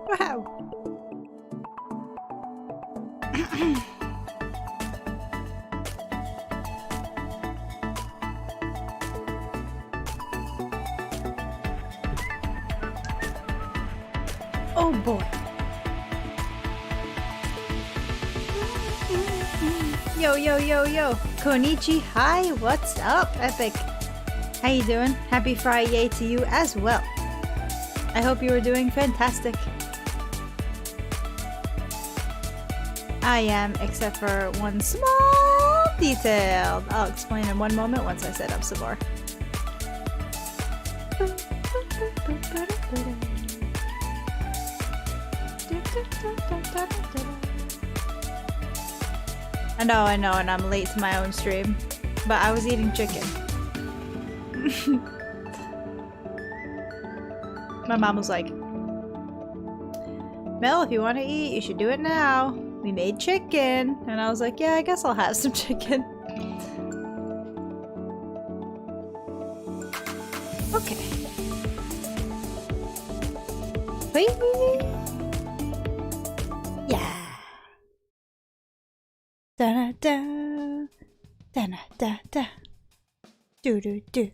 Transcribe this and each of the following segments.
Wow. Oh boy. Yo, yo, yo, yo. Konnichi, hi, what's up, Epic? How you doing? Happy Friday to you as well. I hope you are doing fantastic. I am, except for one small detail. I'll explain in one moment once I set up some more. I know, and I'm late to my own stream, but I was eating chicken. My mom was like, Mel, if you want to eat, you should do it now. We made chicken. And I was like, yeah, I guess I'll have some chicken. Okay. Whee! Yeah. Da da da da da da do do do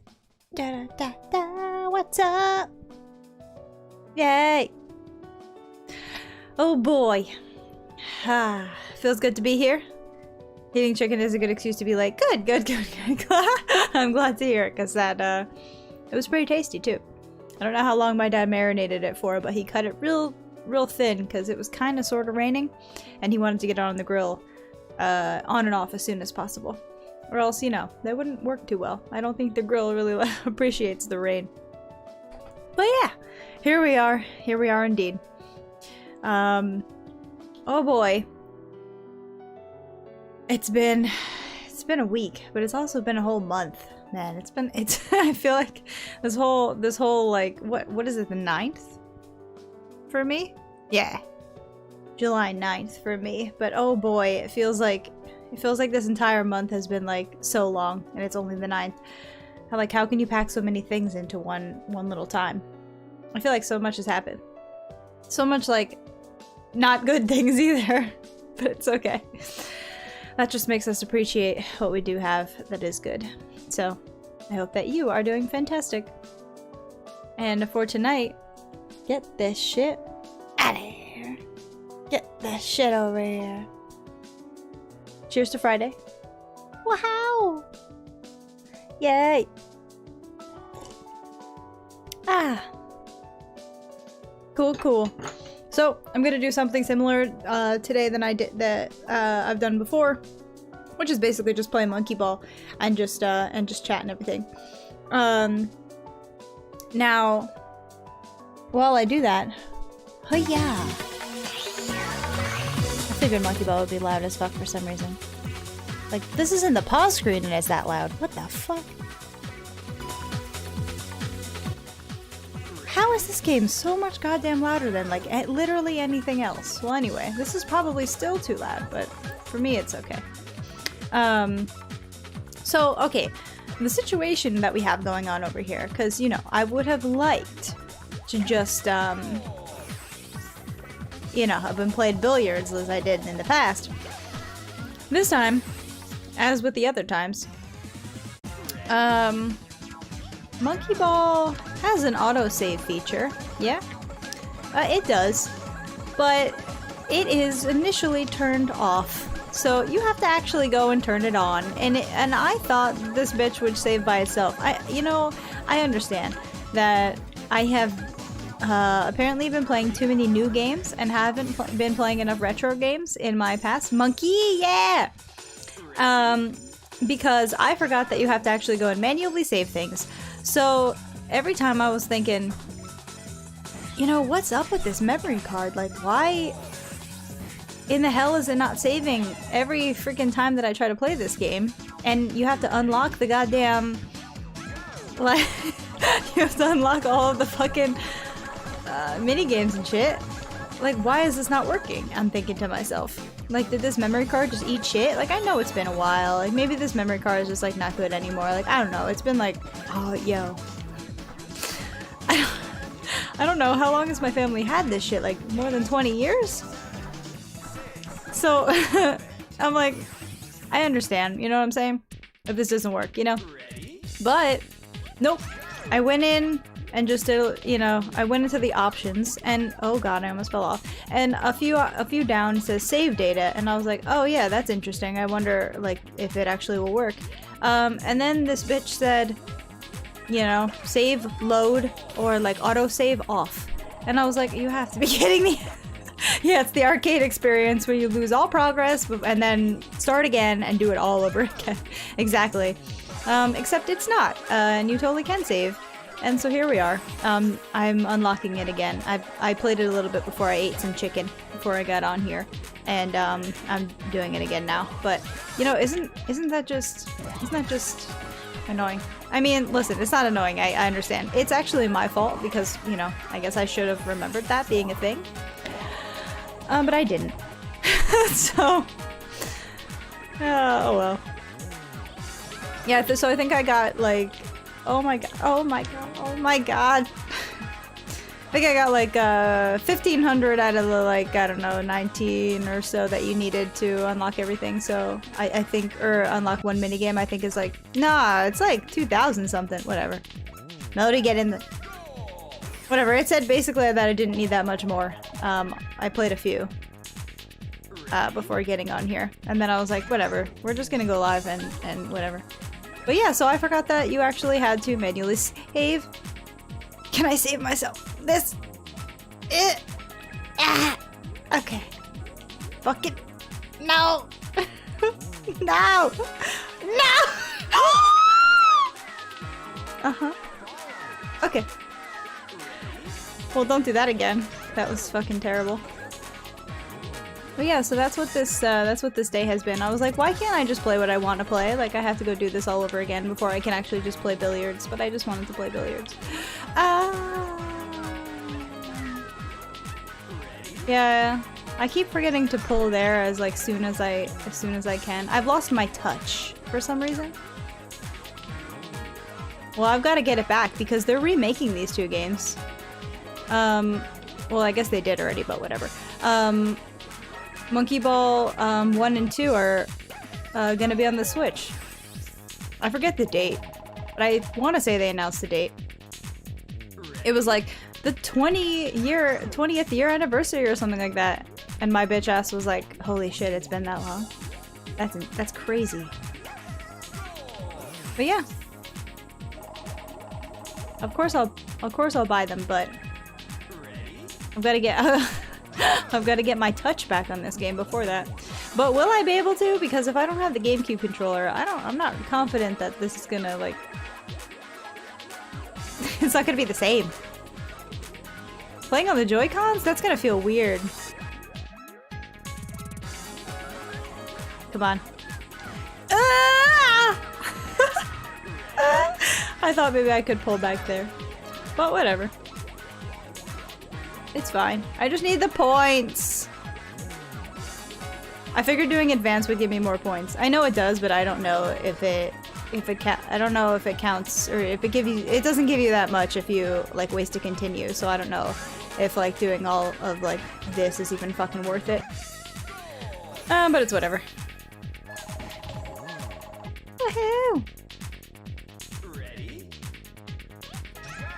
da da da. What's up? Yay! Oh boy. Ah, feels good to be here. Eating chicken is a good excuse to be like, good, good, good, good. I'm glad to hear it, because that, it was pretty tasty too. I don't know how long my dad marinated it for, but he cut it real thin, because it was kind of sort of raining, and he wanted to get it on the grill, on and off as soon as possible. Or else, you know, that wouldn't work too well. I don't think the grill really appreciates the rain. But yeah, here we are indeed. Oh boy. It's been a week, but it's also been a whole month. Man, I feel like this whole like what is it, the 9th? For me? Yeah. July 9th for me. But oh boy, it feels like this entire month has been like so long, and it's only the 9th. How can you pack so many things into one little time? I feel like so much has happened. So much like not good things either, but it's okay. That just makes us appreciate what we do have that is good. So, I hope that you are doing fantastic. And for tonight, get this shit out of here. Get this shit over here. Cheers to Friday. Wow! Yay! Ah! Cool, cool. So, I'm gonna do something similar today that I've done before, which is basically just play monkey ball and just chat and everything. Now, while I do that, oh yeah, I figured monkey ball would be loud as fuck for some reason. Like, this is in the pause screen and it's that loud. What the fuck? How is this game so much goddamn louder than, like, literally anything else? Well, anyway, this is probably still too loud, but for me, it's okay. So, okay, the situation that we have going on over here, because, you know, I would have liked to just, you know, I've been playing billiards as I did in the past. This time, as with the other times, Monkey Ball has an autosave feature, yeah? It does, but it is initially turned off, so you have to actually go and turn it on, and I thought this bitch would save by itself. You know, I understand that I have apparently been playing too many new games and haven't been playing enough retro games in my past. Monkey, yeah! Because I forgot that you have to actually go and manually save things. So every time I was thinking, you know, what's up with this memory card? Like, why in the hell is it not saving every freaking time that I try to play this game? And you have to unlock the goddamn, like, you have to unlock all of the fucking mini games and shit. Like, why is this not working? I'm thinking to myself. Like, did this memory card just eat shit? Like, I know it's been a while. Like, maybe this memory card is just, like, not good anymore. Like, I don't know. It's been, like, oh, yo. I don't know, how long has my family had this shit? Like, more than 20 years? So, I'm like, I understand, you know what I'm saying? If this doesn't work, you know? But, nope. I went in and just did, you know, I went into the options and, oh god, I almost fell off. And a few down says save data, and I was like, oh yeah, that's interesting. I wonder, like, if it actually will work. And then this bitch said, you know, save, load, or like auto-save off. And I was like, you have to be kidding me. Yeah, it's the arcade experience where you lose all progress and then start again and do it all over again. Exactly. Except it's not, and you totally can save. And so here we are. I'm unlocking it again. I played it a little bit before I ate some chicken before I got on here, and I'm doing it again now. But you know, isn't that just annoying? I mean, listen, it's not annoying. I understand. It's actually my fault because, you know, I guess I should have remembered that being a thing. But I didn't. So, oh well. Yeah, so I think I got like, oh my god, oh my god, oh my god. I think I got like 1,500 out of the, like, I don't know, 19 or so that you needed to unlock everything. So I think, or unlock one minigame, I think is like, nah, it's like 2,000 something, whatever. Melody, get in the... Whatever, it said basically that I didn't need that much more. I played a few before getting on here. And then I was like, whatever, we're just gonna go live and whatever. But yeah, so I forgot that you actually had to manually save. Can I save myself? This? Okay. Fuck it. No! No! No! Uh-huh. Okay. Well, don't do that again. That was fucking terrible. But yeah, so that's what this day has been. I was like, why can't I just play what I want to play? Like, I have to go do this all over again before I can actually just play billiards. But I just wanted to play billiards. Yeah, I keep forgetting to pull there as soon as I can. I've lost my touch for some reason. Well, I've got to get it back because they're remaking these two games. Well, I guess they did already, but whatever. Monkey Ball 1 and 2 are gonna be on the Switch. I forget the date, but I want to say they announced the date. It was like the 20th year anniversary or something like that, and my bitch ass was like, "Holy shit, it's been that long." That's crazy. But yeah, of course I'll buy them, but I've got to get I've got to get my touch back on this game before that. But will I be able to? Because if I don't have the GameCube controller, I'm not confident that this is gonna, like... It's not gonna be the same. Playing on the Joy-Cons? That's gonna feel weird. Come on. Ah! I thought maybe I could pull back there. But whatever. It's fine. I just need the points. I figured doing advanced would give me more points. I know it does, but I don't know if it I don't know if it counts or if it doesn't give you that much if you like waste to continue. So I don't know if like doing all of like this is even fucking worth it. But it's whatever. Woohoo!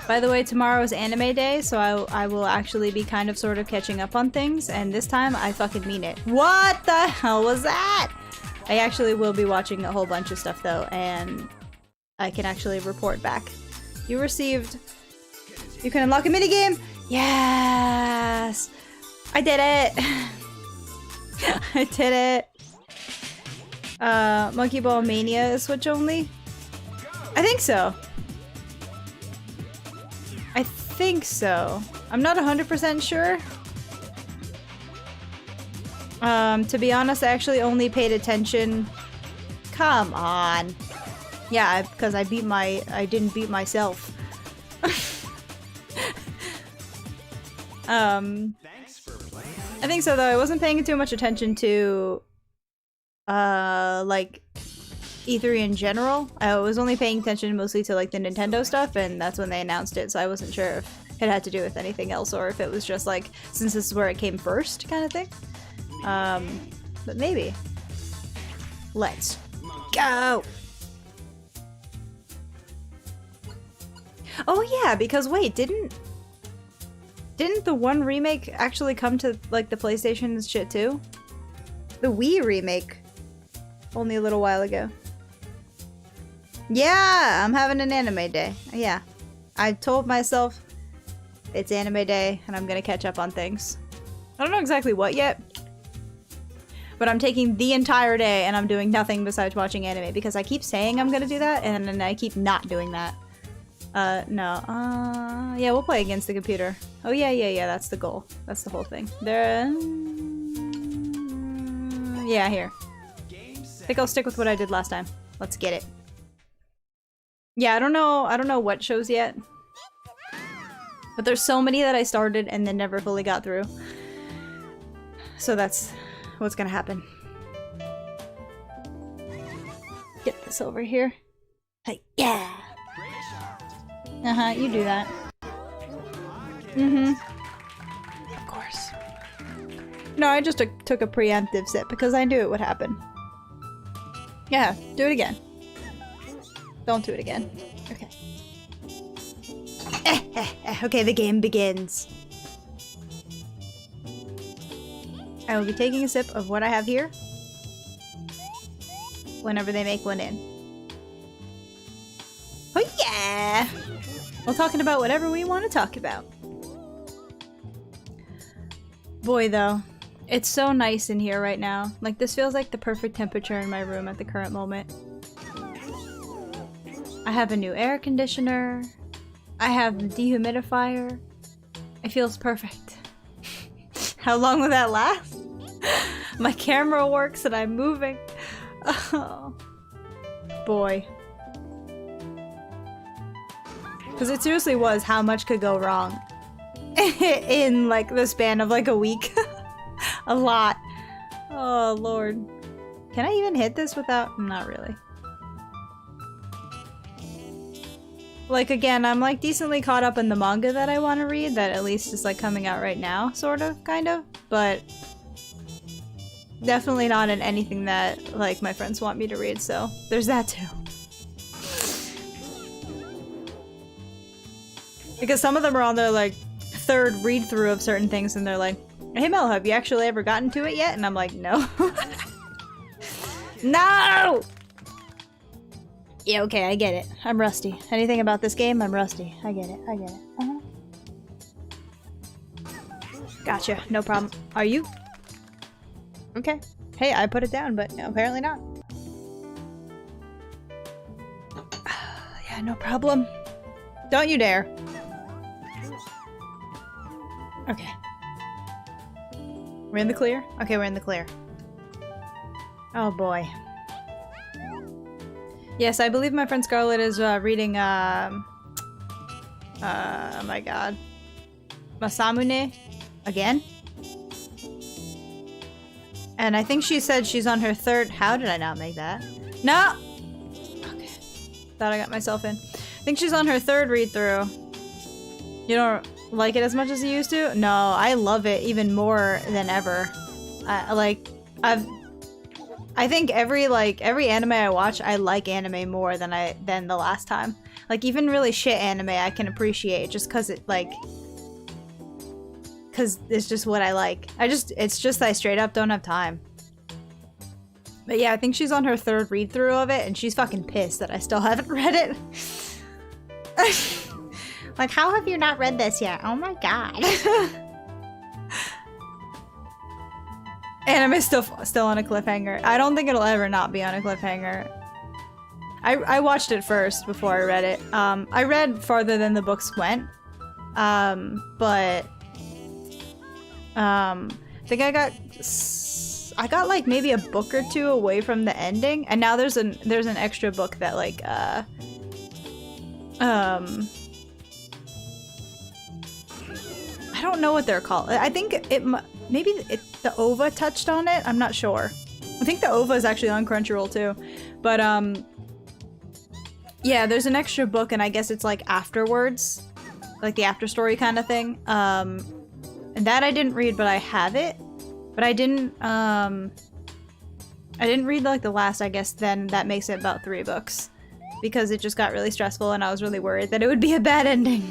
By the way, tomorrow's anime day, so I will actually be kind of sort of catching up on things, and this time I fucking mean it. What the hell was that? I actually will be watching a whole bunch of stuff though, and I can actually report back. You can unlock a minigame? Yes! I did it! I did it! Monkey Ball Mania is Switch only? I think so. I think so. I'm not 100% sure. To be honest, I actually only paid attention... Come on. Yeah, because I didn't beat myself. I think so though. I wasn't paying too much attention to like E3 in general. I was only paying attention mostly to like the Nintendo stuff, and that's when they announced it, so I wasn't sure it had to do with anything else or if it was just like, since this is where it came first kind of thing. But maybe. Let's go! Oh yeah, because wait, didn't the one remake actually come to like the PlayStation and shit too? The Wii remake. Only a little while ago. Yeah, I'm having an anime day. Yeah. I told myself it's anime day and I'm gonna catch up on things. I don't know exactly what yet. But I'm taking the entire day and I'm doing nothing besides watching anime because I keep saying I'm gonna do that and then I keep not doing that. No. Yeah, we'll play against the computer. Oh yeah, that's the goal. That's the whole thing. There. Yeah, here. I think I'll stick with what I did last time. Let's get it. Yeah, I don't know what shows yet. But there's so many that I started and then never fully got through. So that's what's gonna happen. Get this over here. Hey, yeah! Uh-huh, you do that. Mm-hmm. Of course. No, I just took a preemptive sip because I knew it would happen. Yeah, do it again. Don't do it again. Okay. Okay, the game begins. I will be taking a sip of what I have here whenever they make one in. Oh yeah! We're talking about whatever we want to talk about. Boy, though, it's so nice in here right now. Like, this feels like the perfect temperature in my room at the current moment. I have a new air conditioner. I have the dehumidifier. It feels perfect. How long will that last? My camera works and I'm moving. Oh. Boy. Because it seriously was how much could go wrong in like the span of like a week. A lot. Oh lord. Can I even hit this without? Not really. Like again, I'm like decently caught up in the manga that I want to read that at least is like coming out right now, sort of, kind of, but definitely not in anything that like my friends want me to read, so there's that too. Because some of them are on their like third read through of certain things and they're like, hey Mel, have you actually ever gotten to it yet? And I'm like, no. No! Yeah, okay, I get it. I'm rusty. Anything about this game, I'm rusty. I get it, I get it. Uh-huh. Gotcha, no problem. Are you? Okay. Hey, I put it down, but no, apparently not. Yeah, no problem. Don't you dare. Okay. We're in the clear? Okay, we're in the clear. Oh boy. Yes, I believe my friend Scarlet is reading, oh my god. Masamune? Again? And I think she said she's on her third- How did I not make that? No! Okay. Thought I got myself in. I think she's on her third read-through. You don't like it as much as you used to? No, I love it even more than ever. I think every anime I watch, I like anime more than the last time. Like even really shit anime I can appreciate just cause it like, cause it's just what I like. It's just that I straight up don't have time. But yeah, I think she's on her third read through of it and she's fucking pissed that I still haven't read it. Like, how have you not read this yet? Oh my god. Anime's still on a cliffhanger. I don't think it'll ever not be on a cliffhanger. I watched it first before I read it. I read farther than the books went. But I think I got like maybe a book or two away from the ending, and now there's an extra book that like I don't know what they're called. I think maybe the OVA touched on it. I'm not sure. I think the OVA is actually on Crunchyroll too. But yeah, there's an extra book and I guess it's like afterwards. like the after story kind of thing. And that I didn't read, but I have it. But I didn't read like the last, I guess, then that makes it about 3 books. Because it just got really stressful and I was really worried that it would be a bad ending.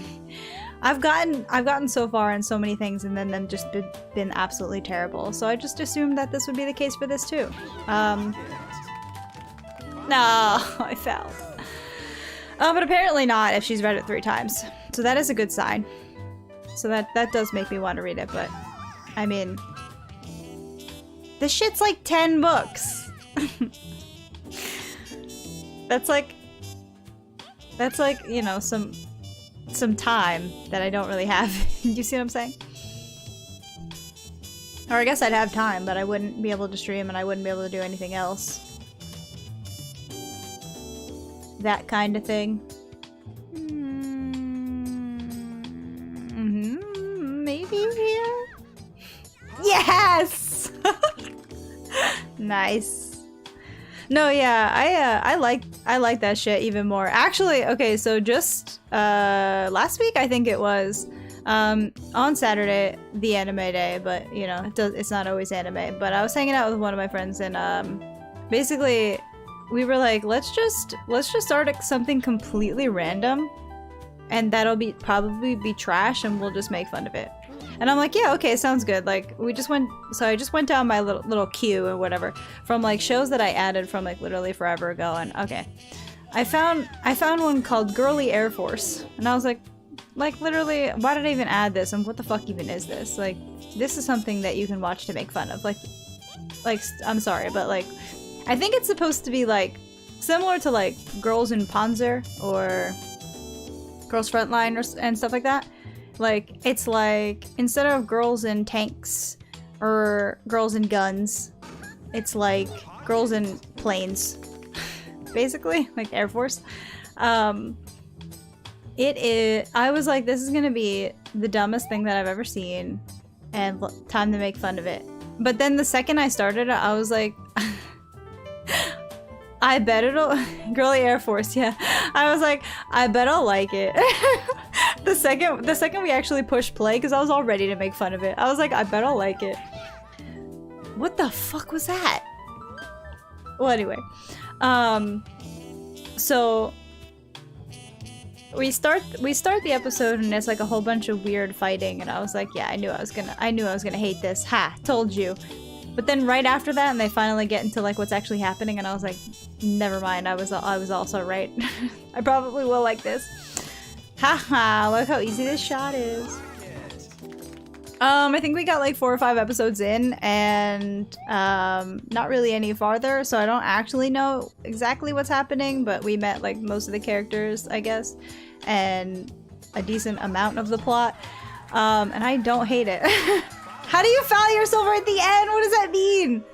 I've gotten so far in so many things and then them just been absolutely terrible. So I just assumed that this would be the case for this too. No, I fell. But apparently not if she's read it 3 times. So that is a good sign. So that does make me want to read it, but I mean, this shit's like 10 books. That's like, you know, some time that I don't really have. You see what I'm saying? Or I guess I'd have time, but I wouldn't be able to stream and I wouldn't be able to do anything else. That kind of thing. Maybe here? Yes! Nice. No, yeah, I like that shit even more. Actually, okay, so just last week I think it was on Saturday, the anime day, but you know, it's not always anime, but I was hanging out with one of my friends and basically we were like, let's just start something completely random and that'll probably be trash and we'll just make fun of it. And I'm like, yeah, okay, sounds good. Like, so I just went down my little queue or whatever from like shows that I added from like literally forever ago, and okay. I found one called Girly Air Force, and I was like literally, why did I even add this, and what the fuck even is this? Like, this is something that you can watch to make fun of. Like, I'm sorry, but like, I think it's supposed to be like, similar to like Girls in Panzer, or Girls Frontline, and stuff like that. Like, it's like, instead of girls in tanks or girls in guns, it's like girls in planes, basically, like Air Force. I was like, this is gonna be the dumbest thing that I've ever seen, and time to make fun of it. But then the second I started it, I was like, I bet it'll, Girly Air Force, yeah. I was like, I bet I'll like it. The second we actually pushed play, because I was all ready to make fun of it, I was like, I bet I'll like it. What the fuck was that? Well, anyway, so we start the episode and it's like a whole bunch of weird fighting, and I was like, yeah, I knew I was gonna hate this. Ha, told you. But then right after that, and they finally get into like what's actually happening, and I was like, never mind, I was also right. I probably will like this. Haha, look how easy this shot is. I think we got like 4 or 5 episodes in, and not really any farther, so I don't actually know exactly what's happening, but we met like most of the characters, I guess, and a decent amount of the plot, and I don't hate it. How do you foul yourself right at the end? What does that mean?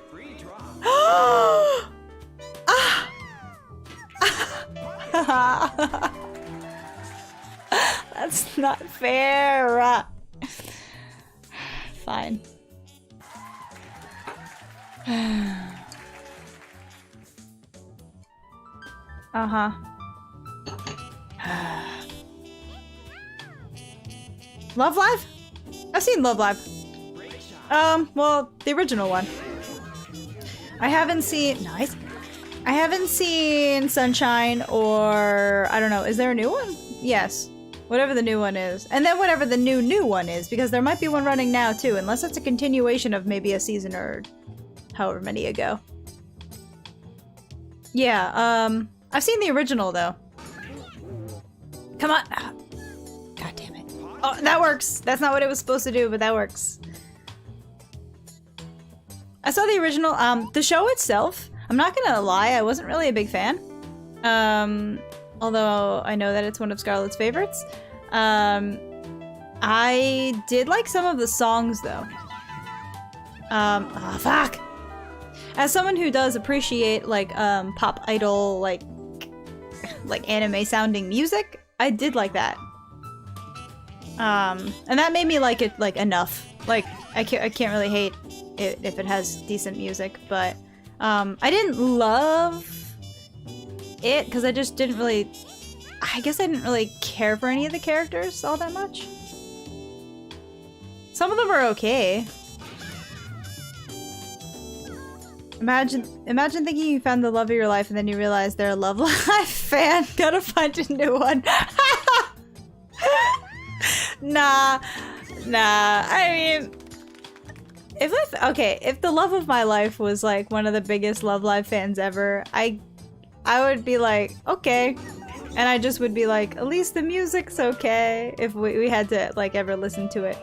That's not fair. Fine. Uh-huh. Love Live? I've seen Love Live. Well, the original one. I haven't seen... Nice. I haven't seen Sunshine, or... I don't know. Is there a new one? Yes. Whatever the new one is. And then whatever the new one is, because there might be one running now, too. Unless it's a continuation of maybe a season or however many ago. Yeah, I've seen the original, though. Come on. God damn it. Oh, that works. That's not what it was supposed to do, but that works. I saw the original. The show itself, I'm not gonna lie, I wasn't really a big fan. Although I know that it's one of Scarlet's favorites. I did like some of the songs, though. Oh, fuck! As someone who does appreciate, like, pop idol, like anime-sounding music, I did like that. And that made me like it, like, enough. Like, I can't really hate it if it has decent music, but I didn't love it because I just didn't really... I guess I didn't really care for any of the characters all that much. Some of them are okay. Imagine thinking you found the love of your life and then you realize they're a Love Live fan. Gotta find a new one. Nah. I mean, if the love of my life was like one of the biggest Love Live fans ever, I would be like, okay. And I just would be like, at least the music's okay. If we had to like ever listen to it.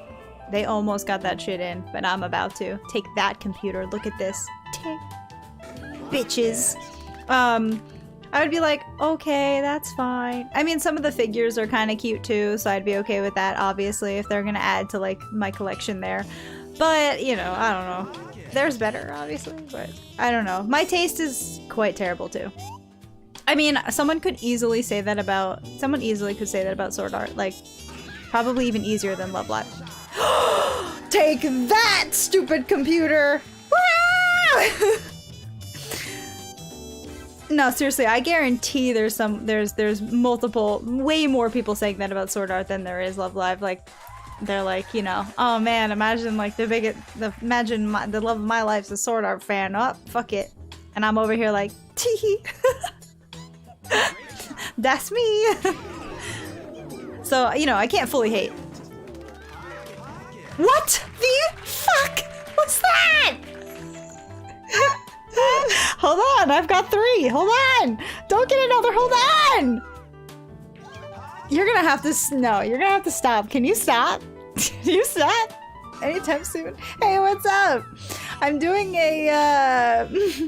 They almost got that shit in, but I'm about to. Take that, computer. Look at this. Take bitches. I would be like, okay, that's fine. I mean, some of the figures are kind of cute too, so I'd be okay with that, obviously, if they're gonna add to like my collection there. But, you know, I don't know. There's better, obviously, but I don't know. My taste is quite terrible too. I mean, someone easily could say that about Sword Art, like, probably even easier than Love Live. Take that, stupid computer! No, seriously, I guarantee there's multiple, way more people saying that about Sword Art than there is Love Live. Like, they're like, you know, oh man, imagine like the love of my life's a Sword Art fan. Oh, fuck it. And I'm over here like, tee. That's me. So, you know, I can't fully hate. What the fuck was that? Hold on, I've got 3. Hold on. Don't get another. Hold on. You're gonna have to, no, you're gonna have to stop. Can you stop? Can you stop? Anytime soon. Hey, what's up? I'm doing a,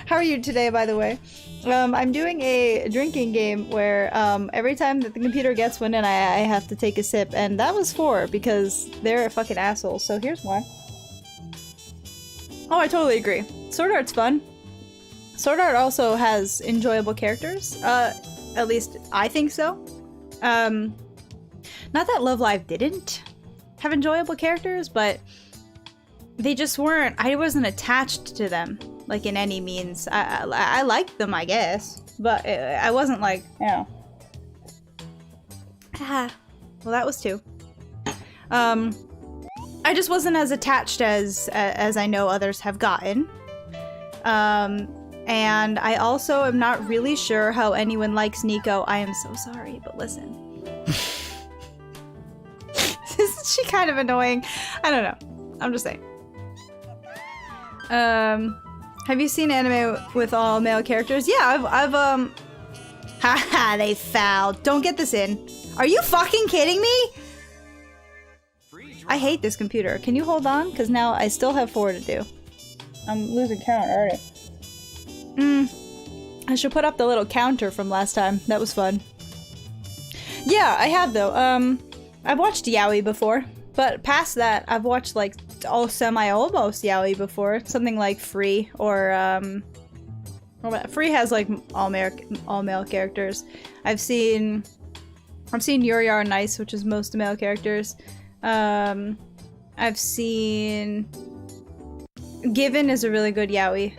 how are you today, by the way? I'm doing a drinking game where every time that the computer gets one in, I have to take a sip, and that was 4 because they're a fucking asshole. So here's one. Oh, I totally agree. Sword Art's fun. Sword Art also has enjoyable characters. At least I think so. Not that Love Live didn't have enjoyable characters, but they just weren't. I wasn't attached to them. Like, in any means. I liked them, I guess. But I wasn't like, you know. Ah. Well, that was 2. I just wasn't as attached as I know others have gotten. And I also am not really sure how anyone likes Nico. I am so sorry, but listen. Isn't she kind of annoying? I don't know. I'm just saying. Have you seen anime with all male characters? Yeah, I've haha, they fouled. Don't get this in. Are you fucking kidding me? I hate this computer. Can you hold on? Because now I still have 4 to do. I'm losing count already. I should put up the little counter from last time. That was fun. Yeah, I have though. I've watched Yaoi before. But past that, I've watched like almost Yaoi before. Something like Free or Free has like all male characters. I've seen Yuri Are Nice, which is most male characters. I've seen Given is a really good yaoi.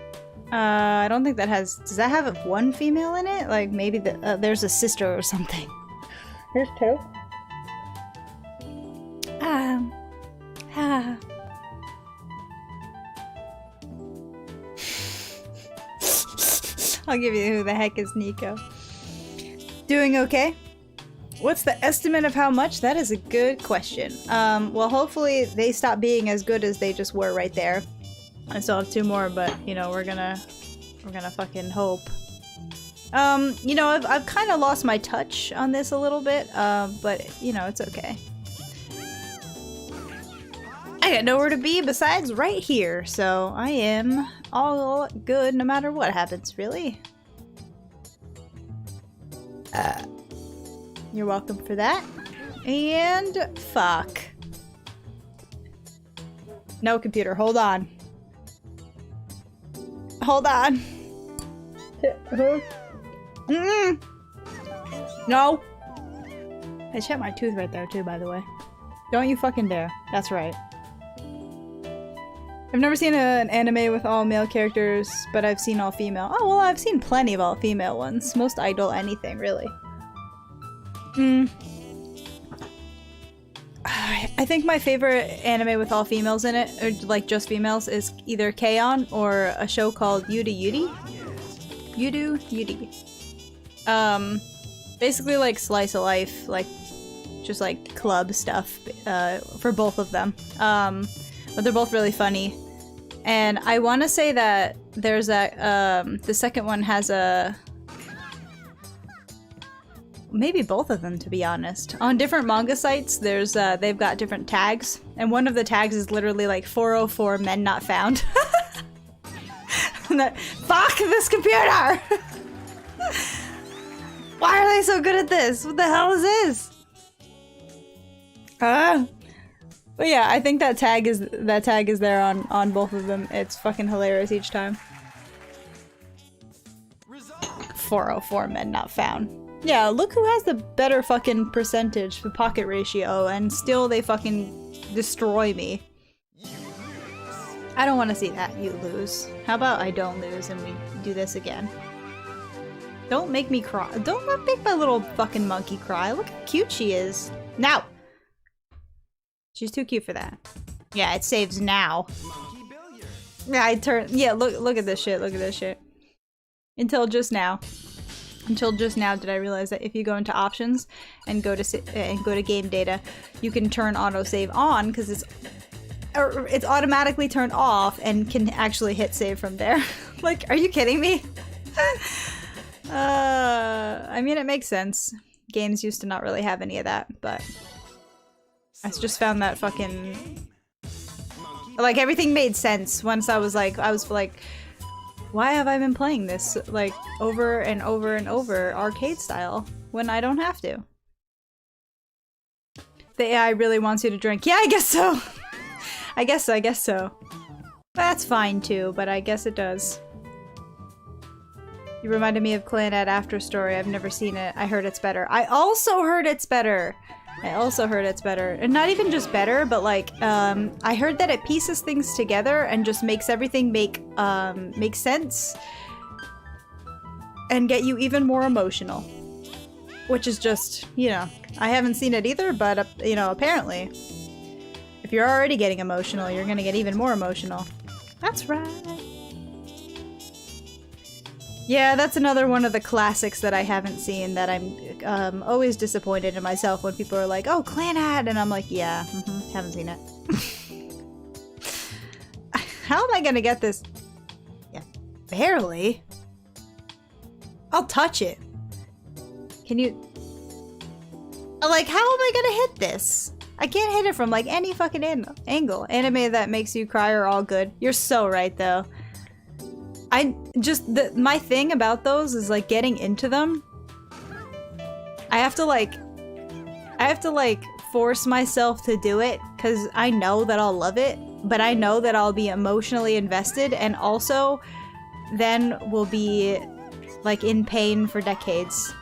I don't think that has. Does that have one female in it? Like maybe there's a sister or something. Here's 2. I'll give you who the heck is Nico. Doing okay? What's the estimate of how much? That is a good question. Well, hopefully they stop being as good as they just were right there. I still have 2 more, but you know, we're gonna fucking hope. You know, I've kind of lost my touch on this a little bit, but you know, it's okay. I got nowhere to be besides right here, so I am all good no matter what happens, really. You're welcome for that. And fuck. No, computer, hold on. Hold on. No. I checked my tooth right there too, by the way. Don't you fucking dare. That's right. I've never seen an anime with all male characters, but I've seen all female. Oh, well, I've seen plenty of all female ones. Most idol anything, really. I think my favorite anime with all females in it, or like just females, is either K-On! Or a show called Yudu Yudi. Yudu Yudi. Basically like slice of life, like just like club stuff for both of them. But they're both really funny. And I want to say that there's a, the second one has a... Maybe both of them, to be honest. On different manga sites, there's, they've got different tags. And one of the tags is literally like 404 men not found. Fuck this computer! Why are they so good at this? What the hell is this? But yeah, I think that tag is there on both of them. It's fucking hilarious each time. 404 men not found. Yeah, look who has the better fucking percentage, the pocket ratio, and still they fucking destroy me. I don't want to see that, you lose. How about I don't lose and we do this again? Don't make me cry. Don't make my little fucking monkey cry. Look how cute she is. Now! She's too cute for that. Yeah, it saves now. Yeah, yeah, look at this shit, look at this shit. Until just now. Until just now did I realize that if you go into options and go to game data, you can turn autosave on because it's automatically turned off and can actually hit save from there. Like, are you kidding me? I mean, it makes sense. Games used to not really have any of that, but I just found that fucking... Like, everything made sense once I was like, why have I been playing this, like, over and over and over, arcade style, when I don't have to? The AI really wants you to drink. Yeah, I guess so! I guess so. That's fine too, but I guess it does. You reminded me of Clannad After Story. I've never seen it. I heard it's better. I also heard it's better! And not even just better, but like, I heard that it pieces things together and just makes everything make sense and get you even more emotional. Which is just, you know, I haven't seen it either, but, you know, apparently, if you're already getting emotional, you're gonna get even more emotional. That's right. Yeah, that's another one of the classics that I haven't seen that I'm always disappointed in myself when people are like, oh, Clannad! And I'm like, yeah, haven't seen it. How am I gonna get this? Yeah, barely. I'll touch it. Can you... Like, how am I gonna hit this? I can't hit it from, like, any fucking angle. Anime that makes you cry are all good. You're so right, though. My thing about those is, like, getting into them. I have to, like, force myself to do it, because I know that I'll love it, but I know that I'll be emotionally invested, and also then will be, like, in pain for decades.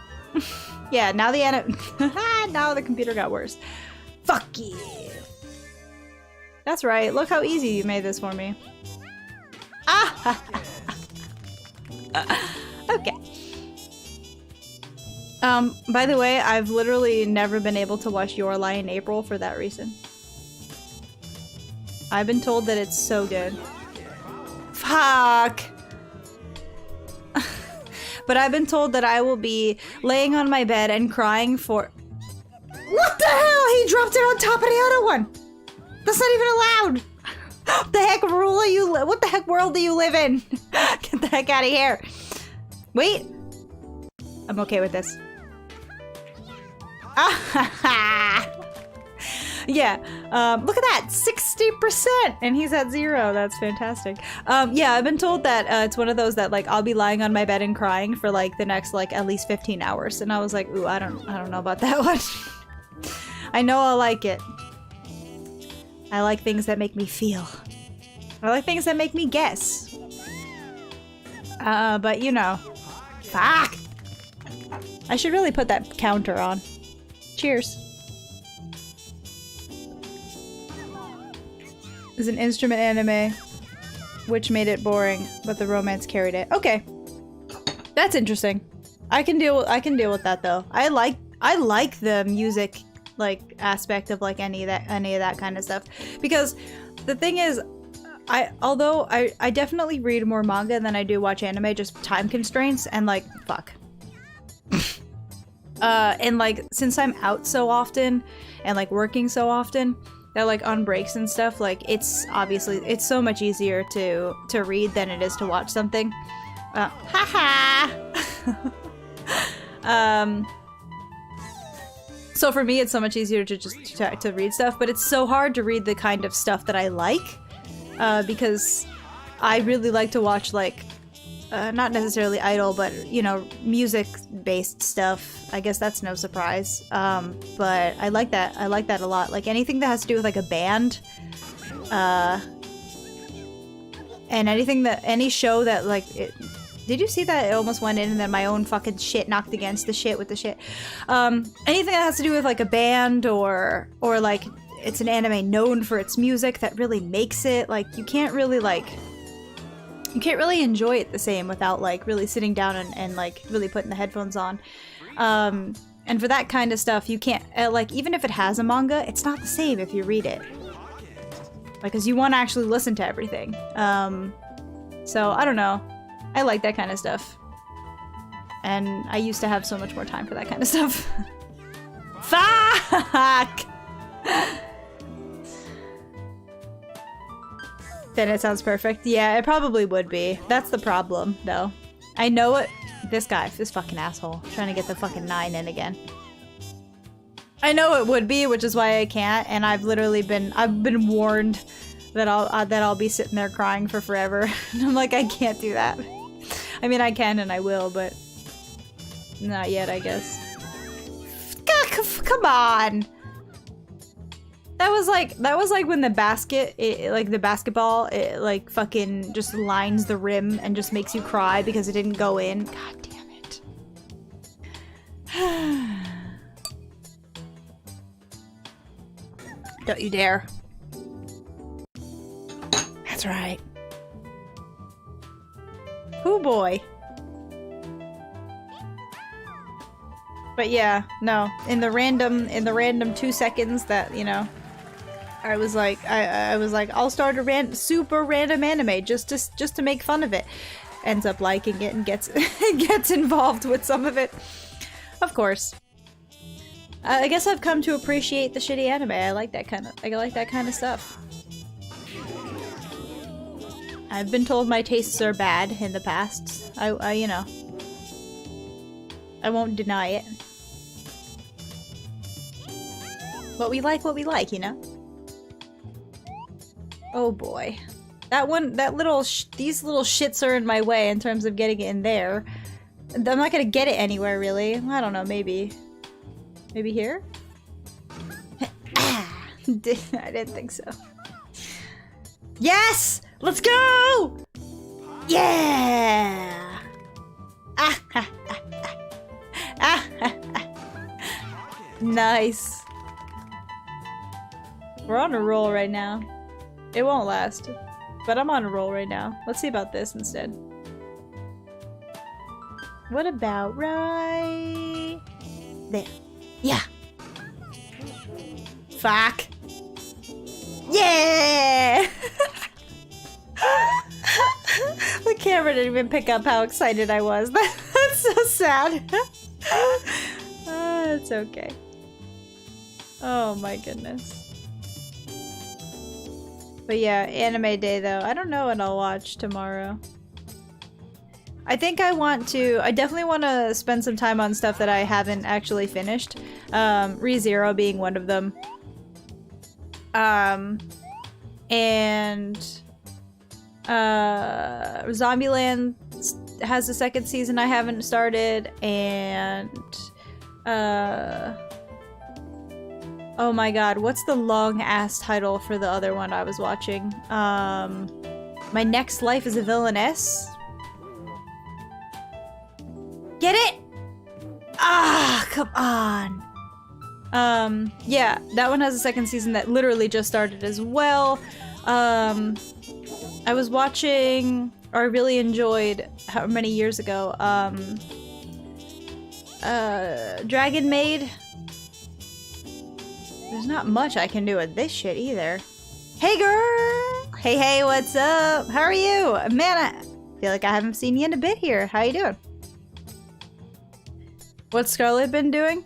Yeah, now now the computer got worse. Fuck you! That's right, look how easy you made this for me. Ah! Okay. By the way, I've literally never been able to watch Your Lie in April for that reason. I've been told that it's so good. Fuck! But I've been told that I will be laying on my bed and crying for— What the hell? He dropped it on top of the other one! That's not even allowed! What the heck what the heck world do you live in? Get the heck out of here. Wait. I'm okay with this. Yeah, look at that, 60%, and he's at 0. That's fantastic. Yeah, I've been told that it's one of those that, like, I'll be lying on my bed and crying for, like, the next, like, at least 15 hours, and I was like, ooh, I don't know about that one. I know I'll like it. I like things that make me feel. I like things that make me guess. But you know. Fuck! I should really put that counter on. Cheers. It's an instrument anime, which made it boring, but the romance carried it. Okay. That's interesting. I can deal with that though. I I like the music like aspect of like any of that kind of stuff, because the thing is, although I definitely read more manga than I do watch anime, just time constraints and like fuck. And like since I'm out so often and like working so often, that like on breaks and stuff, like it's so much easier to read than it is to watch something. So for me, it's so much easier to just to read stuff, but it's so hard to read the kind of stuff that I like, because I really like to watch like, not necessarily idol, but you know, music-based stuff. I guess that's no surprise. But I like that. I like that a lot. Like anything that has to do with like a band, and any show that like did you see that it almost went in and then my own fucking shit knocked against the shit with the shit? Anything that has to do with like a band or like it's an anime known for its music that really makes it, like you can't really enjoy it the same without like really sitting down and like really putting the headphones on. And for that kind of stuff, you can't, like even if it has a manga, it's not the same if you read it. Like, cause you want to actually listen to everything. So I don't know. I like that kind of stuff. And I used to have so much more time for that kind of stuff. Fuck! Then it sounds perfect. Yeah, it probably would be. That's the problem, though. I know it. This fucking asshole. Trying to get the fucking 9 in again. I know it would be, which is why I can't, and I've been warned that I'll be sitting there crying for forever. And I'm like, I can't do that. I mean, I can and I will, but not yet, I guess. Come on! That was like when the basketball, like fucking just lines the rim and just makes you cry because it didn't go in. God damn it. Don't you dare. That's right. Oh boy. But yeah, no. In the random 2 seconds that, you know, I was like, I'll start a super random anime just to make fun of it. Ends up liking it and gets involved with some of it. Of course. I guess I've come to appreciate the shitty anime. I like that kind of stuff. I've been told my tastes are bad in the past. I you know, I won't deny it. But we like what we like, you know? Oh boy. These little shits are in my way in terms of getting it in there. I'm not gonna get it anywhere, really. I don't know, maybe. Maybe here? I didn't think so. Yes! Let's go! Yeah! Nice. We're on a roll right now. It won't last, but I'm on a roll right now. Let's see about this instead. What about right there? Yeah. Fuck. Yeah! The camera didn't even pick up how excited I was. That's so sad. It's okay. Oh my goodness. But yeah, anime day though. I don't know what I'll watch tomorrow. I think I definitely want to spend some time on stuff that I haven't actually finished. ReZero being one of them. And Zombieland has a second season I haven't started, and oh my god, what's the long ass title for the other one I was watching? My Next Life is a Villainess. Get it? Ah, come on. Yeah, that one has a second season that literally just started as well. I was watching, or I really enjoyed, how many years ago, Dragon Maid. There's not much I can do with this shit either. Hey girl! Hey, what's up? How are you? Man, I feel like I haven't seen you in a bit here. How you doing? What's Scarlet been doing?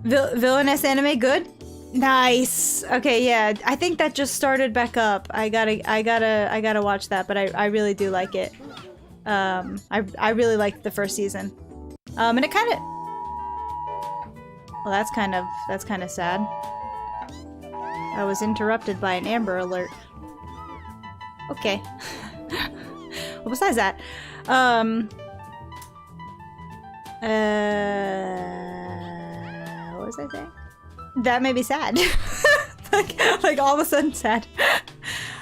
Villainous anime good? Nice. Okay, yeah. I think that just started back up. I gotta watch that, but I really do like it. I really liked the first season. And it kind of... Well, that's kind of sad. I was interrupted by an Amber Alert. Okay. Well, besides that, what was I saying? That made me sad. like all of a sudden sad.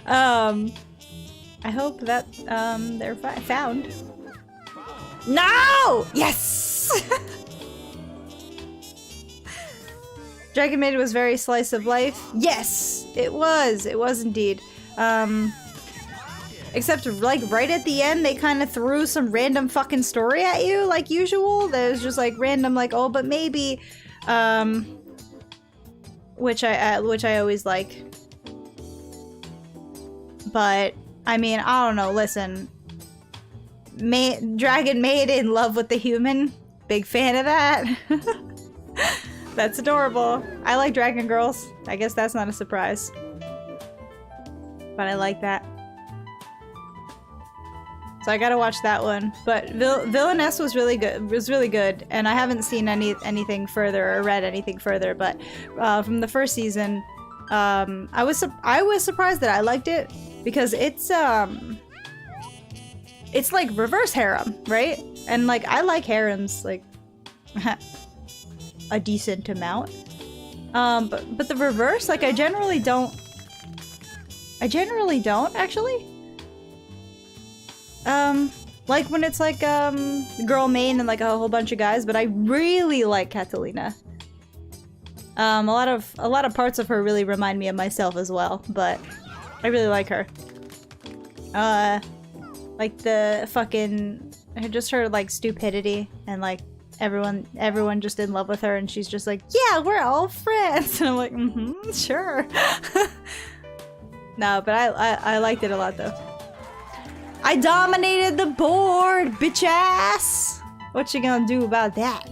I hope that they're found. No! Yes! Dragon Maid was very slice of life. Yes, it was. It was indeed. Except like right at the end, they kind of threw some random fucking story at you, like usual. There's just like random, like, oh, but maybe, which I always like. But I mean, I don't know. Listen, Dragon Maid in love with the human. Big fan of that. That's adorable. I like dragon girls. I guess that's not a surprise. But I like that. So I gotta watch that one. But Villainess was really good. Was really good, and I haven't seen anything further or read anything further. But from the first season, I was surprised that I liked it because it's like reverse harem, right? And like I like harems, like a decent amount. But the reverse, like I generally don't actually. Like when it's like girl main and like a whole bunch of guys, but I really like Catalina. A lot of parts of her really remind me of myself as well, but I really like her. Like the fucking just her like stupidity and like everyone just in love with her, and she's just like, yeah, we're all friends. And I'm like, sure. No, but I liked it a lot though. I dominated the board, bitch ass! What you gonna do about that?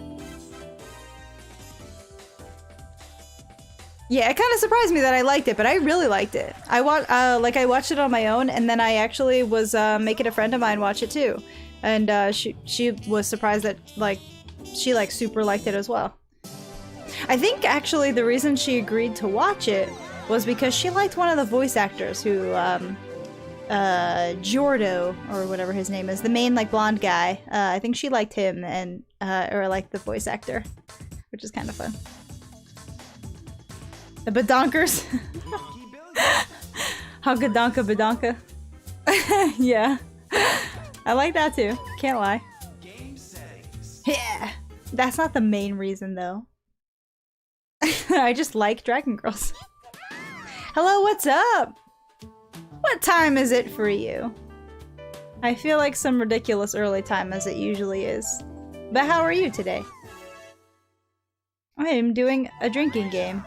Yeah, it kind of surprised me that I liked it, but I really liked it. I watched it on my own, and then I actually was making a friend of mine watch it too, and she was surprised that like she like super liked it as well. I think actually the reason she agreed to watch it was because she liked one of the voice actors who Jordo, or whatever his name is, the main like blonde guy. I think she liked him and or like the voice actor, which is kind of fun. The badonkers. Hagadonka badonka. Yeah. I like that too. Can't lie. Yeah. That's not the main reason though. I just like Dragon Girls. Hello, what's up? What time is it for you? I feel like some ridiculous early time as it usually is. But how are you today? I am doing a drinking game.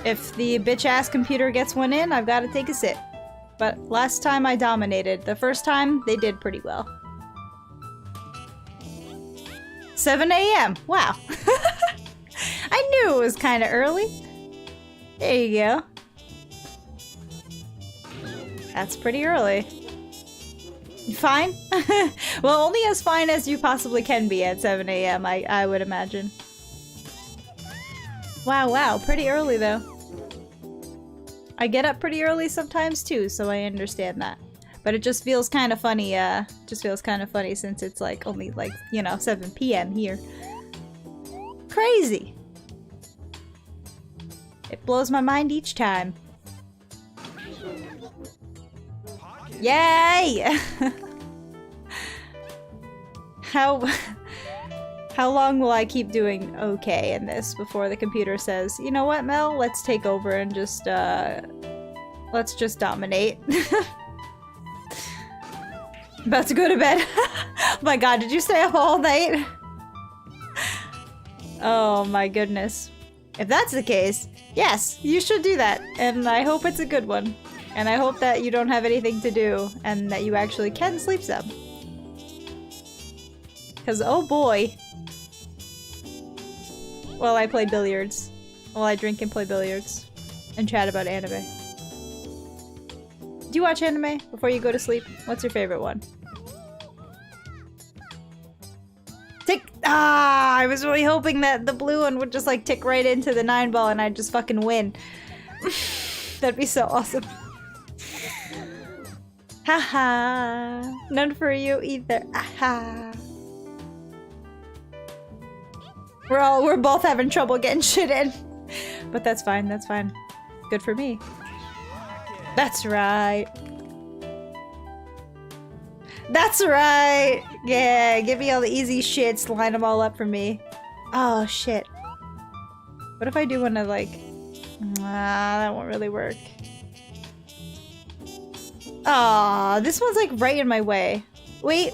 If the bitch-ass computer gets one in, I've got to take a sip. But last time I dominated. The first time, they did pretty well. 7 AM! Wow. I knew it was kind of early. There you go. That's pretty early. Fine? Well, only as fine as you possibly can be at 7 AM, I would imagine. Wow, pretty early though. I get up pretty early sometimes too, so I understand that. But it just feels kind of funny, since it's like only like, you know, 7 PM here. Crazy! It blows my mind each time. Yay! How long will I keep doing okay in this before the computer says, you know what, Mel? Let's take over and just, let's just dominate. About to go to bed. Oh my god, did you stay up all night? Oh my goodness. If that's the case, yes, you should do that. And I hope it's a good one. And I hope that you don't have anything to do and that you actually can sleep some. Because, oh boy. While I play billiards. While I drink and play billiards. And chat about anime. Do you watch anime before you go to sleep? What's your favorite one? Tick! Ah! I was really hoping that the blue one would just like tick right into the 9-ball and I'd just fucking win. That'd be so awesome. Haha! None for you either. Aha! We're both having trouble getting shit in. But that's fine, that's fine. Good for me. That's right. That's right! Yeah, give me all the easy shits, line them all up for me. Oh, shit. What if I do one of like... that won't really work. Aw, this one's like right in my way. Wait.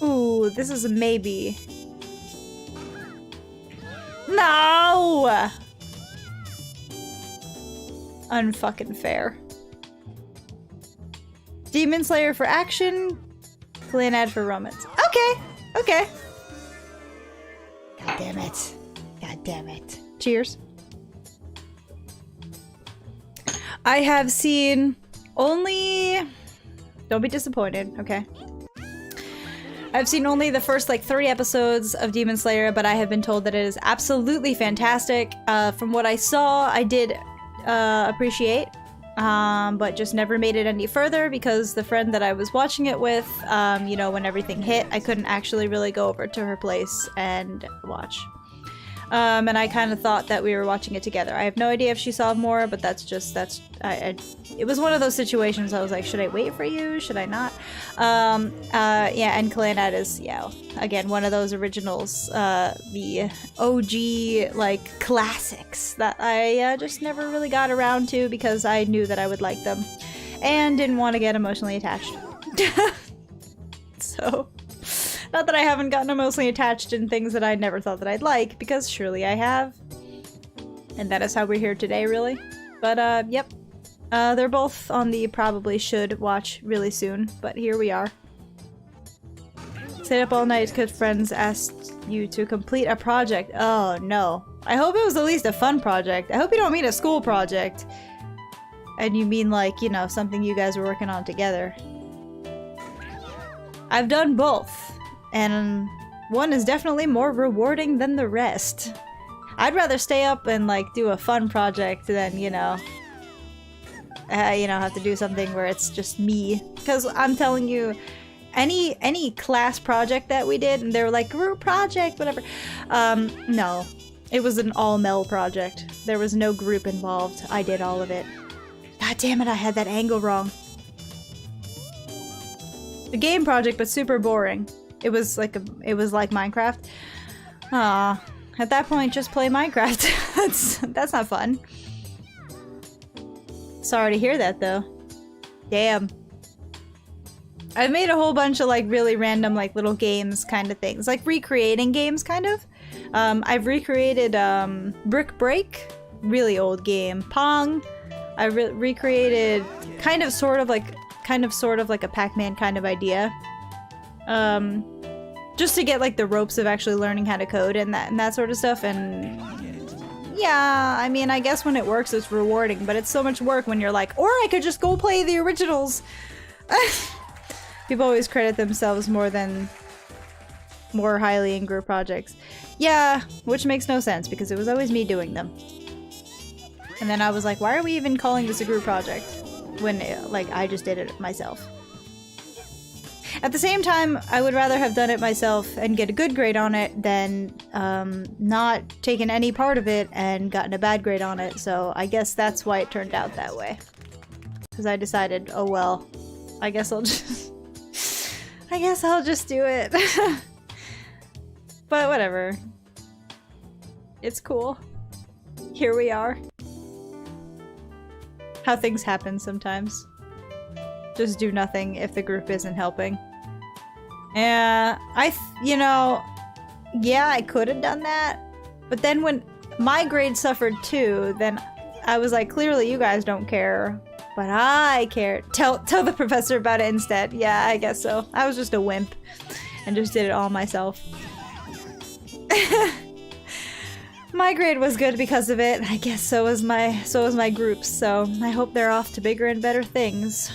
Ooh, this is a maybe. No! Unfucking fair. Demon Slayer for action, Clanad for romance. Okay. God damn it. Cheers. I have seen only... Don't be disappointed, okay? I've seen only the first like 3 episodes of Demon Slayer, but I have been told that it is absolutely fantastic. From what I saw, I did appreciate, but just never made it any further because the friend that I was watching it with, you know, when everything hit, I couldn't actually really go over to her place and watch. And I kind of thought that we were watching it together. I have no idea if she saw more, but it was one of those situations I was like, should I wait for you? Should I not? Yeah, and Clanad is, yeah, again, one of those originals, the OG, like, classics that I just never really got around to because I knew that I would like them and didn't want to get emotionally attached. So... Not that I haven't gotten emotionally attached in things that I never thought that I'd like, because surely I have. And that is how we're here today, really. But, yep. They're both on the probably should watch really soon, but here we are. Stayed up all night because friends asked you to complete a project. Oh, no. I hope it was at least a fun project. I hope you don't mean a school project. And you mean, like, you know, something you guys were working on together. I've done both. And one is definitely more rewarding than the rest. I'd rather stay up and like do a fun project than, you know, have to do something where it's just me. Because I'm telling you, any class project that we did, and they were like, group project, whatever. No. It was an all-mel project. There was no group involved. I did all of it. God damn it, I had that angle wrong. The game project, but super boring. It was like Minecraft. Aw, at that point, just play Minecraft. That's not fun. Sorry to hear that, though. Damn. I've made a whole bunch of like really random like little games kind of things, like recreating games kind of. I've recreated Brick Break, really old game. Pong. I recreated kind of sort of like a Pac-Man kind of idea. Just to get like the ropes of actually learning how to code and that sort of stuff. And yeah, I mean, I guess when it works, it's rewarding, but it's so much work when you're like, or I could just go play the originals. People always credit themselves more highly in group projects. Yeah, which makes no sense because it was always me doing them. And then I was like, why are we even calling this a group project when like I just did it myself? At the same time, I would rather have done it myself and get a good grade on it than not taken any part of it and gotten a bad grade on it, so I guess that's why it turned out that way. Because I decided, oh well, I guess I'll just do it. But whatever. It's cool. Here we are. how things happen sometimes. Just do nothing if the group isn't helping. Yeah, you know, yeah, I could have done that. But then when my grade suffered too, then I was like, clearly you guys don't care. But I care. Tell the professor about it instead. Yeah, I guess so. I was just a wimp and just did it all myself. My grade was good because of it. I guess so was my group. So I hope they're off to bigger and better things.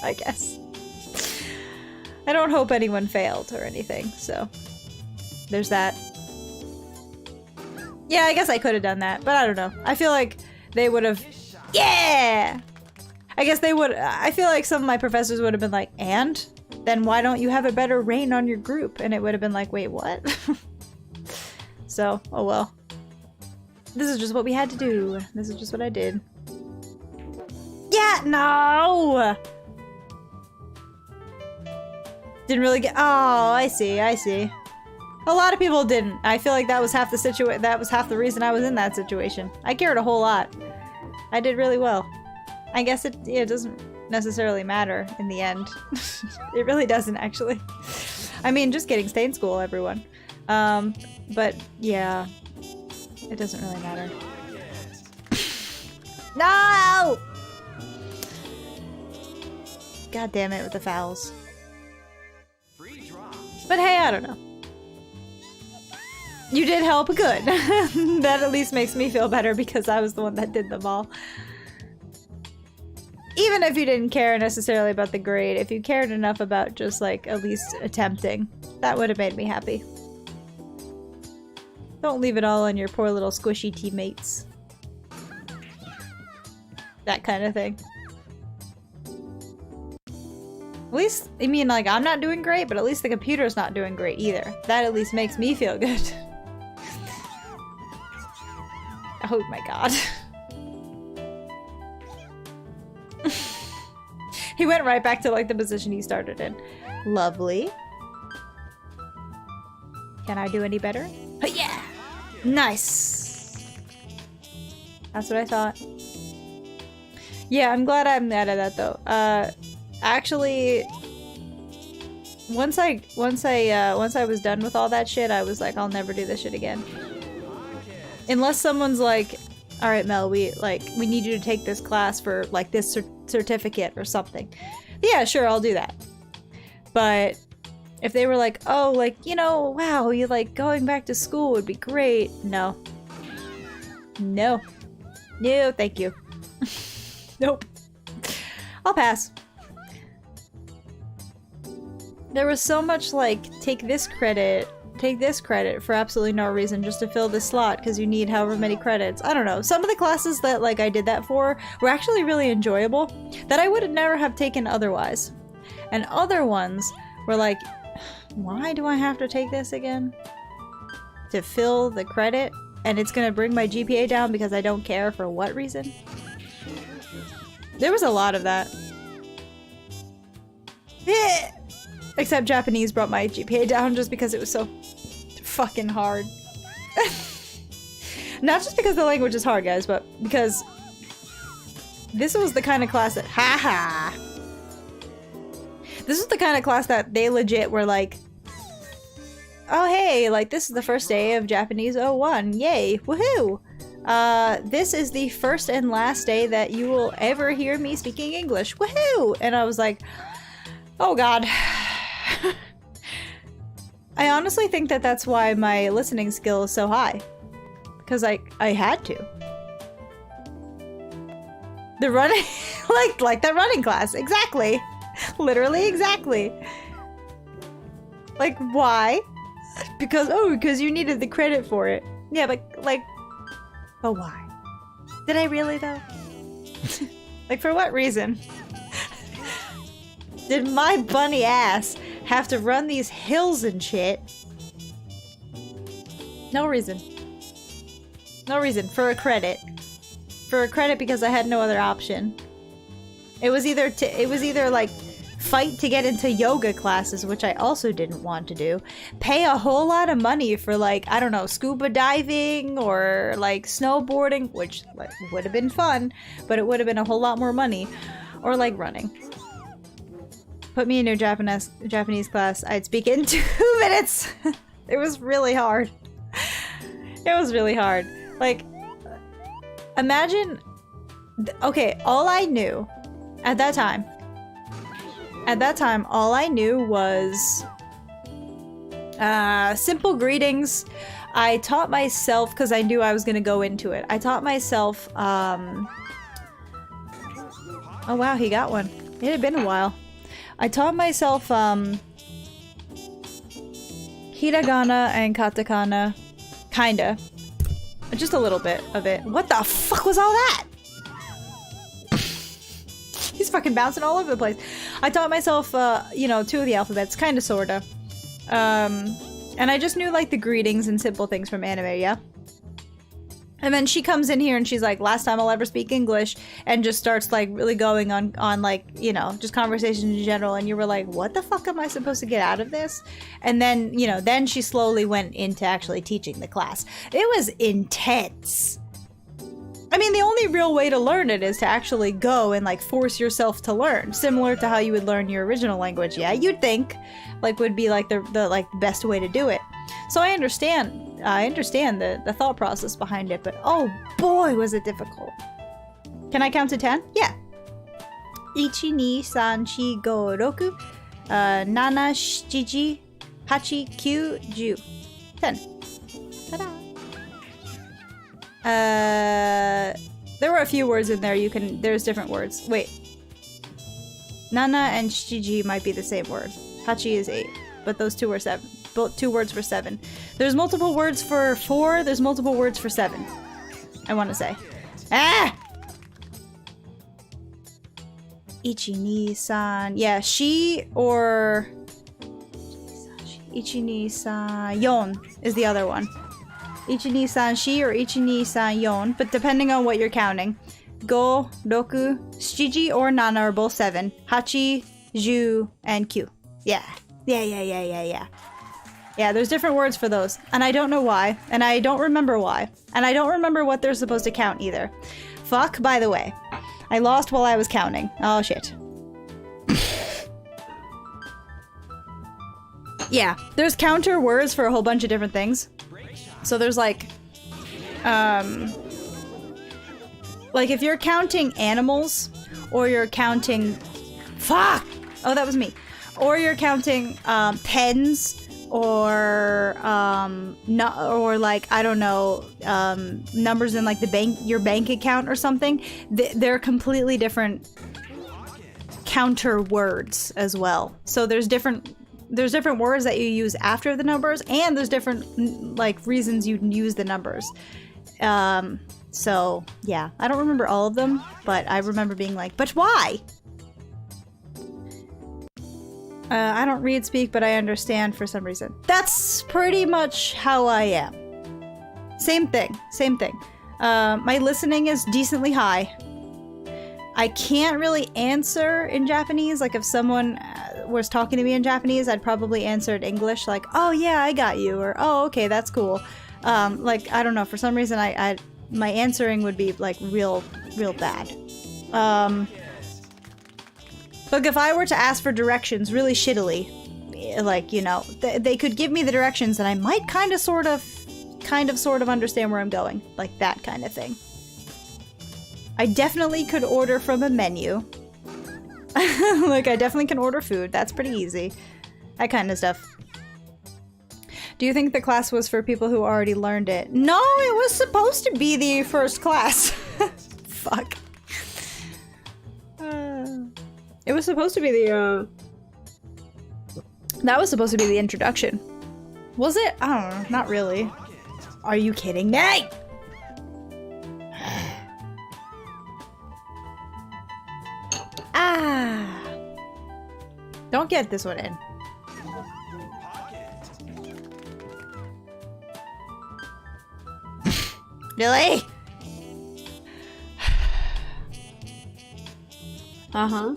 I guess. I don't hope anyone failed or anything, so there's that. Yeah, I guess I could have done that, but I don't know. I feel like they would have... Yeah! I guess they would... I feel like some of my professors would have been like, and? Then why don't you have a better reign on your group? And it would have been like, wait, what? So, oh well. This is just what we had to do. This is just what I did. Yeah, no! Didn't really get- oh, I see, I see. A lot of people didn't. I feel like that was half the that was half the reason I was in that situation. I cared a whole lot. I did really well. I guess it doesn't necessarily matter in the end. It really doesn't, actually. I mean, just kidding. Stay in school, everyone. But yeah, it doesn't really matter. No! God damn it with the fouls. But hey, I don't know. You did help, good. That at least makes me feel better because I was the one that did them all. Even if you didn't care necessarily about the grade, if you cared enough about just like at least attempting, that would have made me happy. Don't leave it all on your poor little squishy teammates. That kind of thing. At least, I mean, like, I'm not doing great, but at least the computer's not doing great either. That at least makes me feel good. Oh my god. He went right back to, like, the position he started in. Lovely. Can I do any better? Oh, yeah! Nice! That's what I thought. Yeah, I'm glad I'm out of that, though. Actually, once I was done with all that shit, I was like, I'll never do this shit again. Unless someone's like, all right, Mel, we need you to take this class for like this certificate or something. Yeah, sure, I'll do that. But if they were like, oh, like, you know, wow, you like going back to school would be great. No. No. No, thank you. Nope. I'll pass. There was so much like, take this credit for absolutely no reason just to fill this slot because you need however many credits. I don't know. Some of the classes that like I did that for were actually really enjoyable that I would never have taken otherwise. And other ones were like, why do I have to take this again? To fill the credit? And it's gonna bring my GPA down because I don't care for what reason? There was a lot of that. Except Japanese brought my GPA down just because it was so fucking hard. Not just because the language is hard, guys, but because this was the kind of class that this is the kind of class that they legit were like, oh hey, like this is the first day of Japanese 01, yay, woohoo! This is the first and last day that you will ever hear me speaking English, woohoo! And I was like, oh god. I honestly think that that's why my listening skill is so high. Because I had to. The running, like that running class, exactly. Literally exactly. Like, why? Because you needed the credit for it. Yeah, but like, but why? Did I really though? Like, for what reason? Did my bunny ass have to run these hills and shit? No reason. No reason. For a credit. For a credit because I had no other option. It was either like fight to get into yoga classes, which I also didn't want to do, pay a whole lot of money for, like, I don't know, scuba diving or like snowboarding, which like, would have been fun, but it would have been a whole lot more money, or like running. Put me in your Japanese class, I'd speak in 2 minutes. It was really hard. It was really hard. Like, imagine, okay, all I knew at that time, all I knew was simple greetings. I taught myself, because I knew I was gonna go into it, I taught myself, oh wow, he got one. It had been a while. I taught myself, hiragana and katakana, kinda. Just a little bit of it. What the fuck was all that? He's fucking bouncing all over the place. I taught myself, you know, 2 of the alphabets, kinda, sorta. And I just knew, like, the greetings and simple things from anime, yeah? And then she comes in here and she's like, last time I'll ever speak English, and just starts, like, really going on like, you know, just conversations in general, and you were like, what the fuck am I supposed to get out of this? And then, you know, then she slowly went into actually teaching the class. It was intense. I mean, the only real way to learn it is to actually go and, like, force yourself to learn, similar to how you would learn your original language. Yeah, you'd think, like, would be, like, the best way to do it. So I understand the thought process behind it, but oh boy, was it difficult. Can I count to 10? Yeah. 1, 2, 3, 4, 5, 6, 7, 8, 9, 10. 10. Ta-da. There were a few words in there. There's different words. Wait. Nana and shiji might be the same word. Hachi is 8, but those 2 were 7. Both 2 words for 7. There's multiple words for 4. There's multiple words for 7. I want to say. Ah! 1, 2, 3. Yeah, she or 1, 2, 3, 4 is the other one. 1, 2, 3, 4 she or 1, 2, 3, 4, but depending on what you're counting. 5, 6, 7 or 9 are both 7. 8, 10, and 9. Yeah. Yeah, there's different words for those, and I don't know why, and I don't remember why, and I don't remember what they're supposed to count either. Fuck, by the way. I lost while I was counting. Oh, shit. Yeah, there's counter words for a whole bunch of different things. So there's like if you're counting animals, or you're counting... Fuck! Oh, that was me. Or you're counting pens, or like, I don't know, numbers in like your bank account or something. They're completely different counter words as well. So there's different words that you use after the numbers, and there's different like reasons you use the numbers. So yeah, I don't remember all of them, but I remember being like, but why? I don't read, speak, but I understand for some reason. That's pretty much how I am. Same thing. My listening is decently high. I can't really answer in Japanese. Like, if someone was talking to me in Japanese, I'd probably answer in English, like, oh yeah, I got you, or oh, okay, that's cool. Like, I don't know, for some reason, my answering would be, like, real bad. Like, if I were to ask for directions really shittily, like, you know, they could give me the directions and I might kind of sort of understand where I'm going. Like, that kind of thing. I definitely could order from a menu. Like, I definitely can order food. That's pretty easy. That kind of stuff. Do you think the class was for people who already learned it? No, it was supposed to be the first class. Fuck. It was supposed to be the, that was supposed to be the introduction. Was it? I don't know. Not really. Are you kidding me? Ah. Don't get this one in. Really? Uh-huh.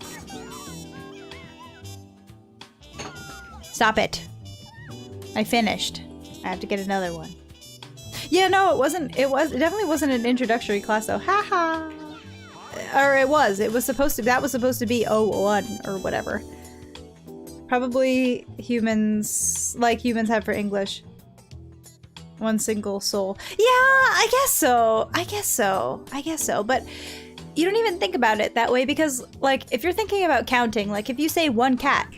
Stop it. I finished. I have to get another one. Yeah, no, it wasn't. It definitely wasn't an introductory class though. Haha. Or it was. It was supposed to. That was supposed to be 01 or whatever. Probably humans, like humans have for English. One single soul. Yeah, I guess so. I guess so. I guess so. But you don't even think about it that way because, like, if you're thinking about counting, like if you say one cat,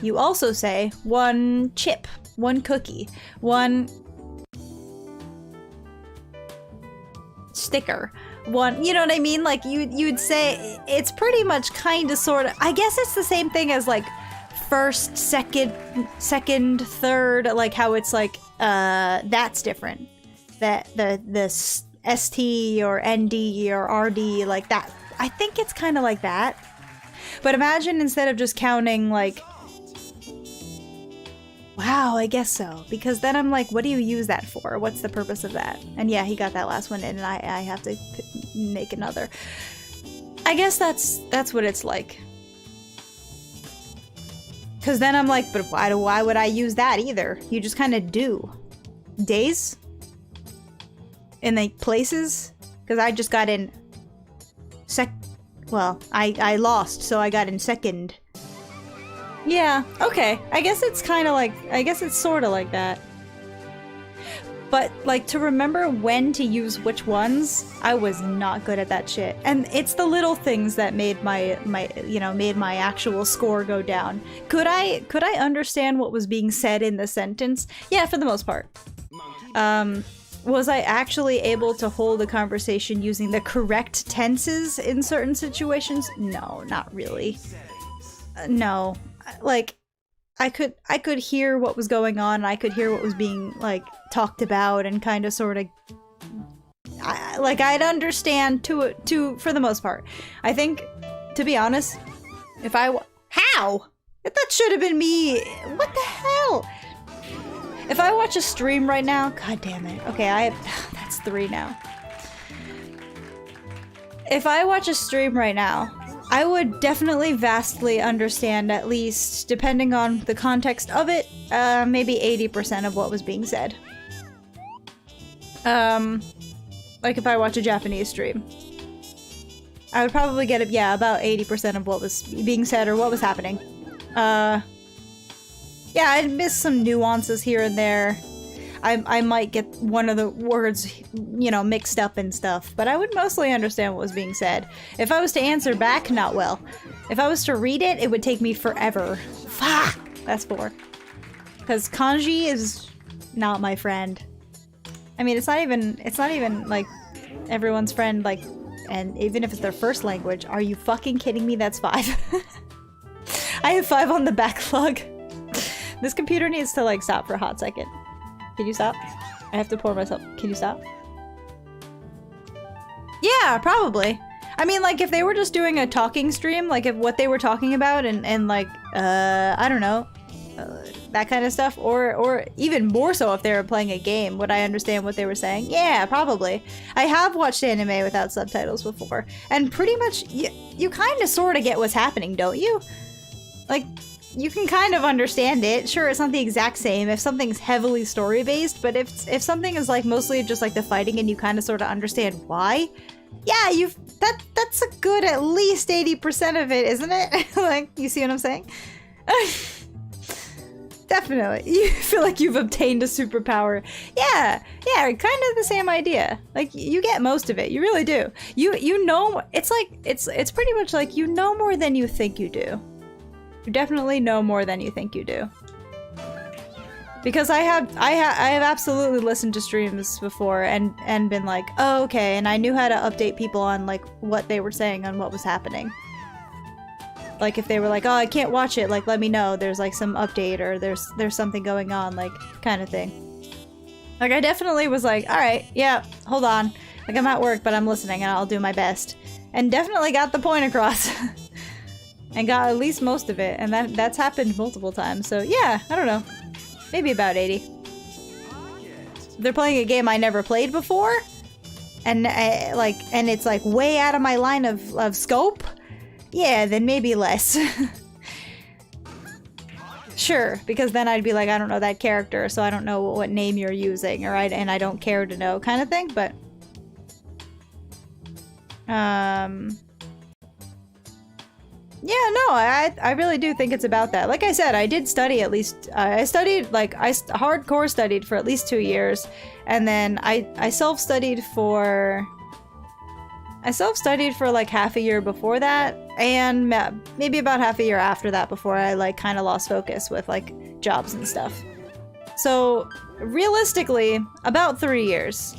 you also say one chip, one cookie, one sticker, one, you know what I mean? Like you'd say it's pretty much kind of sort of, I guess it's the same thing as like first, second, third, like how it's like that's different. That the ST or ND or RD, like that. I think it's kind of like that. But imagine instead of just counting like, wow, I guess so. Because then I'm like, what do you use that for? What's the purpose of that? And yeah, he got that last one in and I have to make another. I guess that's what it's like. Because then I'm like, but why would I use that either? You just kind of do. Days? In like places? Because I just got in well, I lost, so I got in second. Yeah, okay. I guess it's kind of like, I guess it's sort of like that. But, like, to remember when to use which ones, I was not good at that shit. And it's the little things that made my made my actual score go down. Could I understand what was being said in the sentence? Yeah, for the most part. Was I actually able to hold a conversation using the correct tenses in certain situations? No, not really. No. Like, I could hear what was going on, and I could hear what was being, like, talked about, and kind of sort of... I'd understand to for the most part. I think, to be honest, if I... How? That should have been me! What the hell? If I watch a stream right now... God damn it. Okay, that's 3 now. If I watch a stream right now, I would definitely vastly understand, at least, depending on the context of it, maybe 80% of what was being said. Like if I watch a Japanese stream. I would probably get, yeah, about 80% of what was being said or what was happening. Yeah, I'd miss some nuances here and there. I might get one of the words, you know, mixed up and stuff, but I would mostly understand what was being said. If I was to answer back, not well. If I was to read it, it would take me forever. Fuck! That's 4. Because kanji is not my friend. I mean, it's not even, like, everyone's friend, like, and even if it's their first language, are you fucking kidding me? That's 5. I have 5 on the backlog. This computer needs to, like, stop for a hot second. Can you stop? I have to pour myself. Can you stop? Yeah, probably. I mean, like, if they were just doing a talking stream, like, if what they were talking about and like, I don't know, that kind of stuff, or even more so if they were playing a game, would I understand what they were saying? Yeah, probably. I have watched anime without subtitles before, and pretty much, you kind of sort of get what's happening, don't you? Like, you can kind of understand it. Sure, it's not the exact same if something's heavily story-based, but if something is like mostly just like the fighting and you kind of sort of understand why, yeah, that's a good at least 80% of it, isn't it? Like, you see what I'm saying? Definitely. You feel like you've obtained a superpower. Yeah, kind of the same idea. Like, you get most of it. You really do. You know, it's like, it's pretty much like you know more than you think you do. You definitely know more than you think you do. Because I have absolutely listened to streams before and been like, oh, okay, and I knew how to update people on like what they were saying on what was happening. Like if they were like, oh, I can't watch it, like let me know, there's like some update or there's something going on, like kind of thing. Like I definitely was like, alright, yeah, hold on. Like I'm at work, but I'm listening and I'll do my best. And definitely got the point across. And got at least most of it, and that's happened multiple times, so yeah, I don't know. Maybe about 80. They're playing a game I never played before, and and it's like way out of my line of scope, yeah, then maybe less. Sure, because then I'd be like, I don't know that character, so I don't know what name you're using, or and I don't care to know, kind of thing. But yeah, no, I really do think it's about that. Like I said, I did study at least, I studied, like, I hardcore studied for at least 2 years, and then I self-studied for like half a year before that, and maybe about half a year after that before I like kind of lost focus with like jobs and stuff. So realistically, about 3 years.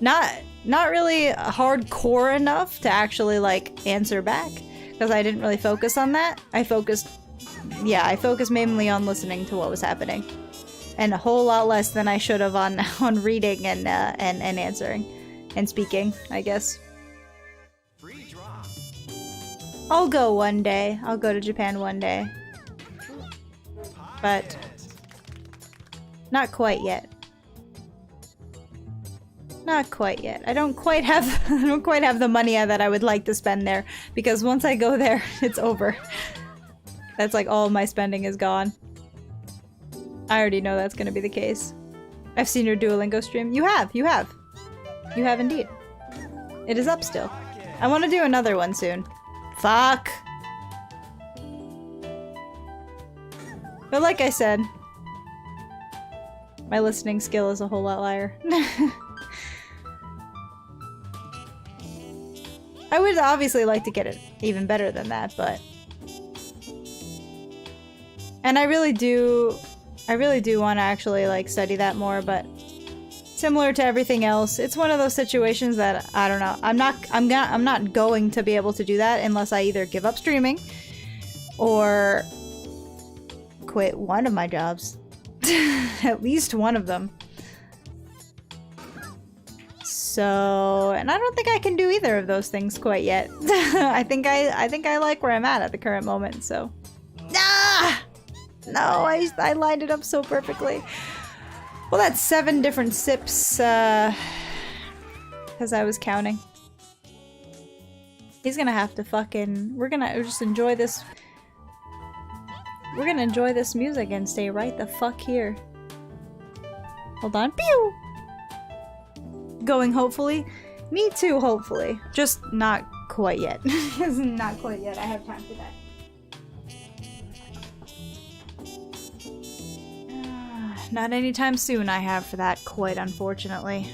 Not really hardcore enough to actually like answer back, because I didn't really focus on that. I focused mainly on listening to what was happening, and a whole lot less than I should have on reading and answering and speaking, I guess. I'll go one day. I'll go to Japan one day, but not quite yet. Not quite yet. I don't quite have the money that I would like to spend there, because once I go there, it's over. That's like all my spending is gone. I already know that's gonna be the case. I've seen your Duolingo stream. You have indeed. It is up still. I want to do another one soon. Fuck. But like I said, my listening skill is a whole lot higher. I would obviously like to get it even better than that, but... And I really do want to actually, like, study that more, but... Similar to everything else, it's one of those situations that, I don't know, I'm not going to be able to do that unless I either give up streaming, or... quit one of my jobs. At least one of them. So, and I don't think I can do either of those things quite yet. I think I like where I'm at the current moment, so. Ah! No, I lined it up so perfectly. Well, that's 7 different sips, because I was counting. He's gonna have to fucking, we're gonna just enjoy this. We're gonna enjoy this music and stay right the fuck here. Hold on. Pew! Going hopefully. Me too, hopefully. Just not quite yet. Not quite yet. I have time for that. Not anytime soon I have for that, quite unfortunately.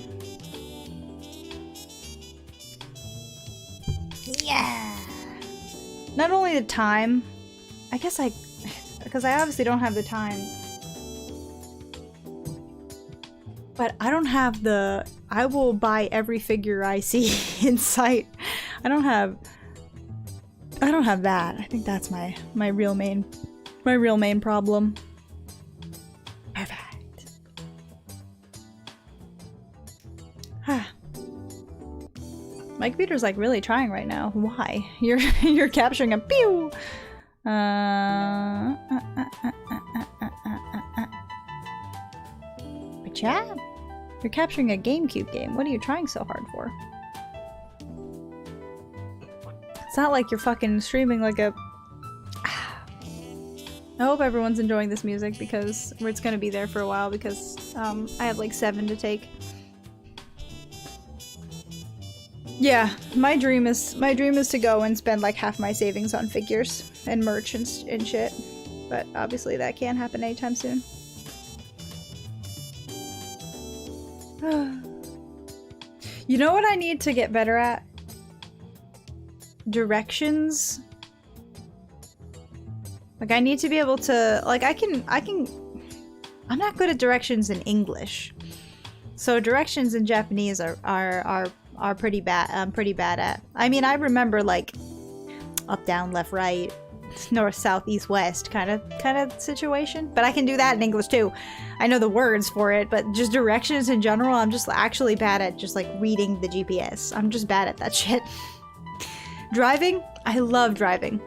Yeah! Not only the time, I guess because I obviously don't have the time. But I don't have the... I will buy every figure I see in sight. I don't have that. I think that's my real main problem. Perfect. My computer's like really trying right now. Why? You're capturing a pew. Chat? You're capturing a GameCube game. What are you trying so hard for? It's not like you're fucking streaming like a... I hope everyone's enjoying this music, because it's gonna be there for a while, because I have like 7 to take. Yeah, my dream is to go and spend like half my savings on figures and merch and shit. But obviously that can't happen anytime soon. You know what I need to get better at? Directions. Like, I need to be able to, like, I'm not good at directions in English. So directions in Japanese are pretty bad. I'm pretty bad at. I mean, I remember like up, down, left, right, north, south, east, west kind of situation. But I can do that in English too. I know the words for it, but just directions in general, I'm just actually bad at just like reading the GPS. I'm just bad at that shit. Driving? I love driving.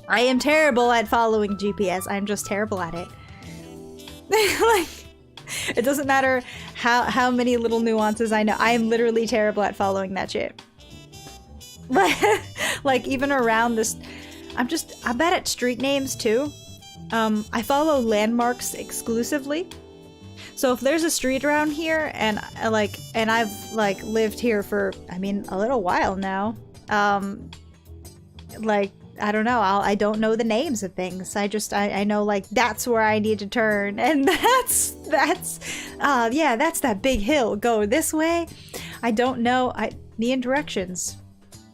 I am terrible at following GPS. I'm just terrible at it. Like, it doesn't matter how many little nuances I know. I am literally terrible at following that shit. Like, even around this... I'm bad at street names, too. I follow landmarks exclusively. So if there's a street around here and I've like lived here for, I mean, a little while now, like, I don't know, I don't know the names of things. I know like that's where I need to turn, and that's yeah, that's that big hill. Go this way. I don't know. Me and directions,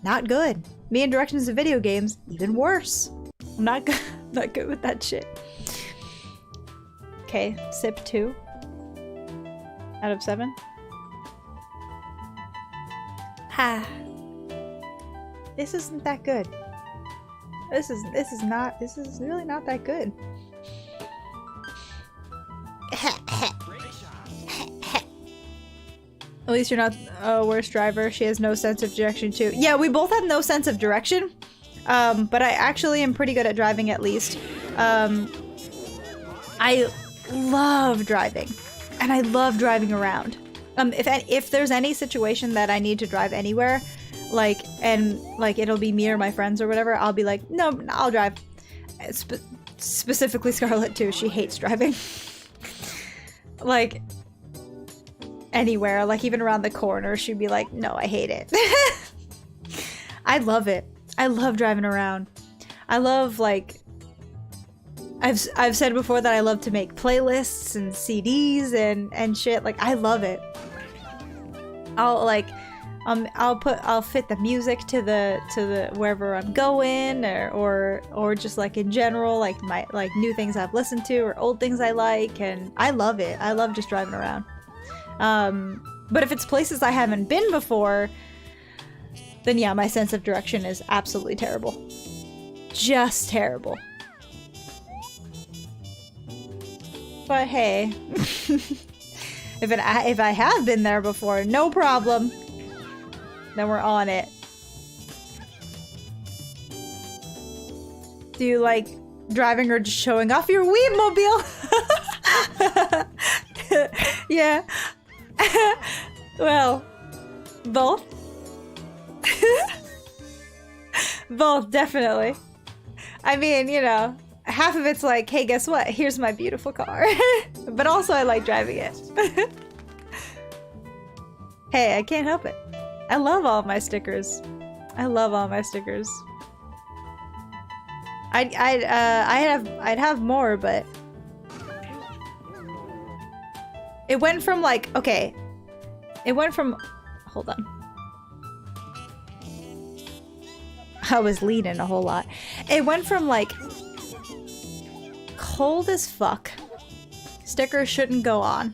not good. Me and directions in video games, even worse. I'm not good, not good with that shit. Okay, sip 2 out of 7. Ha. This isn't that good. This is really not that good. At least you're not a worst driver. She has no sense of direction too. Yeah, we both have no sense of direction. But I actually am pretty good at driving at least. I love driving. And I love driving around. If there's any situation that I need to drive anywhere, like it'll be me or my friends or whatever, I'll be like, no, I'll drive. Specifically Scarlet too. She hates driving. Like anywhere, like even around the corner, she'd be like, no, I hate it. I love it. I love driving around. I love, like, I've said before that I love to make playlists and CDs and shit. Like, I love it. I'll fit the music to the wherever I'm going, or just like in general, like new things I've listened to or old things I like, and I love it. I love just driving around. But if it's places I haven't been before, then yeah, my sense of direction is absolutely terrible. Just terrible. But hey, if I have been there before, no problem. Then we're on it. Do you like driving or just showing off your Weebmobile? Yeah. Well, both. Both, definitely. I mean, you know, half of it's like, hey, guess what? Here's my beautiful car. But also I like driving it. Hey, I can't help it. I love all of my stickers. I love all my stickers. I'd have more, but it went from like, okay, it went from, hold on. I was leading a whole lot. It went from like cold as fuck, stickers shouldn't go on,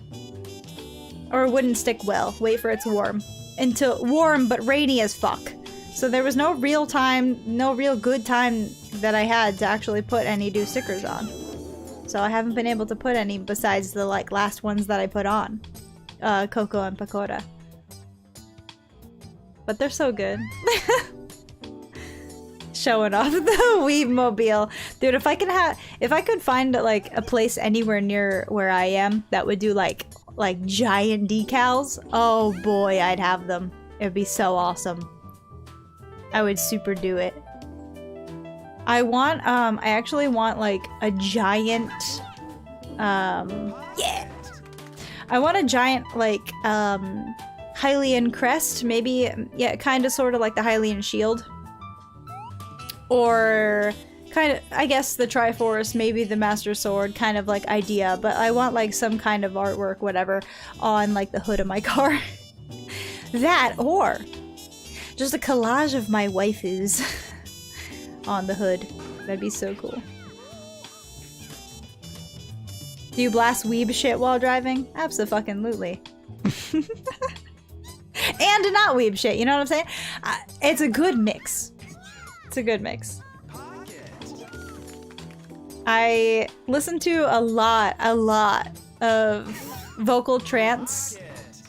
or wouldn't stick well, wait for it's warm, until warm but rainy as fuck. So there was no real time, no real good time that I had to actually put any new stickers on. So I haven't been able to put any besides the like last ones that I put on. Coco and Pakora. But they're so good. Showing off the Weebmobile. Dude, if I could find like a place anywhere near where I am that would do like giant decals, oh boy, I'd have them. It'd be so awesome. I would super do it. I actually want like a giant, yeah! I want a giant like, Hylian crest, maybe, yeah, kind of sort of like the Hylian shield. Or kind of, I guess the Triforce, maybe the Master Sword kind of like idea, but I want like some kind of artwork, whatever, on like the hood of my car. That, or just a collage of my waifus on the hood. That'd be so cool. Do you blast weeb shit while driving? Abso-fucking-lutely. And not weeb shit, you know what I'm saying? It's a good mix. It's a good mix. I listen to a lot of vocal trance.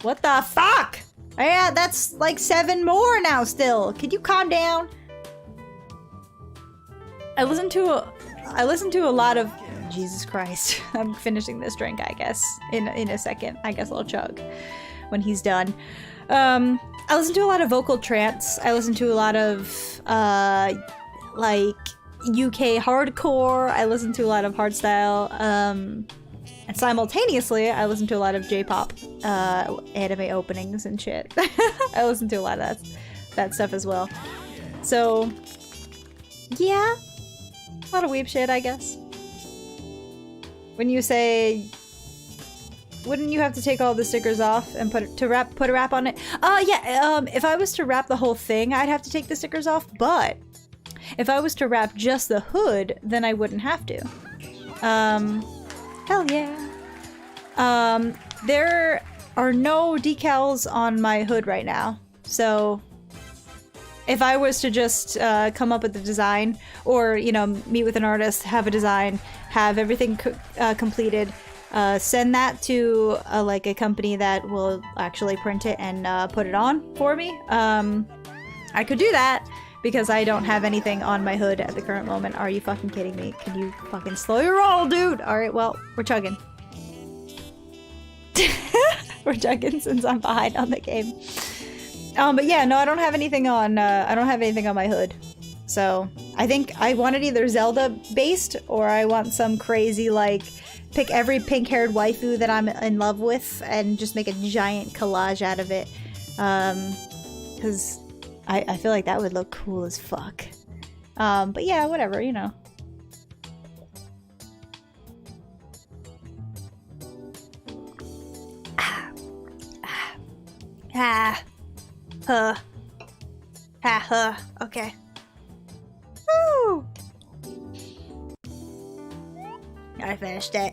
What the fuck? Yeah, that's like 7 more now still. Could you calm down? I listen to a lot of, Jesus Christ. I'm finishing this drink, I guess, in a second. I guess I'll chug when he's done. I listen to a lot of vocal trance. I listen to a lot of, like, UK hardcore. I listen to a lot of hardstyle. And simultaneously, I listen to a lot of J-pop anime openings and shit. I listen to a lot of that stuff as well. So, yeah. A lot of weeb shit, I guess. When you say, wouldn't you have to take all the stickers off and put a wrap on it? Yeah, if I was to wrap the whole thing, I'd have to take the stickers off, but if I was to wrap just the hood, then I wouldn't have to. Hell yeah. There are no decals on my hood right now, so if I was to just come up with the design, or, you know, meet with an artist, have a design, have everything completed, send that to like a company that will actually print it and put it on for me, I could do that, because I don't have anything on my hood at the current moment. Are you fucking kidding me? Can you fucking slow your roll, dude? Alright, well, we're chugging. We're chugging since I'm behind on the game. But yeah, no, I don't have anything on, my hood. So, I think I want it either Zelda-based, or I want some crazy, like, pick every pink-haired waifu that I'm in love with and just make a giant collage out of it. Because I feel like that would look cool as fuck. But yeah, whatever, you know. Okay. Woo! I finished it.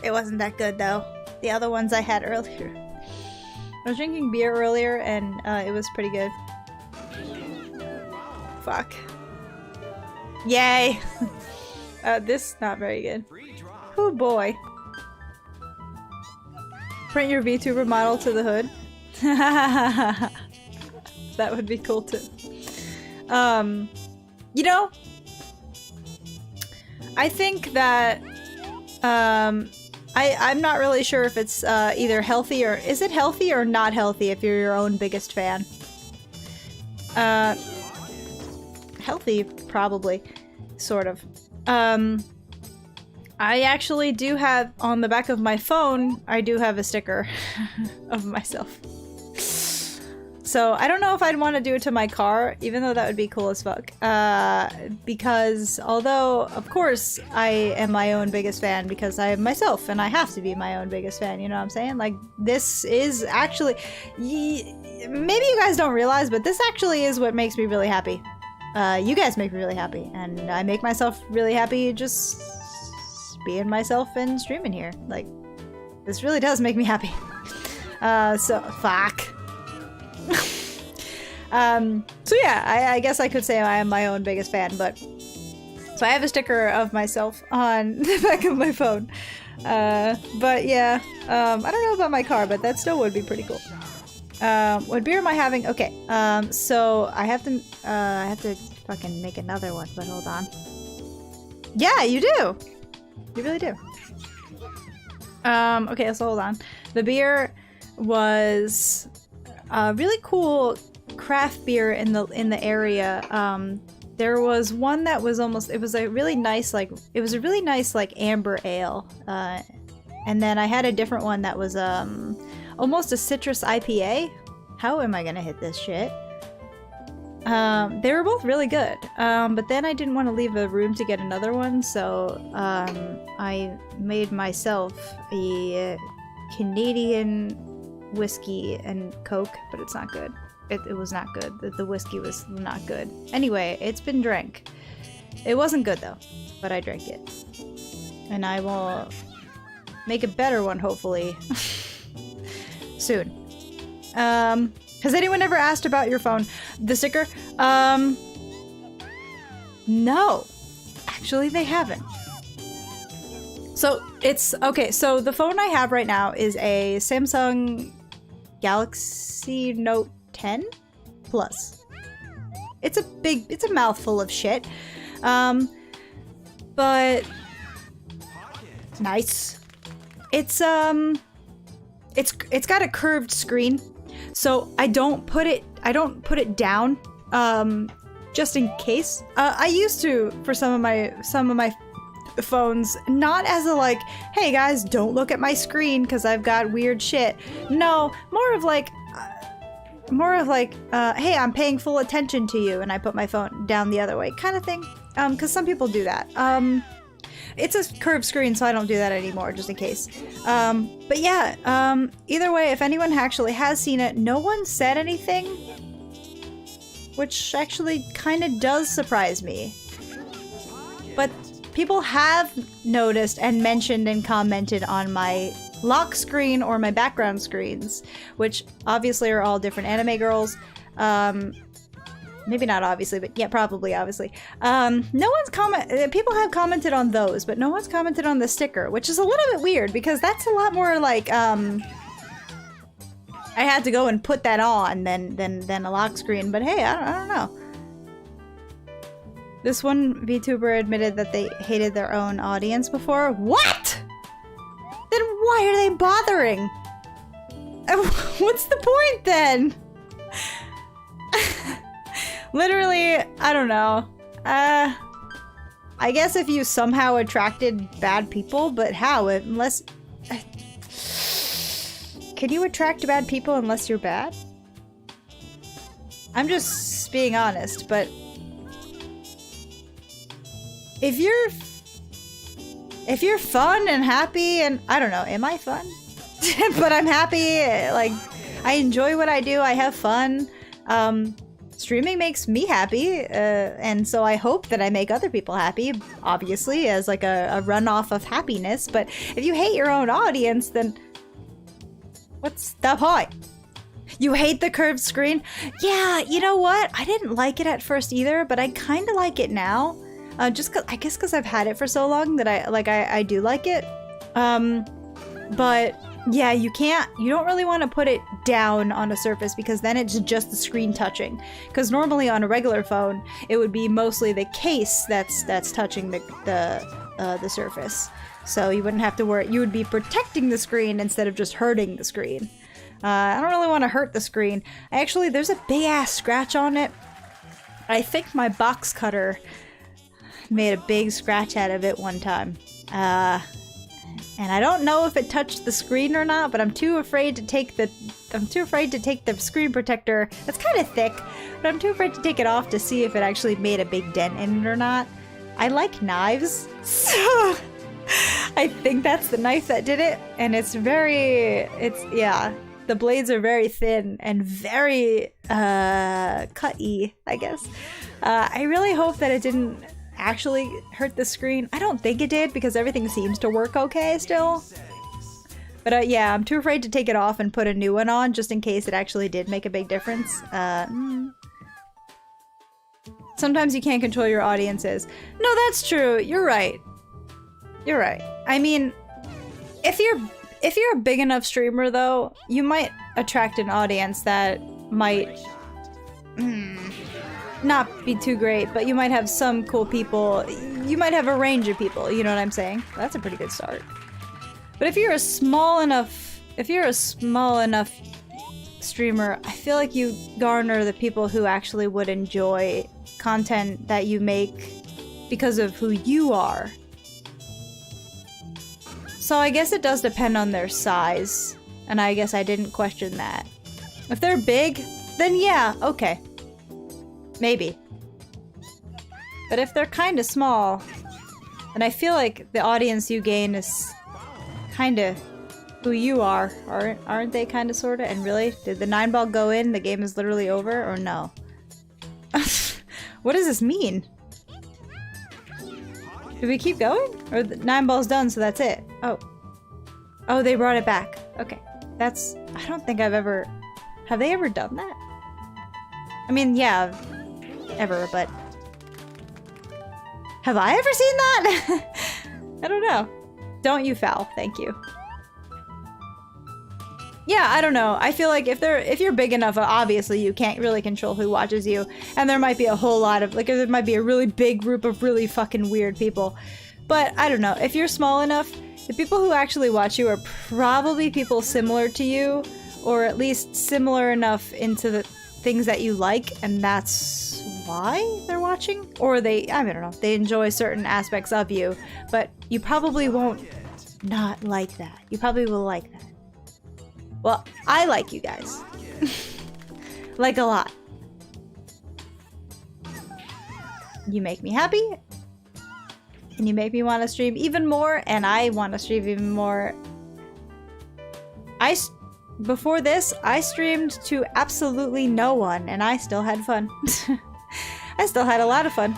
It wasn't that good though. The other ones I had earlier. I was drinking beer earlier and it was pretty good. Fuck. Yay! This not very good. Oh boy. Print your VTuber model to the hood. That would be cool too. You know, I think that I'm not really sure if it's either healthy or is it healthy or not healthy if you're your own biggest fan. Healthy, probably, sort of. I actually do have on the back of my phone. I do have a sticker of myself. So I don't know if I'd want to do it to my car, even though that would be cool as fuck. Because although, of course, I am my own biggest fan because I am myself and I have to be my own biggest fan, you know what I'm saying? Like, this is actually... maybe you guys don't realize, but this actually is what makes me really happy. You guys make me really happy, and I make myself really happy just being myself and streaming here. Like, this really does make me happy. So, fuck. So yeah, I guess I could say I am my own biggest fan, but... So I have a sticker of myself on the back of my phone. But yeah, I don't know about my car, but that still would be pretty cool. What beer am I having? Okay, so I have to fucking make another one, but hold on. Yeah, you do! You really do. Okay, so hold on. The beer was a really cool craft beer in the area. There was one that was almost, it was a really nice like amber ale. And then I had a different one that was almost a citrus IPA. How am I gonna hit this shit? They were both really good. But then I didn't want to leave a room to get another one, so I made myself a Canadian whiskey and Coke, but it's not good. It was not good. The whiskey was not good. Anyway, it's been drank. It wasn't good though, but I drank it. And I will make a better one, hopefully, soon. Has anyone ever asked about your phone? The sticker? No. Actually, they haven't. So, it's... Okay, so the phone I have right now is a Samsung Galaxy Note 10 Plus. It's a mouthful of shit. But... Nice. It's got a curved screen. So I don't put it down just in case. I used to for some of my phones, not as a like, hey guys, don't look at my screen because I've got weird shit. No, more of like, hey, I'm paying full attention to you, and I put my phone down the other way, kind of thing. Because some people do that. It's a curved screen, so I don't do that anymore, just in case. But yeah, either way, if anyone actually has seen it, no one said anything, which actually kind of does surprise me. But people have noticed and mentioned and commented on my lock screen or my background screens, which obviously are all different anime girls. Maybe not obviously, but yeah, probably obviously. No one's people have commented on those, but no one's commented on the sticker, which is a little bit weird because that's a lot more like, I had to go and put that on than a lock screen, but hey, I don't know. This one VTuber admitted that they hated their own audience before. What? Then why are they bothering? What's the point then? Literally, I don't know. I guess if you somehow attracted bad people, but how? Unless... Can you attract bad people unless you're bad? I'm just being honest, but... If you're fun and happy and... I don't know, am I fun? But I'm happy, like, I enjoy what I do, I have fun. Streaming makes me happy, and so I hope that I make other people happy, obviously, as like a runoff of happiness, but if you hate your own audience, then what's the point? You hate the curved screen? Yeah, you know what? I didn't like it at first either, but I kind of like it now. Just cause, I guess because I've had it for so long that I do like it. But yeah, you don't really want to put it down on a surface because then it's just the screen touching. Because normally on a regular phone, it would be mostly the case that's touching the surface. So you wouldn't have to worry. You would be protecting the screen instead of just hurting the screen. I don't really want to hurt the screen. Actually, there's a big ass scratch on it. I think my box cutter made a big scratch out of it one time. And I don't know if it touched the screen or not, but I'm too afraid to take the screen protector. It's kind of thick, but I'm too afraid to take it off to see if it actually made a big dent in it or not. I like knives, so I think that's the knife that did it. And yeah, the blades are very thin and very cut-y, I guess. I really hope that it didn't actually hurt the screen. I don't think it did because everything seems to work okay still. But yeah, I'm too afraid to take it off and put a new one on just in case it actually did make a big difference. Sometimes you can't control your audiences. No, that's true. You're right. You're right. I mean, if you're a big enough streamer though, you might attract an audience that might not be too great, but you might have some cool people. You might have a range of people, you know what I'm saying? That's a pretty good start. But if you're a small enough streamer, I feel like you garner the people who actually would enjoy content that you make because of who you are. So I guess it does depend on their size, and I guess I didn't question that. If they're big, then yeah, okay. Maybe. But if they're kind of small, then I feel like the audience you gain is kind of who you are. Aren't they kind of sorta? And really? Did the 9-ball go in? The game is literally over? Or no? What does this mean? Do we keep going? Or the 9-ball's done, so that's it? Oh. Oh, they brought it back. Okay. That's... I don't think I've ever... Have they ever done that? I mean, yeah... Ever, but... Have I ever seen that? I don't know. Don't you foul, thank you. Yeah, I don't know. I feel like if you're big enough, obviously you can't really control who watches you. And there might be a whole lot of, like, there might be a really big group of really fucking weird people. But, I don't know. If you're small enough, the people who actually watch you are probably people similar to you. Or at least similar enough into the things that you like. And that's why they're watching, or they, I don't know, they enjoy certain aspects of you, but you probably won't not like that. You probably will like that. Well, I like you guys. Like a lot. You make me happy, and you make me want to stream even more, and I want to stream even more. Before this, I streamed to absolutely no one, and I still had fun. I still had a lot of fun.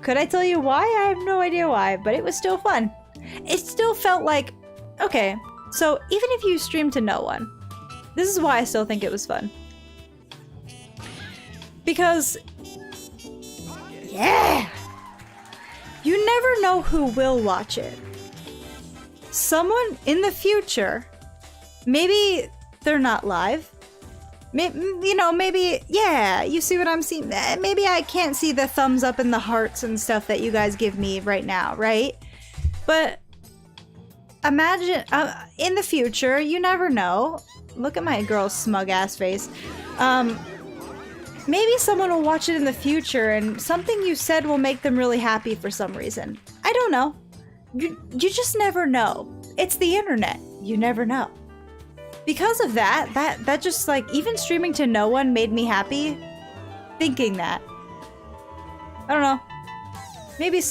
Could I tell you why? I have no idea why, but it was still fun. It still felt like, okay, so even if you stream to no one, this is why I still think it was fun. Because, yeah, you never know who will watch it. Someone in the future, maybe they're not live. Maybe, you know, maybe, yeah, you see what I'm seeing? Maybe I can't see the thumbs up and the hearts and stuff that you guys give me right now, right? But imagine, in the future, you never know. Look at my girl's smug ass face. Maybe someone will watch it in the future and something you said will make them really happy for some reason. I don't know. You just never know. It's the internet. You never know. Because of that just like, even streaming to no one made me happy. Thinking that. I don't know. Maybe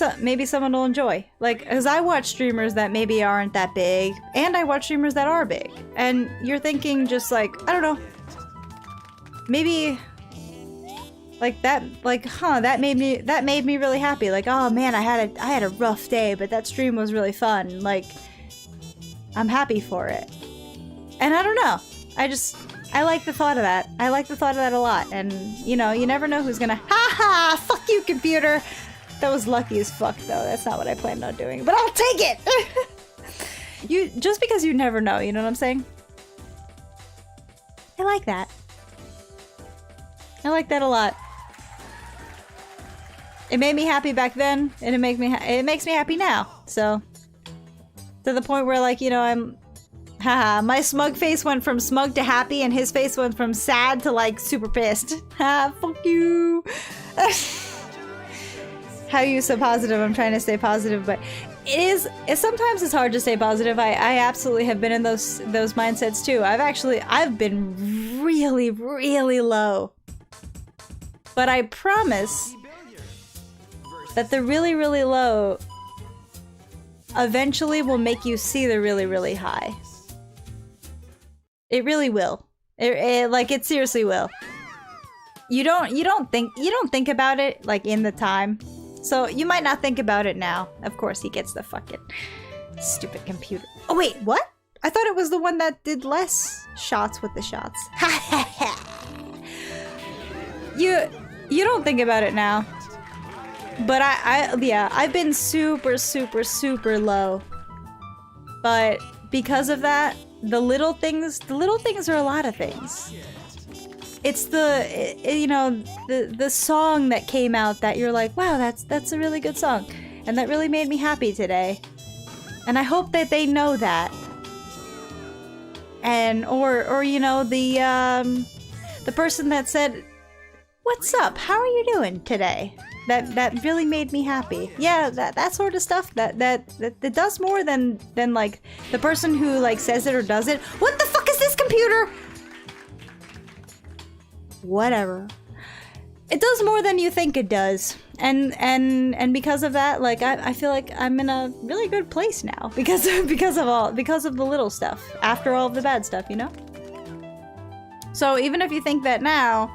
someone will enjoy. Like, as I watch streamers that maybe aren't that big, and I watch streamers that are big. And you're thinking just like, I don't know. Maybe like that, like, huh, that made me really happy. Like, oh man, I had a rough day, but that stream was really fun. Like, I'm happy for it. And I don't know. I like the thought of that. I like the thought of that a lot. And, you know, you never know who's gonna, haha, fuck you, computer. That was lucky as fuck, though. That's not what I planned on doing, but I'll take it. Just because you never know, you know what I'm saying? I like that. I like that a lot. It made me happy back then, and it makes me happy now. So, to the point where, like, you know, I'm, haha, my smug face went from smug to happy, and his face went from sad to, like, super pissed. Ha, fuck you. How are you so positive? I'm trying to stay positive, but sometimes it's hard to stay positive. I absolutely have been in those mindsets too. I've been really, really low. But I promise that the really, really low eventually will make you see the really, really high. It really will. It seriously will. You don't think about it like in the time. So you might not think about it now. Of course, he gets the fucking stupid computer. Oh wait, what? I thought it was the one that did less shots with the shots. You don't think about it now. But yeah, I've been super, super, super low. But because of that, the little things are a lot of things. It's the song that came out that you're like, wow, that's a really good song. And that really made me happy today. And I hope that they know that. And, or you know, the person that said, what's up? How are you doing today? That really made me happy. Yeah, that sort of stuff that does more than like the person who like says it or does it. What the fuck is this computer? Whatever. It does more than you think it does. And because of that, like I feel like I'm in a really good place now because of the little stuff after all of the bad stuff, you know? So even if you think that now,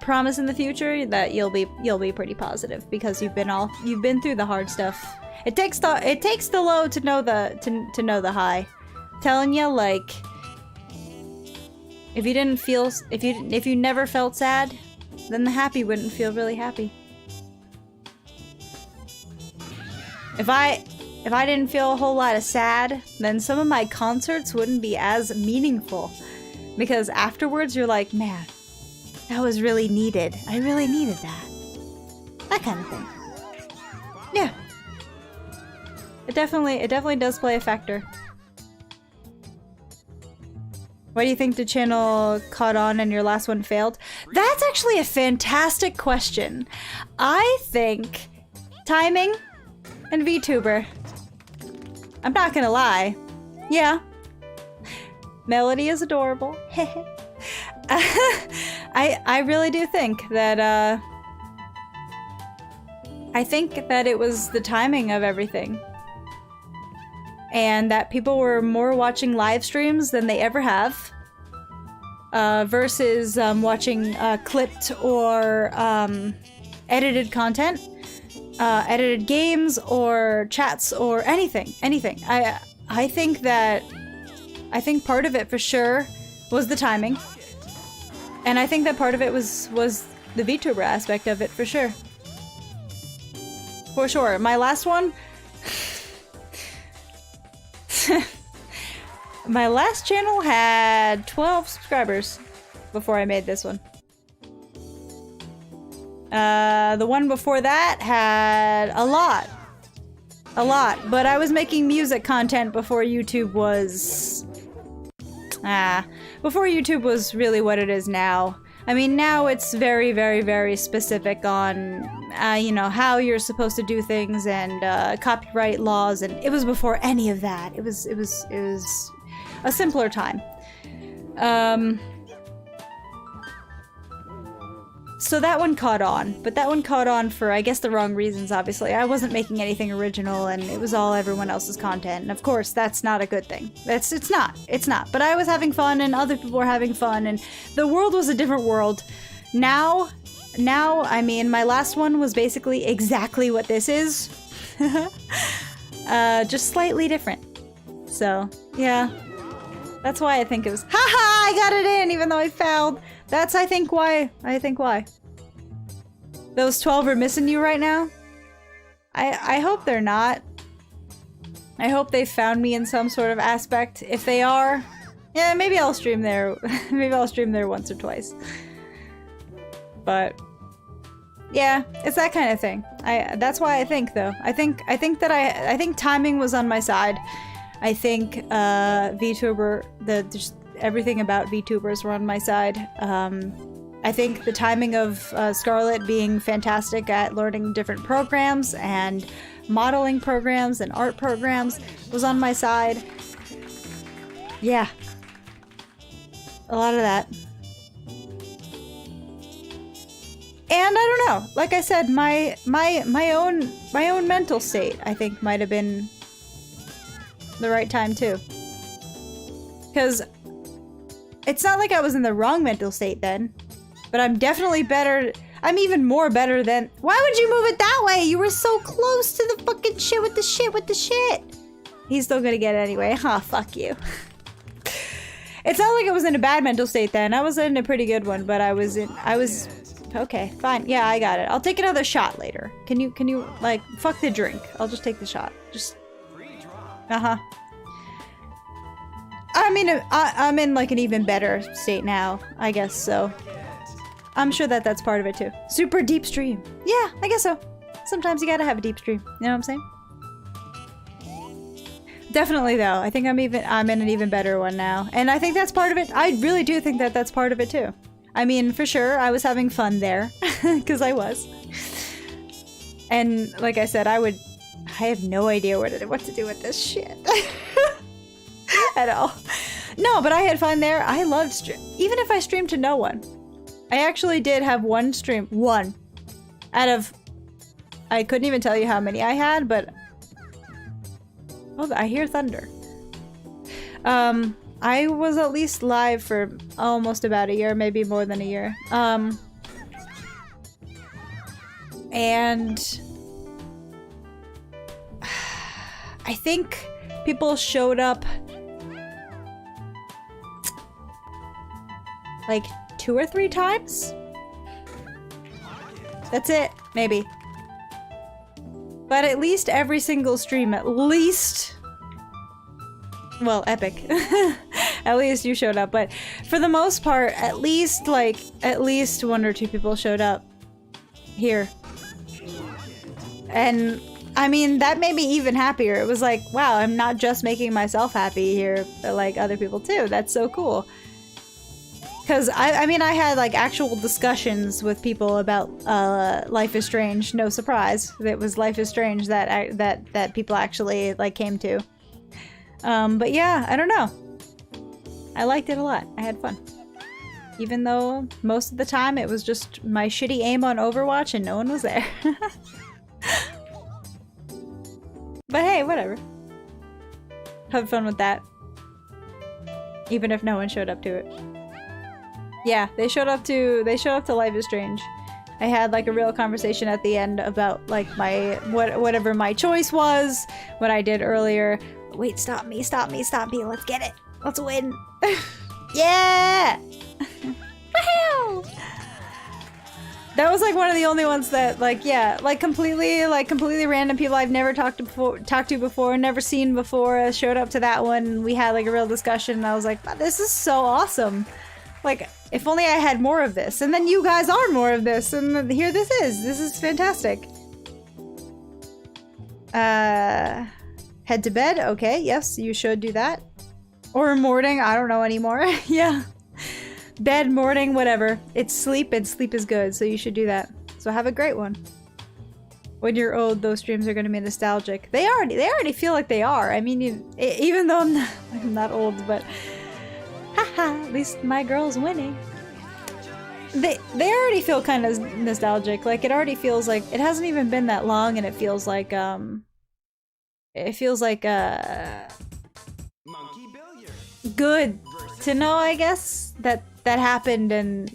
promise in the future that you'll be pretty positive because you've been through the hard stuff. It takes the low to know the high. I'm telling you, like, if you never felt sad, then the happy wouldn't feel really happy. If I didn't feel a whole lot of sad, then some of my concerts wouldn't be as meaningful. Because afterwards you're like, man, that was really needed. I really needed that. That kind of thing. Yeah. It definitely does play a factor. Why do you think the channel caught on and your last one failed? That's actually a fantastic question. I think timing and VTuber. I'm not gonna lie. Yeah. Melody is adorable. I really do think that, I think that it was the timing of everything. And that people were more watching live streams than they ever have. Versus watching clipped or edited content. Edited games or chats or anything. I think part of it for sure was the timing. And I think that part of it was the VTuber aspect of it for sure. For sure. My last one... My last channel had 12 subscribers before I made this one. The one before that had a lot. But I was making music content before YouTube was... before YouTube was really what it is now. I mean, now it's very, very, very specific on, you know, how you're supposed to do things and copyright laws, and it was before any of that. It was a simpler time. So that one caught on, but that one caught on for, I guess, the wrong reasons, obviously. I wasn't making anything original, and it was all everyone else's content, and of course, that's not a good thing. It's not. But I was having fun, and other people were having fun, and the world was a different world. Now, I mean, my last one was basically exactly what this is. Just slightly different. So, yeah. That's why I think it was- Haha! I got it in, even though I failed! That's, I think, why. Those 12 are missing you right now? I hope they're not. I hope they found me in some sort of aspect. If they are, yeah, maybe I'll stream there. Maybe I'll stream there once or twice. But yeah, it's that kind of thing. That's why I think, though. I think timing was on my side. I think VTuber, just everything about VTubers were on my side. I think the timing of Scarlet being fantastic at learning different programs and modeling programs and art programs was on my side. Yeah. A lot of that. And I don't know. Like I said, my own mental state, I think, might have been the right time too. Because it's not like I was in the wrong mental state then. But I'm definitely better. I'm even more better than. Why would you move it that way? You were so close to the fucking shit with the shit. He's still gonna get it anyway. Huh, fuck you. It's not like I was in a bad mental state then. I was in a pretty good one, but I was. Okay, fine. Yeah, I got it. I'll take another shot later. Can you, like, fuck the drink. I'll just take the shot. Just. Uh-huh. I mean, I'm in, like, an even better state now, I guess, so. I'm sure that that's part of it too. Super deep stream. Yeah, I guess so. Sometimes you gotta have a deep stream. You know what I'm saying? Definitely though. I think I'm in an even better one now. And I think that's part of it. I really do think that that's part of it too. I mean, for sure, I was having fun there. Because I was. And like I said, I have no idea what to do with this shit. At all. No, but I had fun there. I loved stream. Even if I streamed to no one. I actually did have one stream. One. Out of... I couldn't even tell you how many I had, but... Oh, I hear thunder. I was at least live for almost about a year, maybe more than a year. And... I think people showed up... like 2 or 3 times? That's it, maybe. But at least every single stream, at least... Well, epic. At least you showed up, but for the most part, at least 1 or 2 people showed up. Here. And I mean, that made me even happier. It was like, wow, I'm not just making myself happy here, but like other people too. That's so cool. Because I mean, I had like actual discussions with people about Life is Strange. No surprise, it was Life is Strange that people actually like came to. But yeah, I don't know. I liked it a lot. I had fun. Even though most of the time it was just my shitty aim on Overwatch and no one was there. But hey, whatever. Have fun with that. Even if no one showed up to it. Yeah, they showed up to Life is Strange. I had like a real conversation at the end about like my whatever my choice was, what I did earlier. Wait, stop me, let's get it. Let's win. Yeah! Woohoo! That was like one of the only ones that like, yeah, like completely random people I've never talked to before, never seen before, showed up to that one. We had like a real discussion and I was like, wow, this is so awesome. Like, if only I had more of this. And then you guys are more of this. And here this is. This is fantastic. Head to bed? Okay, yes, you should do that. Or morning, I don't know anymore. Yeah. Bed, morning, whatever. It's sleep, and sleep is good, so you should do that. So have a great one. When you're old, those streams are gonna be nostalgic. They already feel like they are. I mean, even though I'm not old, but... Haha, at least my girl's winning. They already feel kind of nostalgic. Like, it already feels like... It hasn't even been that long, and it feels like, good to know, I guess, that happened and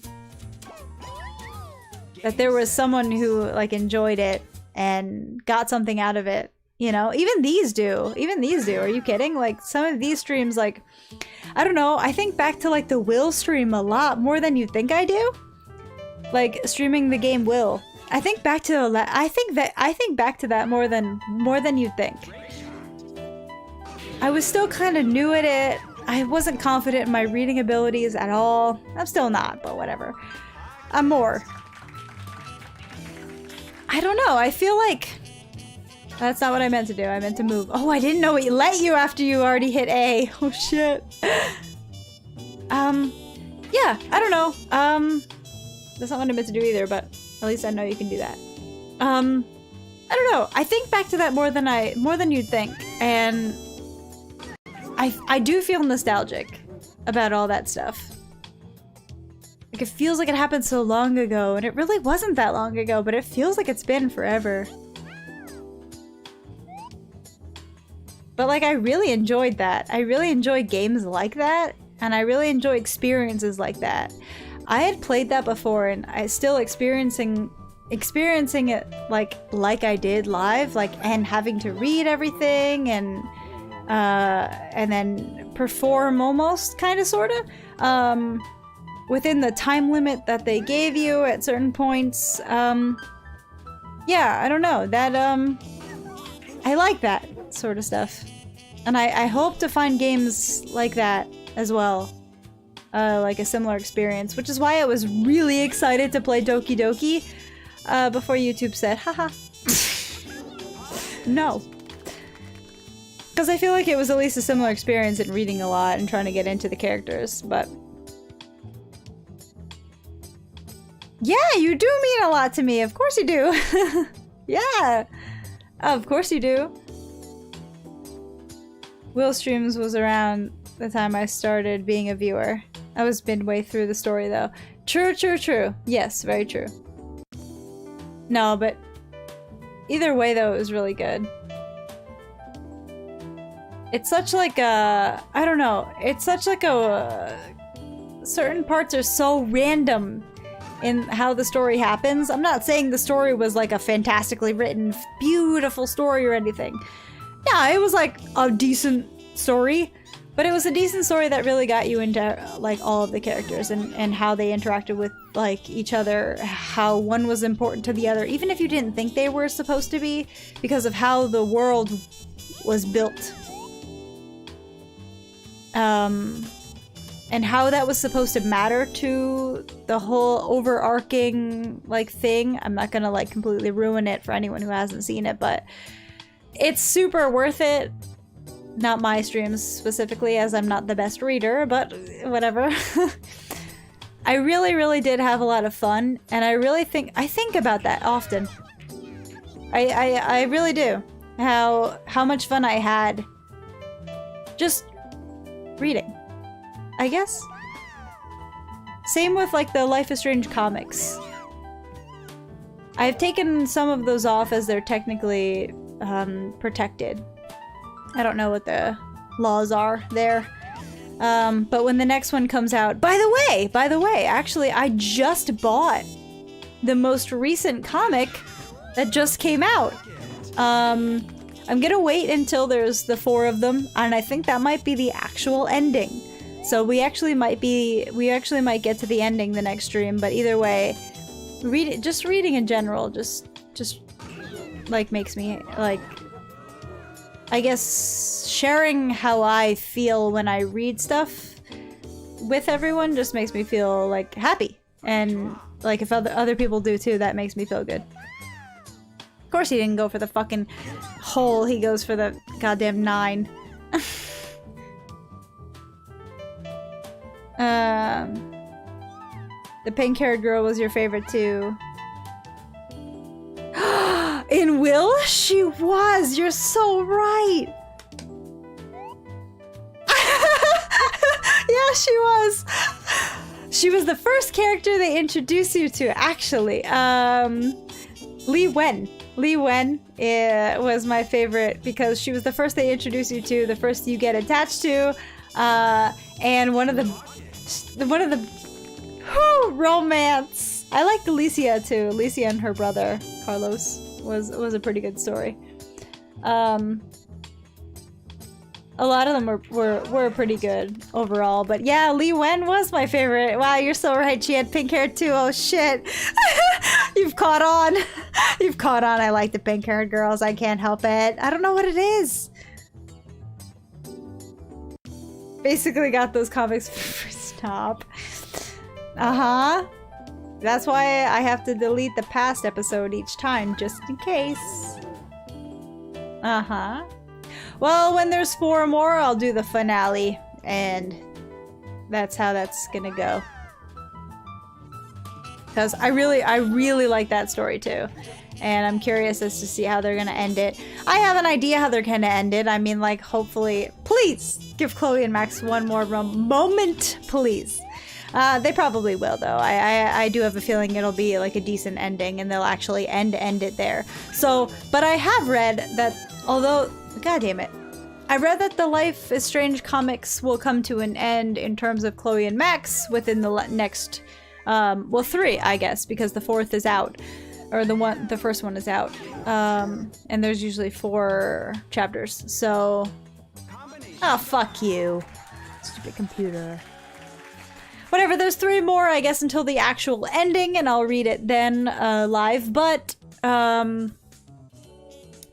that there was someone who, like, enjoyed it and got something out of it. You know, even these do. Are you kidding? Like, some of these streams, like... I don't know, I think back to like the Will stream a lot more than you think I do. Like streaming the game Will. I think back to that more than you'd think. I was still kind of new at it. I wasn't confident in my reading abilities at all. I'm still not, but whatever. I'm more. I don't know, I feel like... That's not what I meant to do. I meant to move. Oh, I didn't know it let you after you already hit A. Oh, shit. Yeah, I don't know. That's not what I meant to do either, but at least I know you can do that. I don't know. I think back to that more than you'd think. And I do feel nostalgic about all that stuff. Like, it feels like it happened so long ago, and it really wasn't that long ago, but it feels like it's been forever. But like, I really enjoyed that. I really enjoy games like that, and I really enjoy experiences like that. I had played that before, and I still experiencing it like I did live, like, and having to read everything and then perform almost, kind of, sort of, within the time limit that they gave you at certain points. Yeah, I don't know. That I like that sort of stuff, and I hope to find games like that as well, like a similar experience, which is why I was really excited to play Doki Doki before YouTube said haha. No, because I feel like it was at least a similar experience in reading a lot and trying to get into the characters. But yeah, you do mean a lot to me. Of course you do. Yeah, of course you do. Will Streams was around the time I started being a viewer. I was midway through the story though. True, true, true. Yes, very true. No, but either way though, it was really good. It's such like a... I don't know. It's such like a... certain parts are so random in how the story happens. I'm not saying the story was like a fantastically written, beautiful story or anything. Yeah, it was like a decent story, but it was a decent story that really got you into like all of the characters and how they interacted with like each other, how one was important to the other, even if you didn't think they were supposed to be, because of how the world was built. And how that was supposed to matter to the whole overarching like thing. I'm not gonna like completely ruin it for anyone who hasn't seen it, but It's super worth it. Not my streams specifically, as I'm not the best reader, but whatever. I really did have a lot of fun, and I think about that often. I really do. How much fun I had just reading, I guess. Same with like the Life is Strange comics. I've taken some of those off as they're technically protected. I don't know what the laws are there. But when the next one comes out, by the way, actually I just bought the most recent comic that just came out. I'm gonna wait until there's the 4 of them, and I think that might be the actual ending. So we actually might get to the ending the next stream, but either way, just reading in general just like makes me like, I guess sharing how I feel when I read stuff with everyone just makes me feel like happy, and like if other people do too, that makes me feel good. Of course he didn't go for the fucking hole, he goes for the goddamn 9. The pink-haired girl was your favorite too. In Will? She was! You're so right! Yeah, she was! She was the first character they introduced you to, actually. Li Wen. Li Wen was my favorite because she was the first they introduced you to, the first you get attached to, and one of the romance. I liked Alicia too. Alicia and her brother Carlos was a pretty good story. A lot of them were pretty good overall, but yeah, Li Wen was my favorite. Wow, you're so right. She had pink hair too. Oh shit. You've caught on. You've caught on. I like the pink haired girls. I can't help it. I don't know what it is. Basically got those comics for stop. Uh-huh. That's why I have to delete the past episode each time, just in case. Uh-huh. Well, when there's 4 more, I'll do the finale, and that's how that's gonna go. Because I really like that story too, and I'm curious as to see how they're gonna end it. I have an idea how they're gonna end it. I mean, like, hopefully, please give Chloe and Max one more moment, please. They probably will, though. I do have a feeling it'll be like a decent ending, and they'll actually end it there. So, but I have read that, although, god damn it, I read that the Life is Strange comics will come to an end in terms of Chloe and Max within the next, well, 3, I guess, because the 4th is out, or the first one is out, and there's usually 4 chapters. So, oh fuck you, stupid computer. Whatever, there's 3 more, I guess, until the actual ending, and I'll read it then live, but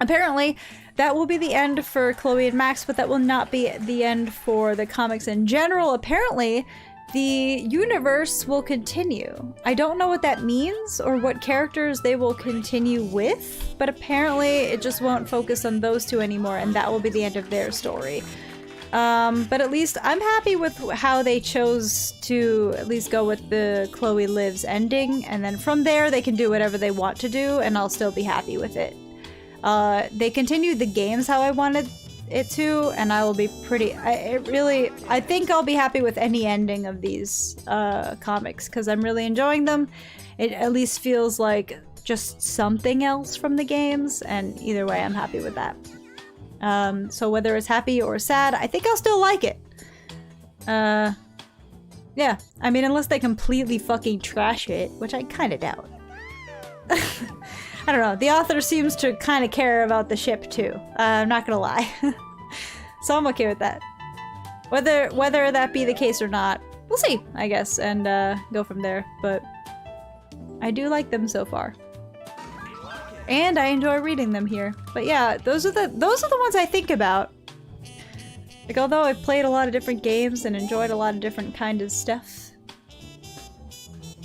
apparently that will be the end for Chloe and Max, but that will not be the end for the comics in general. Apparently, the universe will continue. I don't know what that means or what characters they will continue with, but apparently it just won't focus on those 2 anymore, and that will be the end of their story. But at least I'm happy with how they chose to at least go with the Chloe Lives ending, and then from there they can do whatever they want to do, and I'll still be happy with it. They continued the games how I wanted it to, and I will be I think I'll be happy with any ending of these comics, because I'm really enjoying them. It at least feels like just something else from the games, and either way I'm happy with that. So whether it's happy or sad, I think I'll still like it. Yeah, I mean, unless they completely fucking trash it, which I kind of doubt. I don't know, the author seems to kind of care about the ship too, I'm not gonna lie. So I'm okay with that. Whether that be the case or not, we'll see, I guess, and go from there, but I do like them so far. And I enjoy reading them here. But yeah, those are the ones I think about. Like, although I've played a lot of different games and enjoyed a lot of different kind of stuff.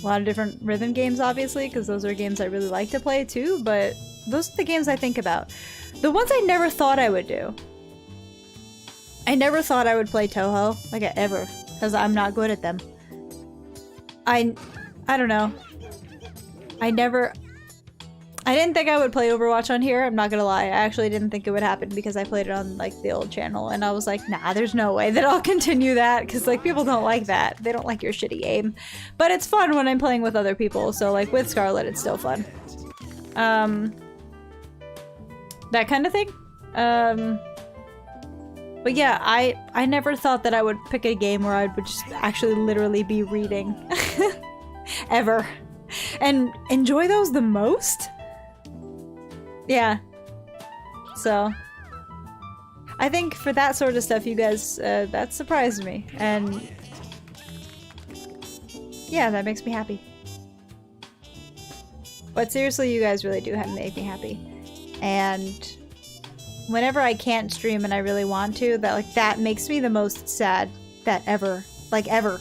A lot of different rhythm games, obviously, because those are games I really like to play too, but those are the games I think about. The ones I never thought I would do. I never thought I would play Toho, like ever, because I'm not good at them. I don't know. I didn't think I would play Overwatch on here, I'm not gonna lie. I actually didn't think it would happen because I played it on like the old channel and I was like, nah, there's no way that I'll continue that because like people don't like that. They don't like your shitty aim. But it's fun when I'm playing with other people, so like with Scarlet it's still fun. That kind of thing. But yeah, I never thought that I would pick a game where I would just actually literally be reading. Ever. And enjoy those the most? Yeah. So I think for that sort of stuff you guys, that surprised me. And yeah, that makes me happy. But seriously, you guys really do make me happy. And whenever I can't stream and I really want to, that makes me the most sad that ever. Like ever.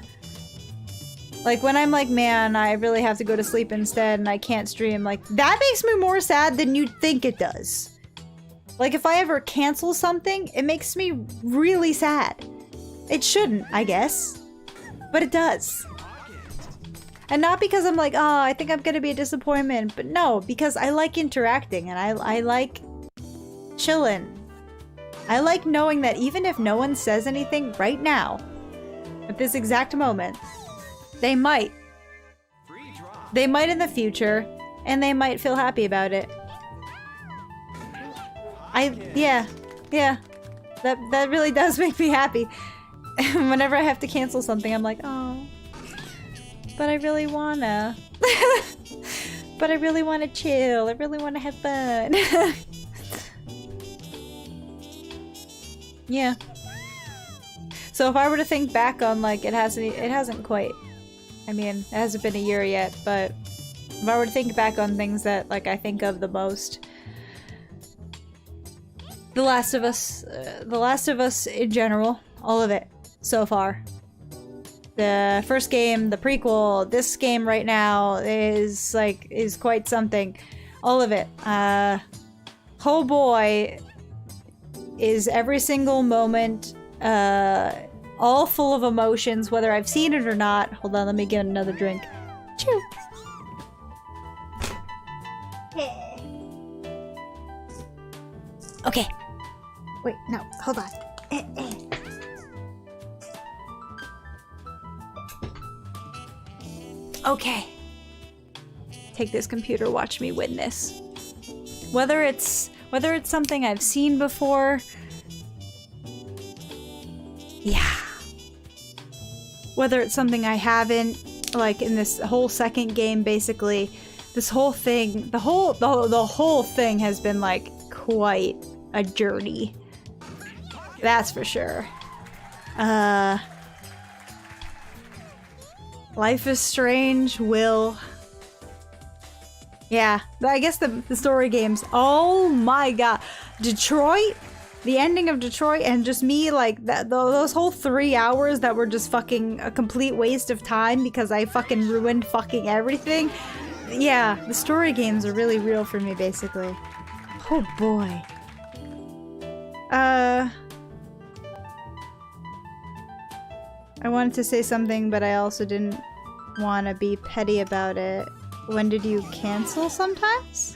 Like when I'm like, man, I really have to go to sleep instead and I can't stream, like that makes me more sad than you'd think it does. Like if I ever cancel something, it makes me really sad. It shouldn't, I guess. But it does. And not because I'm like, oh, I think I'm gonna be a disappointment, but no, because I like interacting and I like chillin'. I like knowing that even if no one says anything right now, at this exact moment, they might. They might in the future, and they might feel happy about it. Yeah. That really does make me happy. Whenever I have to cancel something, I'm like, oh. But I really wanna. But I really wanna chill. I really wanna have fun. Yeah. So if I were to think back on like it hasn't quite. I mean, it hasn't been a year yet, but if I were to think back on things that like I think of the most, The Last of Us in general, all of it so far. The first game, the prequel, this game right now is quite something. All of it. Oh boy, is every single moment all full of emotions, whether I've seen it or not. Hold on, let me get another drink. Chew. Okay. Wait, no, hold on. Okay. Take this computer, watch me win this. Whether it's something I've seen before. Yeah. Whether it's something I haven't, like in this whole second game, basically, this whole thing, the whole thing has been like quite a journey. That's for sure. Life is Strange, Will. Yeah, I guess the story games. Oh my god. Detroit? The ending of Detroit and just me, like, those whole 3 hours that were just fucking a complete waste of time because I fucking ruined fucking everything. Yeah, the story games are really real for me, basically. Oh boy. I wanted to say something, but I also didn't want to be petty about it. When did you cancel sometimes?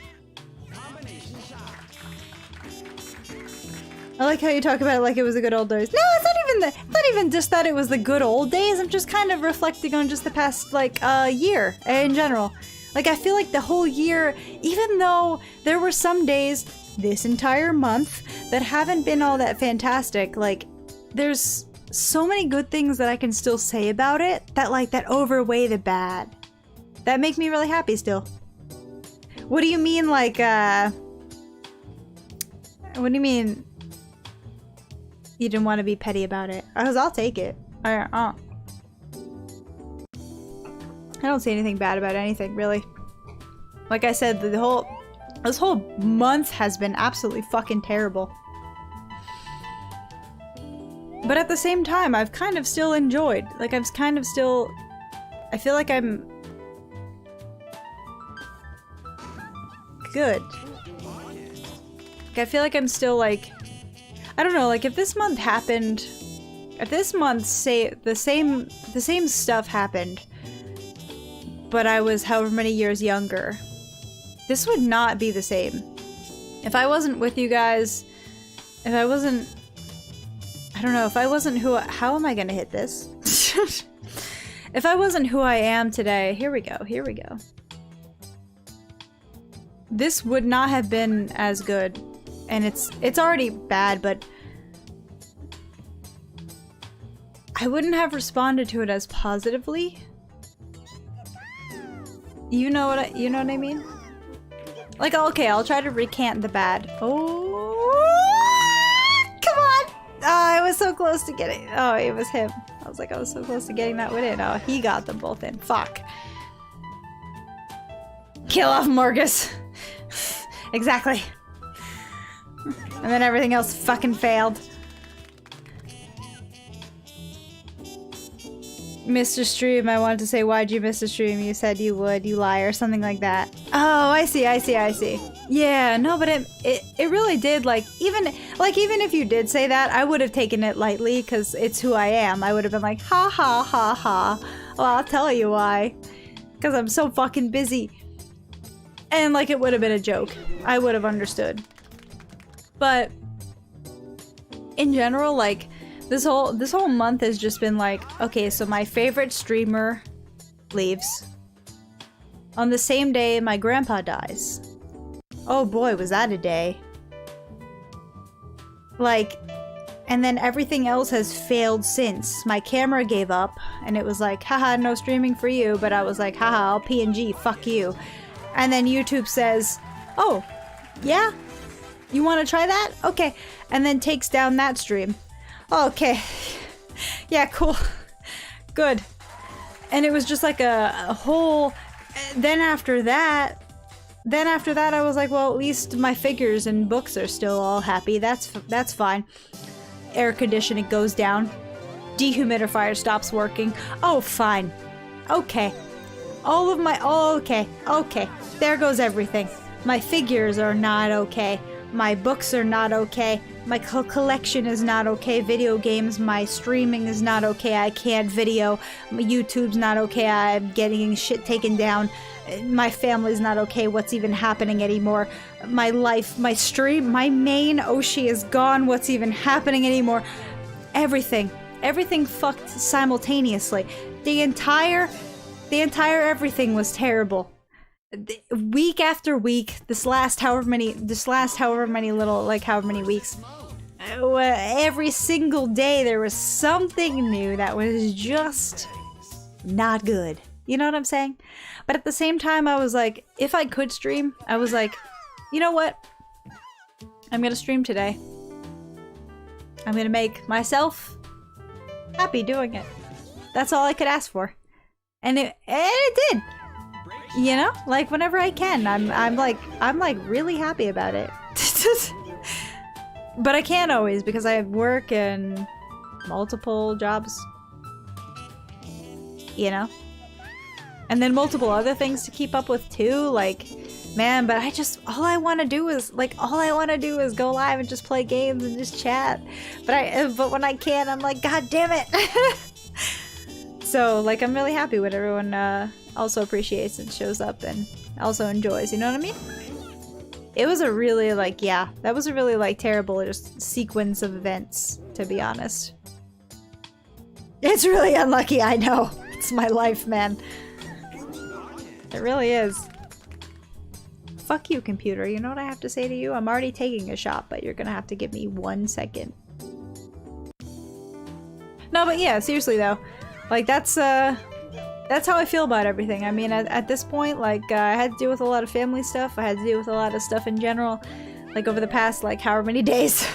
I like how you talk about it like it was the good old days. No, it's not even just that it was the good old days. I'm just kind of reflecting on just the past, like, year in general. Like, I feel like the whole year, even though there were some days this entire month that haven't been all that fantastic, like, there's so many good things that I can still say about it that, like, that overweigh the bad. That make me really happy still. What do you mean, like, what do you mean? You didn't want to be petty about it. Because I'll take it. I don't see anything bad about anything, really. Like I said, this whole month has been absolutely fucking terrible. But at the same time, I've kind of still enjoyed. Like, I've kind of still... I feel like I'm... good. Like, I feel like I'm still like, I don't know, like if this month happened, if this month say the same stuff happened, but I was however many years younger, this would not be the same. If I wasn't with you guys, if I wasn't, I don't know, if I wasn't who, how am I gonna hit this? If I wasn't who I am today, here we go, here we go. This would not have been as good, and it's already bad, but I wouldn't have responded to it as positively. You know what I mean? Like, okay, I'll try to recant the bad. Oh, come on! Oh, I was so close to getting. Oh, it was him. I was like, I was so close to getting that one in. Oh, he got them both in. Fuck. Kill off Morgus. Exactly. And then everything else fucking failed. Mr. Stream, I wanted to say, why'd you miss the stream? You said you would, you liar, something like that. Oh, I see. Yeah, no, but it really did, like even if you did say that, I would have taken it lightly, because it's who I am. I would have been like, ha ha ha ha. Well, I'll tell you why. Because I'm so fucking busy. And, like, it would have been a joke. I would have understood. But, in general, like, this whole month has just been like, okay, so my favorite streamer leaves. On the same day, my grandpa dies. Oh boy, was that a day. Like, and then everything else has failed since. My camera gave up, and it was like, haha, no streaming for you, but I was like, haha, I'll PNG, fuck you. And then YouTube says, oh, yeah? You want to try that? Okay. And then takes down that stream. Okay. Yeah, cool. Good. And it was just like a whole... Then after that, I was like, well, at least my figures and books are still all happy. That's fine. Air conditioning goes down. Dehumidifier stops working. Oh, fine. Okay. All of my... Oh, okay. Okay. There goes everything. My figures are not okay. My books are not okay. My collection is not okay. Video games, my streaming is not okay. I can't video. My YouTube's not okay. I'm getting shit taken down. My family's not okay. What's even happening anymore? My life, my stream, my main Oshi is gone. What's even happening anymore? Everything. Everything fucked simultaneously. The entire everything was terrible. Week after week, this last however many little, like however many weeks, every single day there was something new that was just not good. You know what I'm saying? But at the same time, I was like, if I could stream, I was like, you know what? I'm gonna stream today. I'm gonna make myself happy doing it. That's all I could ask for. And it did. You know, like whenever I can, I'm like really happy about it. But I can't always because I have work and multiple jobs. You know? And then multiple other things to keep up with too, like, man, but all I want to do is go live and just play games and just chat. But when I can, I'm like, god damn it. So, like, I'm really happy when everyone, also appreciates and shows up and also enjoys, you know what I mean? It was a really, like, yeah, that was a really, like, terrible just sequence of events, to be honest. It's really unlucky, I know. It's my life, man. It really is. Fuck you, computer. You know what I have to say to you? I'm already taking a shot, but you're gonna have to give me 1 second. No, but yeah, seriously though. Like, that's how I feel about everything. I mean, at this point, like, I had to deal with a lot of family stuff. I had to deal with a lot of stuff in general, like, over the past, like, however many days.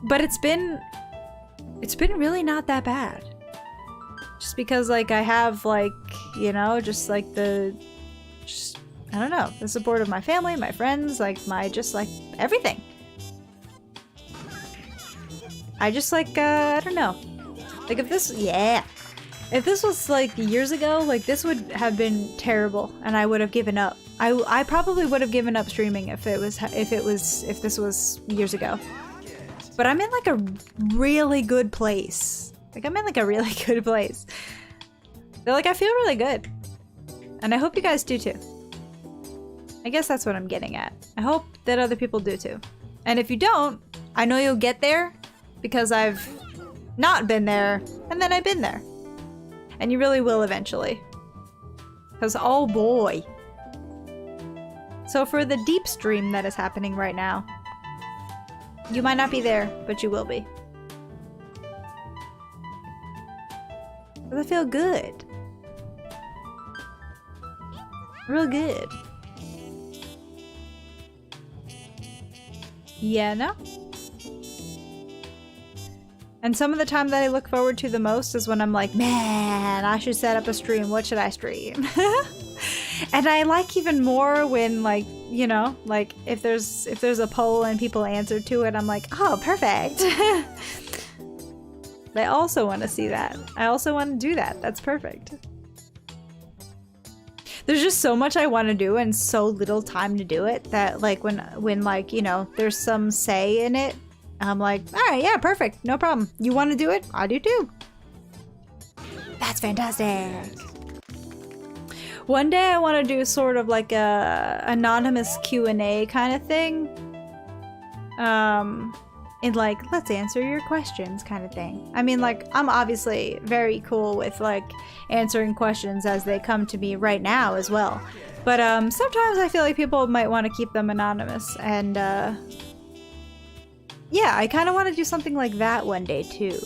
But it's been really not that bad. Just because, like, I have, like, you know, just, like, I don't know, the support of my family, my friends, like, everything. I just, like, I don't know. Like, if this, yeah. If this was like years ago, like this would have been terrible and I would have given up. I probably would have given up streaming if this was years ago. But I'm in like a really good place. Like I'm in like a really good place. So like I feel really good. And I hope you guys do too. I guess that's what I'm getting at. I hope that other people do too. And if you don't, I know you'll get there because I've not been there and then I've been there. And you really will eventually. Because oh boy. So for the deep stream that is happening right now, you might not be there, but you will be. Does it feel good? Real good. Yeah, no? And some of the time that I look forward to the most is when I'm like, man, I should set up a stream. What should I stream? And I like even more when, like, you know, like if there's a poll and people answer to it, I'm like, oh, perfect. I also want to see that. I also want to do that. That's perfect. There's just so much I want to do and so little time to do it that like when like, you know, there's some say in it, I'm like, all right, yeah, perfect. No problem. You want to do it? I do too. That's fantastic. One day I want to do sort of like a anonymous Q&A kind of thing. And like, let's answer your questions kind of thing. I mean, like, I'm obviously very cool with like answering questions as they come to me right now as well. But sometimes I feel like people might want to keep them anonymous. And yeah, I kind of want to do something like that one day too.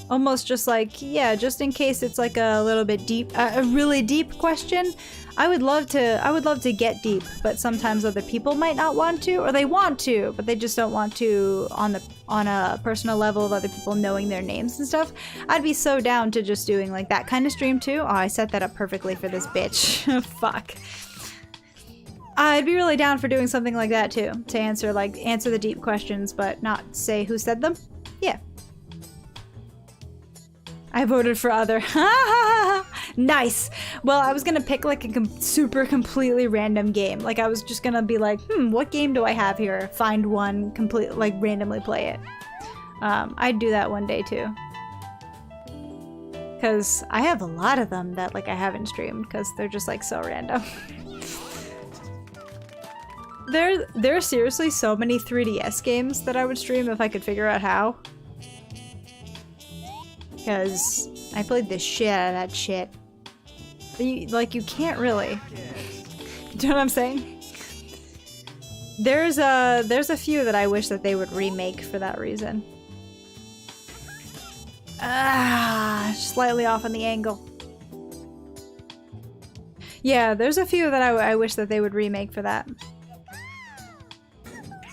Almost just like, yeah, just in case it's like a little bit deep, a really deep question. I would love to get deep, but sometimes other people might not want to, or they want to, but they just don't want to on a personal level of other people knowing their names and stuff. I'd be so down to just doing like that kind of stream too. Oh, I set that up perfectly for this bitch. Fuck. I'd be really down for doing something like that too, to answer the deep questions, but not say who said them. Yeah. I voted for other. Nice. Well, I was gonna pick like a super completely random game. Like I was just gonna be like, what game do I have here? Find one, like randomly play it. I'd do that one day too. Cause I have a lot of them that like I haven't streamed because they're just like so random. There are seriously so many 3DS games that I would stream if I could figure out how. Because I played the shit out of that shit. But you can't really. Do you know what I'm saying? There's a few that I wish that they would remake for that reason. Slightly off on the angle. Yeah, there's a few that I wish that they would remake for that.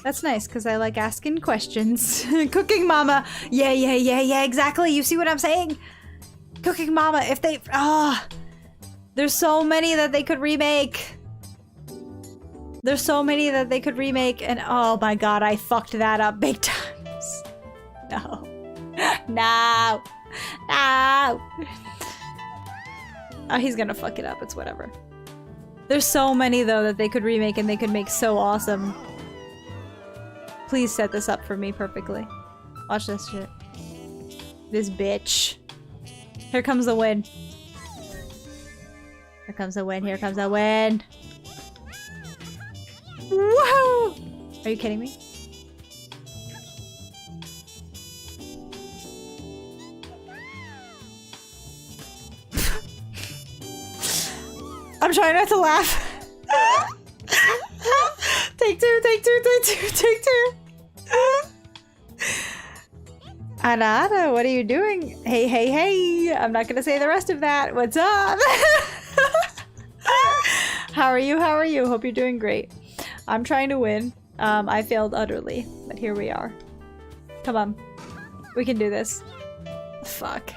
That's nice, because I like asking questions. Cooking Mama! Yeah, exactly! You see what I'm saying? Cooking Mama, if they... there's so many that they could remake! There's so many that they could remake, and oh my god, I fucked that up big times. No. No! No! Oh, he's gonna fuck it up, it's whatever. There's so many, though, that they could remake and they could make so awesome. Please set this up for me perfectly. Watch this shit. This bitch. Here comes the win. Here comes the win. Here comes the win. Whoa! Are you kidding me? I'm trying not to laugh. Take two, take two, take two, take two. Anada, what are you doing? Hey, hey, hey. I'm not gonna say the rest of that. What's up? How are you? How are you? Hope you're doing great. I'm trying to win. I failed utterly, but here we are. Come on. We can do this. Fuck.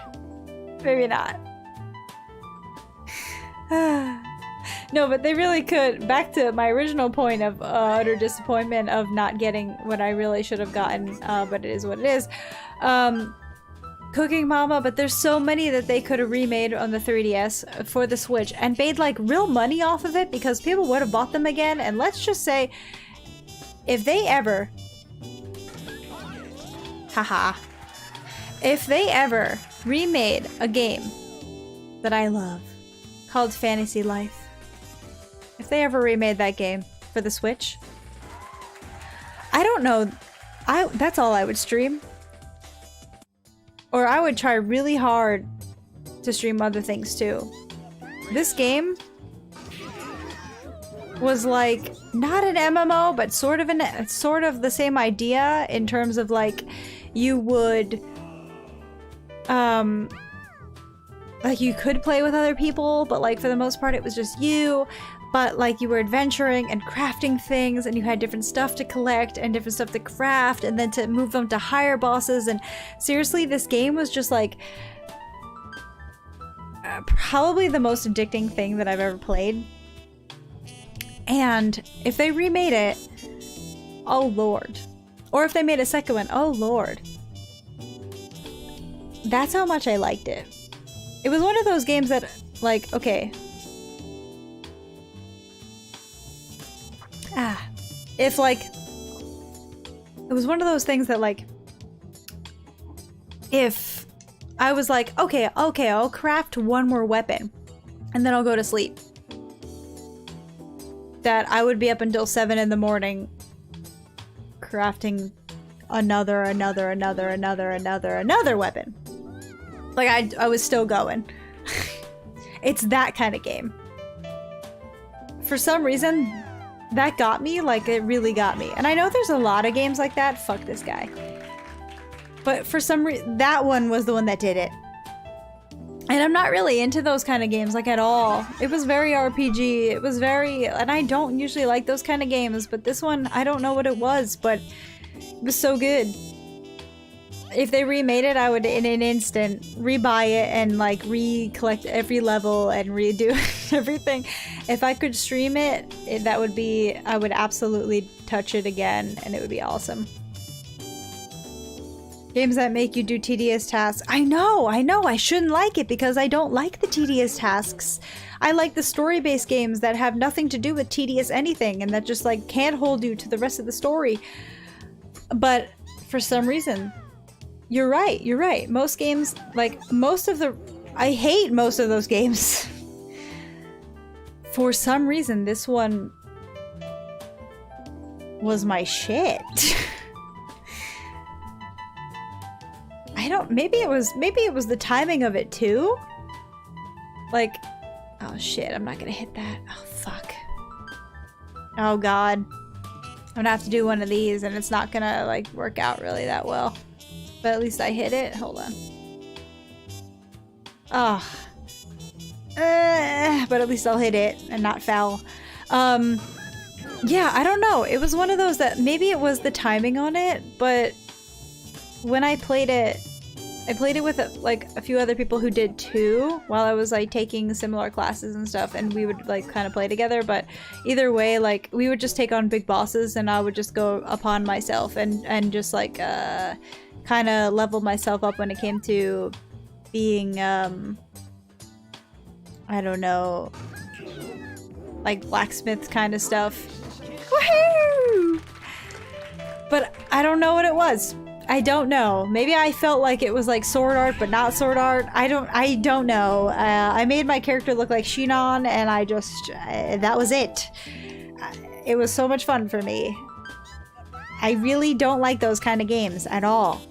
Maybe not. No, but they really could. Back to my original point of utter disappointment of not getting what I really should have gotten, but it is what it is. Cooking Mama, but there's so many that they could have remade on the 3DS for the Switch and made like real money off of it because people would have bought them again. And let's just say, if they ever, haha, if they ever remade a game that I love called Fantasy Life, if they ever remade that game for the Switch, I don't know, that's all I would stream. Or I would try really hard to stream other things too. This game was like not an MMO, but sort of the same idea in terms of like you would like you could play with other people, but like for the most part it was just you. But like you were adventuring and crafting things, and you had different stuff to collect and different stuff to craft, and then to move them to higher bosses. And seriously, this game was just like probably the most addicting thing that I've ever played. And if they remade it, oh lord. Or if they made a second one, oh lord. That's how much I liked it. It was one of those games that, like, okay. If like, it was one of those things that like, if I was like, okay, I'll craft one more weapon and then I'll go to sleep. That I would be up until 7 in the morning crafting another weapon. Like I was still going. It's that kind of game. For some reason, that got me, like it really got me. And I know there's a lot of games like that. Fuck this guy. But for some reason, that one was the one that did it. And I'm not really into those kind of games, like at all. It was very RPG. It was very, and I don't usually like those kind of games, but this one, I don't know what it was, but it was so good. If they remade it, I would in an instant rebuy it and like recollect every level and redo everything. If I could stream it, that would be, I would absolutely touch it again and it would be awesome. Games that make you do tedious tasks. I know, I shouldn't like it because I don't like the tedious tasks. I like the story-based games that have nothing to do with tedious anything and that just like can't hold you to the rest of the story. But for some reason, you're right. Most games, like I hate most of those games. For some reason, this one was my shit. Maybe it was the timing of it too? Like, oh shit, I'm not gonna hit that. Oh fuck. Oh god. I'm gonna have to do one of these and it's not gonna like work out really that well. But at least I hit it. Hold on. Ah. But at least I'll hit it and not foul. Yeah, I don't know. It was one of those that maybe it was the timing on it, but when I played it with like a few other people who did too while I was like taking similar classes and stuff, and we would like kind of play together. But either way, like we would just take on big bosses and I would just go upon myself and just like kind of level myself up when it came to being I don't know, like blacksmith kind of stuff. Woohoo! But I don't know what it was. I don't know. Maybe I felt like it was like sword art, but not sword art. I don't know. I made my character look like Shinon, and I just that was it. It was so much fun for me. I really don't like those kind of games at all,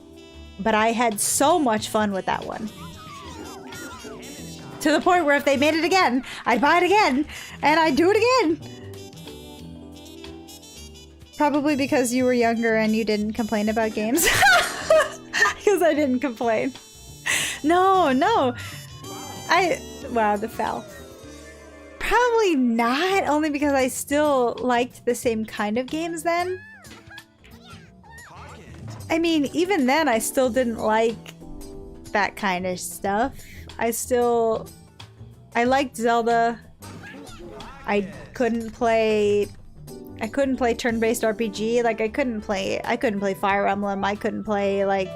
but I had so much fun with that one. To the point where if they made it again, I'd buy it again, and I'd do it again. Probably because you were younger and you didn't complain about games. Because I didn't complain. No. Wow, the foul. Probably not, only because I still liked the same kind of games then. I mean, even then I still didn't like that kind of stuff. I liked Zelda. I couldn't play turn-based RPG. Like I couldn't play Fire Emblem. I couldn't play like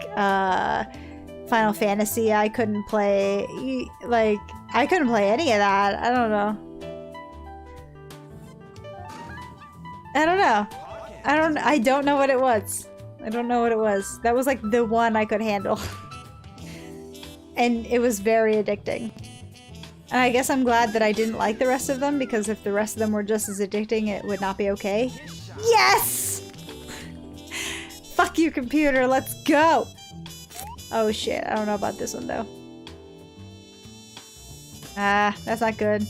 Final Fantasy, I couldn't play. Like, I couldn't play any of that. I don't know. I don't know what it was. I don't know what it was. That was like the one I could handle. And it was very addicting. And I guess I'm glad that I didn't like the rest of them, because if the rest of them were just as addicting, it would not be okay. Yes! Fuck you, computer, let's go! Oh shit, I don't know about this one though. Ah, that's not good.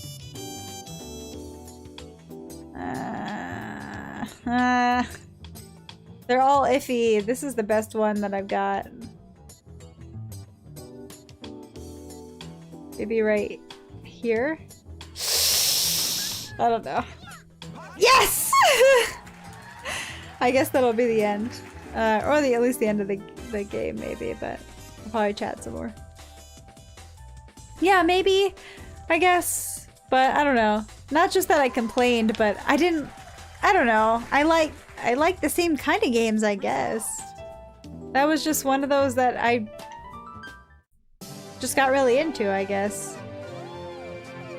They're all iffy. This is the best one that I've got. Maybe right here? I don't know. Yes! I guess that'll be the end. Or at least the end of the game, maybe, but I'll probably chat some more. Yeah, maybe. I guess. But I don't know. Not just that I complained, but I don't know. I like the same kind of games, I guess. That was just one of those that I just got really into, I guess.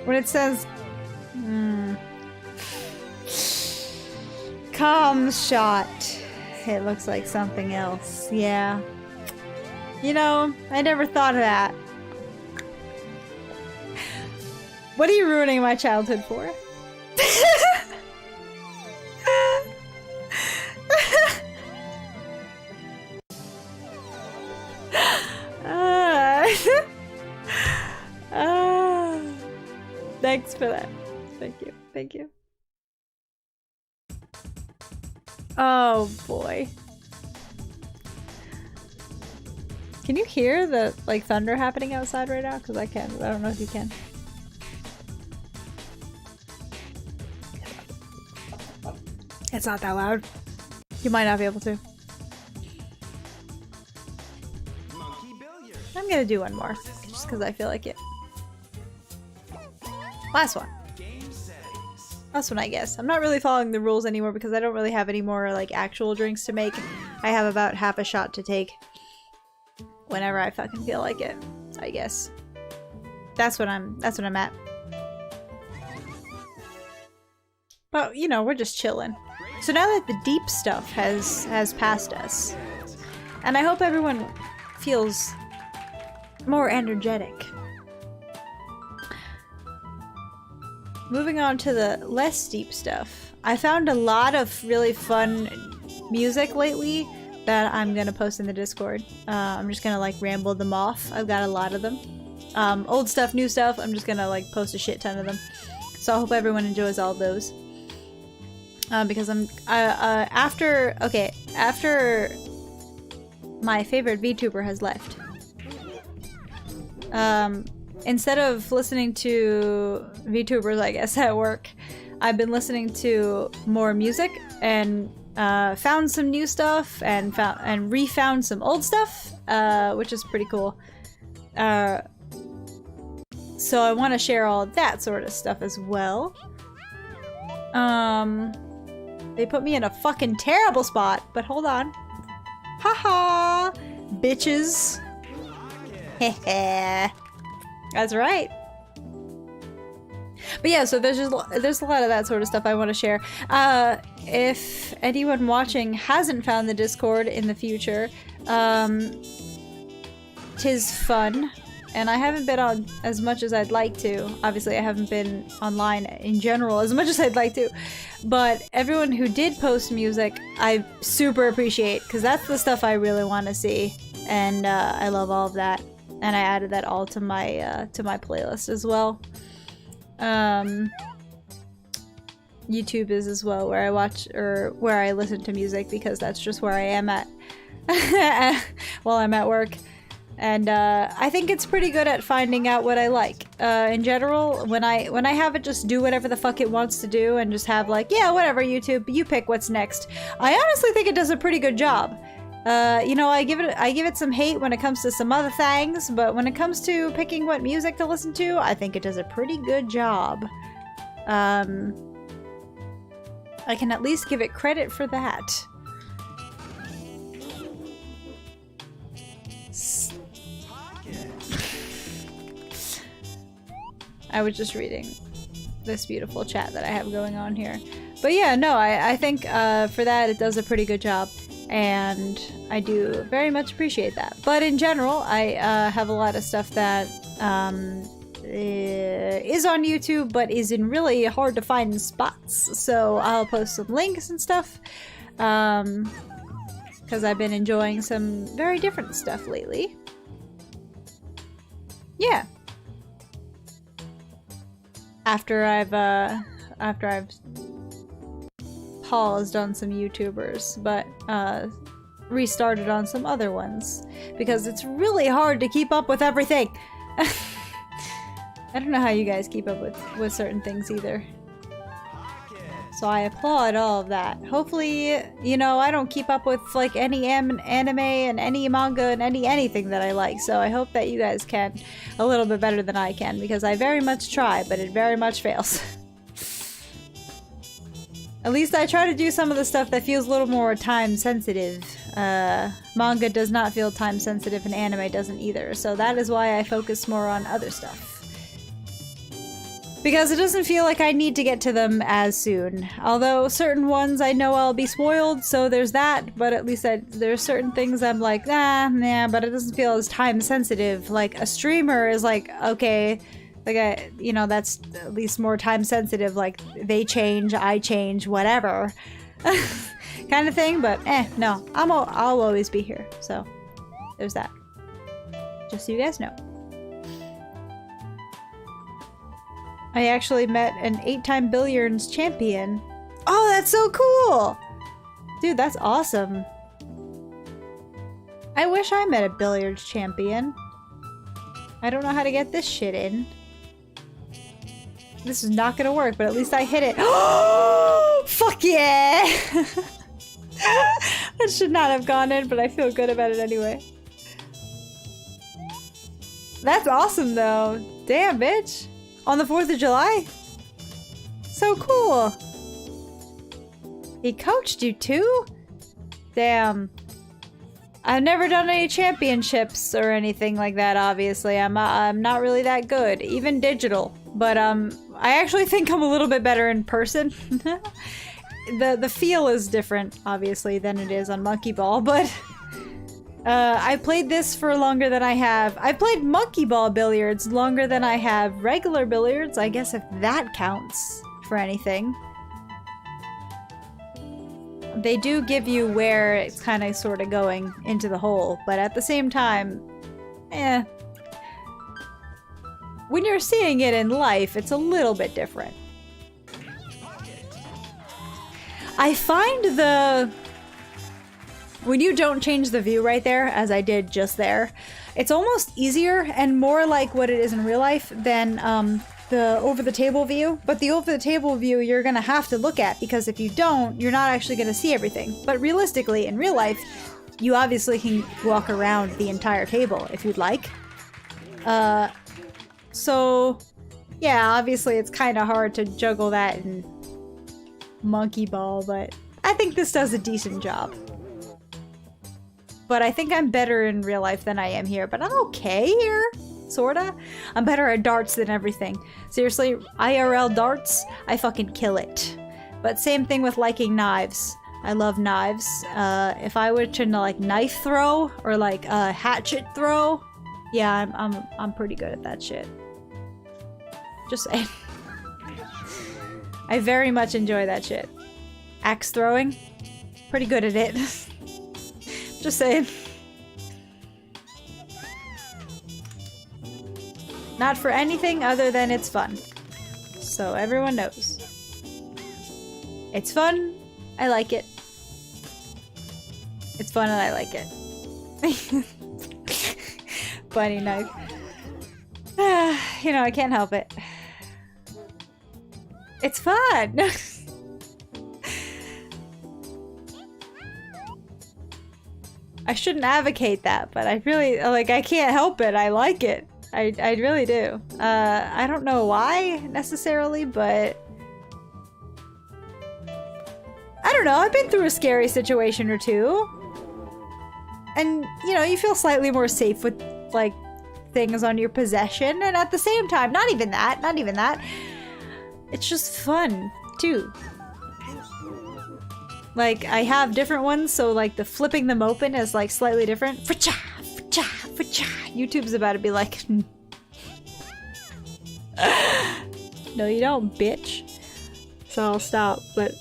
When it says comm shot, it looks like something else. Yeah. You know, I never thought of that. What are you ruining my childhood for? Thanks for that. Thank you. Thank you. Oh boy. Can you hear the like thunder happening outside right now? Because I can, but I don't know if you can. It's not that loud. You might not be able to. I'm gonna do one more, just because I feel like it. Last one. Last one, I guess. I'm not really following the rules anymore because I don't really have any more like actual drinks to make. I have about half a shot to take whenever I fucking feel like it, I guess. That's what I'm at. But you know, we're just chilling. So now that the deep stuff has passed us, and I hope everyone feels more energetic. Moving on to the less deep stuff. I found a lot of really fun music lately that I'm gonna post in the Discord. I'm just gonna like ramble them off. I've got a lot of them. Old stuff, new stuff, I'm just gonna like post a shit ton of them. So I hope everyone enjoys all those. Because after my favorite VTuber has left. Instead of listening to VTubers, I guess, at work, I've been listening to more music and found some new stuff and refound some old stuff, which is pretty cool. So I want to share all that sort of stuff as well. They put me in a fucking terrible spot, but hold on. Haha, bitches. Heh. That's right. But yeah, so there's a lot of that sort of stuff I want to share. If anyone watching hasn't found the Discord in the future, 'tis fun, and I haven't been on as much as I'd like to. Obviously, I haven't been online in general as much as I'd like to, but everyone who did post music, I super appreciate, because that's the stuff I really want to see, and I love all of that. And I added that all to my playlist as well. YouTube is as well, where I watch or where I listen to music, because that's just where I am at while I'm at work. And I think it's pretty good at finding out what I like. In general, when I have it just do whatever the fuck it wants to do and just have like, yeah, whatever, YouTube, you pick what's next. I honestly think it does a pretty good job. You know, I give it some hate when it comes to some other things, but when it comes to picking what music to listen to, I think it does a pretty good job. I can at least give it credit for that. I was just reading this beautiful chat that I have going on here. But yeah, no, I think for that it does a pretty good job, and I do very much appreciate that. But in general, I have a lot of stuff that is on YouTube, but is in really hard to find spots. So I'll post some links and stuff, because I've been enjoying some very different stuff lately. Yeah. After I've paused on some YouTubers, but restarted on some other ones, because it's really hard to keep up with everything. I don't know how you guys keep up with certain things either. So I applaud all of that. Hopefully, you know, I don't keep up with like any anime and any manga and anything that I like, so I hope that you guys can a little bit better than I can, because I very much try, but it very much fails. At least I try to do some of the stuff that feels a little more time sensitive. Manga does not feel time sensitive, and anime doesn't either, so that is why I focus more on other stuff. Because it doesn't feel like I need to get to them as soon. Although certain ones I know I'll be spoiled, so there's that, but at least there's certain things I'm like, nah, but it doesn't feel as time sensitive. Like a streamer is like, okay, like you know, that's at least more time sensitive, like they change, I change, whatever. Kind of thing, but no, I'll always be here, so there's that. Just so you guys know. I actually met an 8-time billiards champion. Oh, that's so cool! Dude, that's awesome. I wish I met a billiards champion. I don't know how to get this shit in. This is not gonna work, but at least I hit it. Oh, fuck yeah! That should not have gone in, but I feel good about it anyway. That's awesome, though. Damn, bitch. On the 4th of July? So cool! He coached you too? Damn. I've never done any championships or anything like that, obviously. I'm not really that good, even digital. But I actually think I'm a little bit better in person. The feel is different, obviously, than it is on Monkey Ball, but I played this for longer than I have. I played Monkey Ball billiards longer than I have regular billiards, I guess, if that counts for anything. They do give you where it's kind of sort of going into the hole, but at the same time, when you're seeing it in life, it's a little bit different. I find when you don't change the view right there, as I did just there, it's almost easier and more like what it is in real life than the over-the-table view. But the over-the-table view you're gonna have to look at, because if you don't, you're not actually gonna see everything. But realistically, in real life, you obviously can walk around the entire table if you'd like. So, yeah, obviously it's kind of hard to juggle that in Monkey Ball, but I think this does a decent job. But I think I'm better in real life than I am here, but I'm okay here, sorta. I'm better at darts than everything. Seriously, IRL darts, I fucking kill it. But same thing with liking knives. I love knives. If I were to like knife throw or like hatchet throw, yeah, I'm pretty good at that shit. Just saying. I very much enjoy that shit. Axe throwing, pretty good at it. Just saying. Not for anything other than it's fun. So everyone knows. It's fun, I like it. It's fun and I like it. Bunny knife. You know, I can't help it. It's fun! I shouldn't advocate that, but I really, like, I can't help it. I like it. I really do. I don't know why, necessarily, but... I don't know, I've been through a scary situation or two. And, you know, you feel slightly more safe with, like, things on your possession, and at the same time, not even that. It's just fun, too. Like, I have different ones, so like the flipping them open is like slightly different. Fa-cha, fa-cha, fa-cha. YouTube's about to be like, no you don't, bitch. So I'll stop, but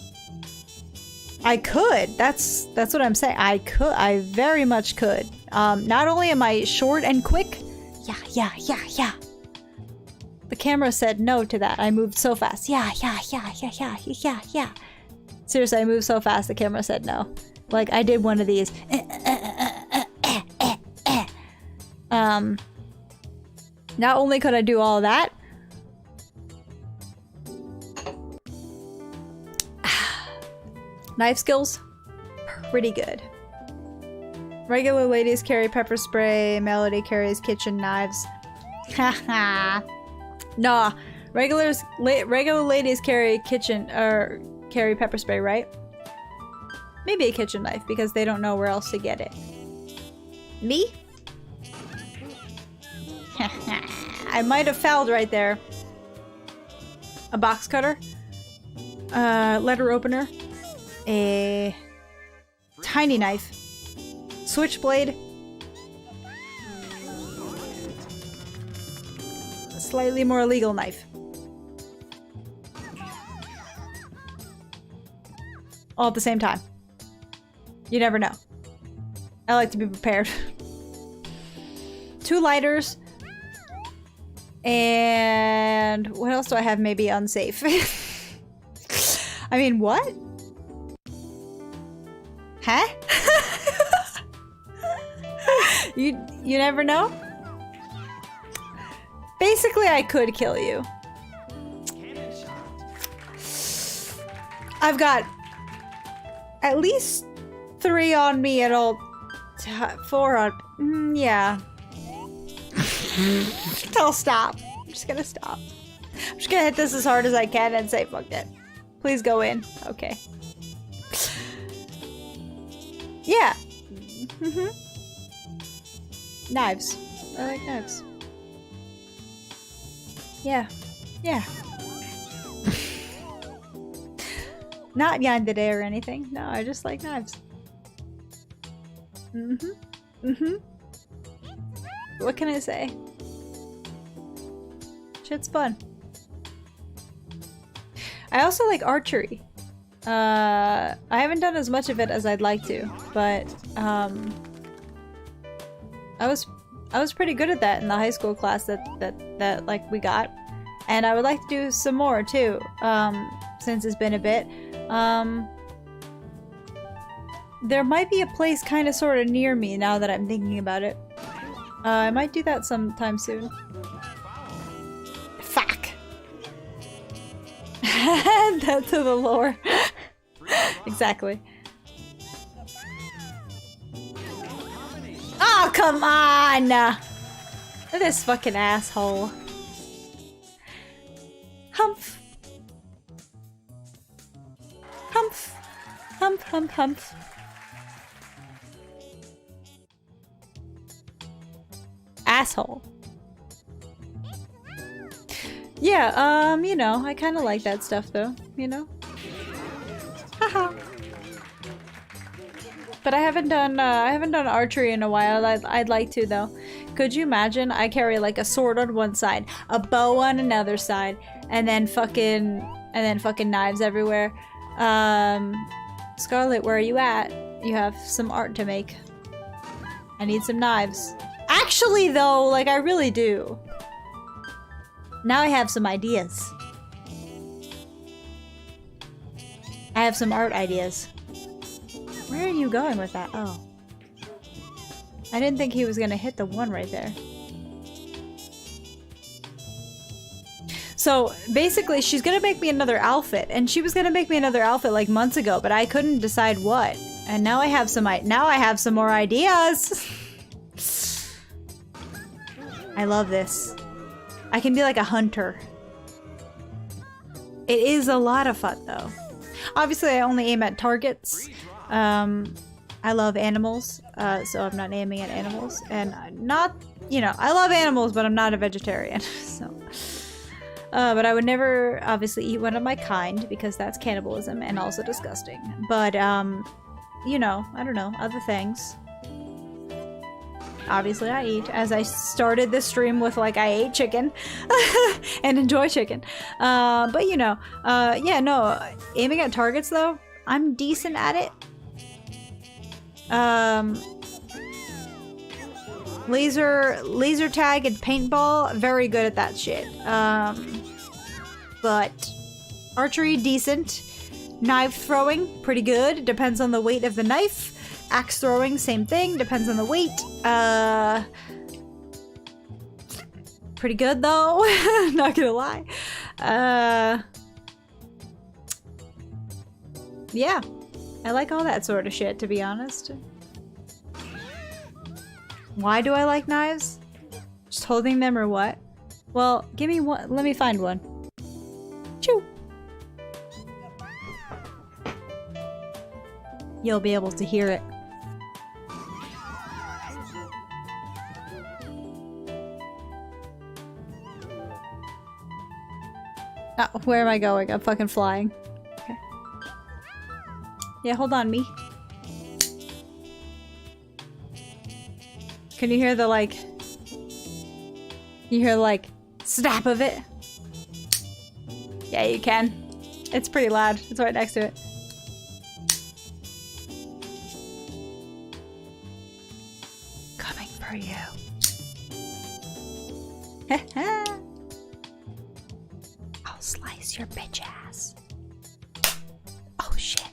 I could. That's what I'm saying. I very much could. Not only am I short and quick, yeah. The camera said no to that. I moved so fast. Yeah. Seriously, I moved so fast the camera said no. Like, I did one of these. Not only could I do all that, knife skills, pretty good. Regular ladies carry pepper spray, Melody carries kitchen knives. Haha. Nah, regular ladies carry carry pepper spray, right? Maybe a kitchen knife because they don't know where else to get it. Me? I might have fouled right there. A box cutter, letter opener, a tiny knife, switchblade, a slightly more legal knife. All at the same time. You never know. I like to be prepared. 2 lighters. And what else do I have maybe unsafe? I mean, what? Huh? You never know? Basically, I could kill you. I've got at least 3 on me at all. 4 on... yeah. I'll stop. I'm just gonna stop. I'm just gonna hit this as hard as I can and say fuck it. Please go in. Okay. Yeah. Knives. I like knives. Yeah. Not yandere or anything. No, I just like knives. What can I say? Shit's fun. I also like archery. I haven't done as much of it as I'd like to, but I was pretty good at that in the high school class that like we got, and I would like to do some more too. Since it's been a bit. There might be a place kind of sort of near me now that I'm thinking about it. I might do that sometime soon. Fuck! Add that to the lore. Exactly. Oh, come on! Look at this fucking asshole. Humph. Humph. Humph, humph, humph. Asshole. Yeah, you know, I kind of like that stuff though, you know? Haha. But I haven't done archery in a while. I'd like to though. Could you imagine? I carry like a sword on one side, a bow on another side, and then fucking knives everywhere. Scarlet, where are you at? You have some art to make. I need some knives. Actually though, like I really do. Now I have some ideas. I have some art ideas. Where are you going with that? Oh. I didn't think he was gonna hit the one right there. So basically she's gonna make me another outfit, and she was gonna make me another outfit like months ago, but I couldn't decide what. And now I have some more ideas. I love this. I can be like a hunter. It is a lot of fun though. Obviously I only aim at targets. I love animals, so I'm not aiming at animals. And not you know, I love animals, but I'm not a vegetarian, so. But I would never, obviously, eat one of my kind, because that's cannibalism and also disgusting. But, you know, I don't know, other things. Obviously I eat, as I started this stream with, like, I ate chicken and enjoy chicken. But you know, yeah, no, aiming at targets though, I'm decent at it. Laser tag and paintball, very good at that shit. But archery, decent. Knife throwing, pretty good. Depends on the weight of the knife. Axe throwing, same thing, depends on the weight. Pretty good though, not gonna lie. Yeah, I like all that sort of shit, to be honest. Why do I like knives? Just holding them or what? Well, give me one, let me find one. Choo! You'll be able to hear it. Oh, where am I going? I'm fucking flying. Okay. Yeah, hold on, me. Can you hear the, like... You hear the, like, snap of it? Yeah, you can. It's pretty loud. It's right next to it. Coming for you. I'll slice your bitch ass. Oh shit.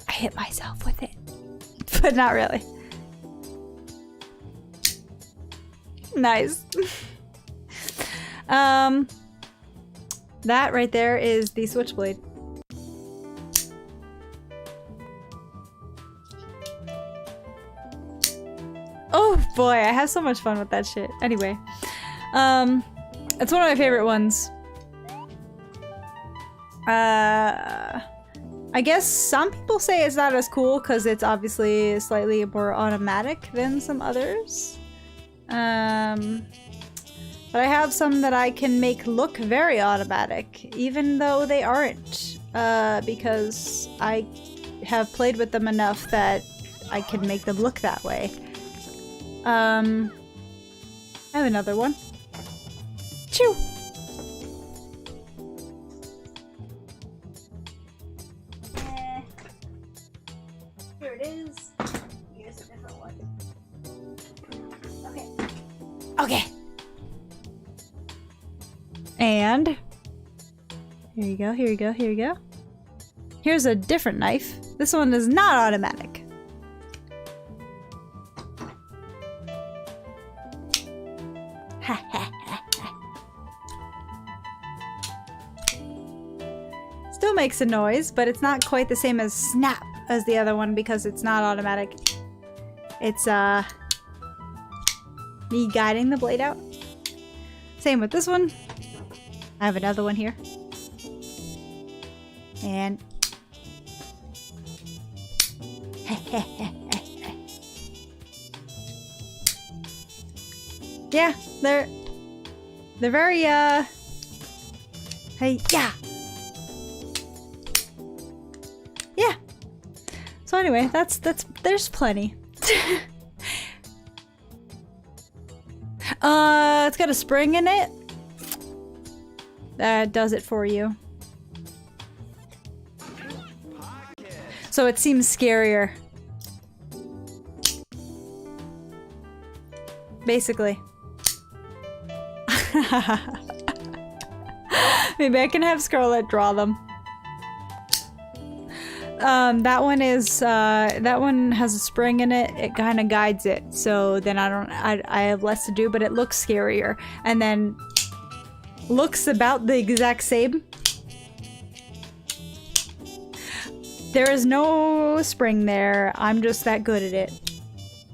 I hit myself with it. But not really. Nice. That right there is the switchblade. Oh boy, I have so much fun with that shit. Anyway, it's one of my favorite ones. I guess some people say it's not as cool because it's obviously slightly more automatic than some others. But I have some that I can make look very automatic, even though they aren't, because I have played with them enough that I can make them look that way. I have another one. Choo! Here it is. Here's a different one. Okay. Okay. And here you go, here you go, here you go. Here's a different knife. This one is not automatic. Still makes a noise, but it's not quite the same as snap as the other one because it's not automatic. It's me guiding the blade out. Same with this one. I have another one here. And yeah, they're very hey, yeah. Yeah. So anyway, there's plenty. It's got a spring in it. That does it for you. So it seems scarier. Basically. Maybe I can have Scarlet draw them. That one is, that one has a spring in it. It kind of guides it. So then I have less to do, but it looks scarier. And then looks about the exact same. There is no spring there. I'm just that good at it.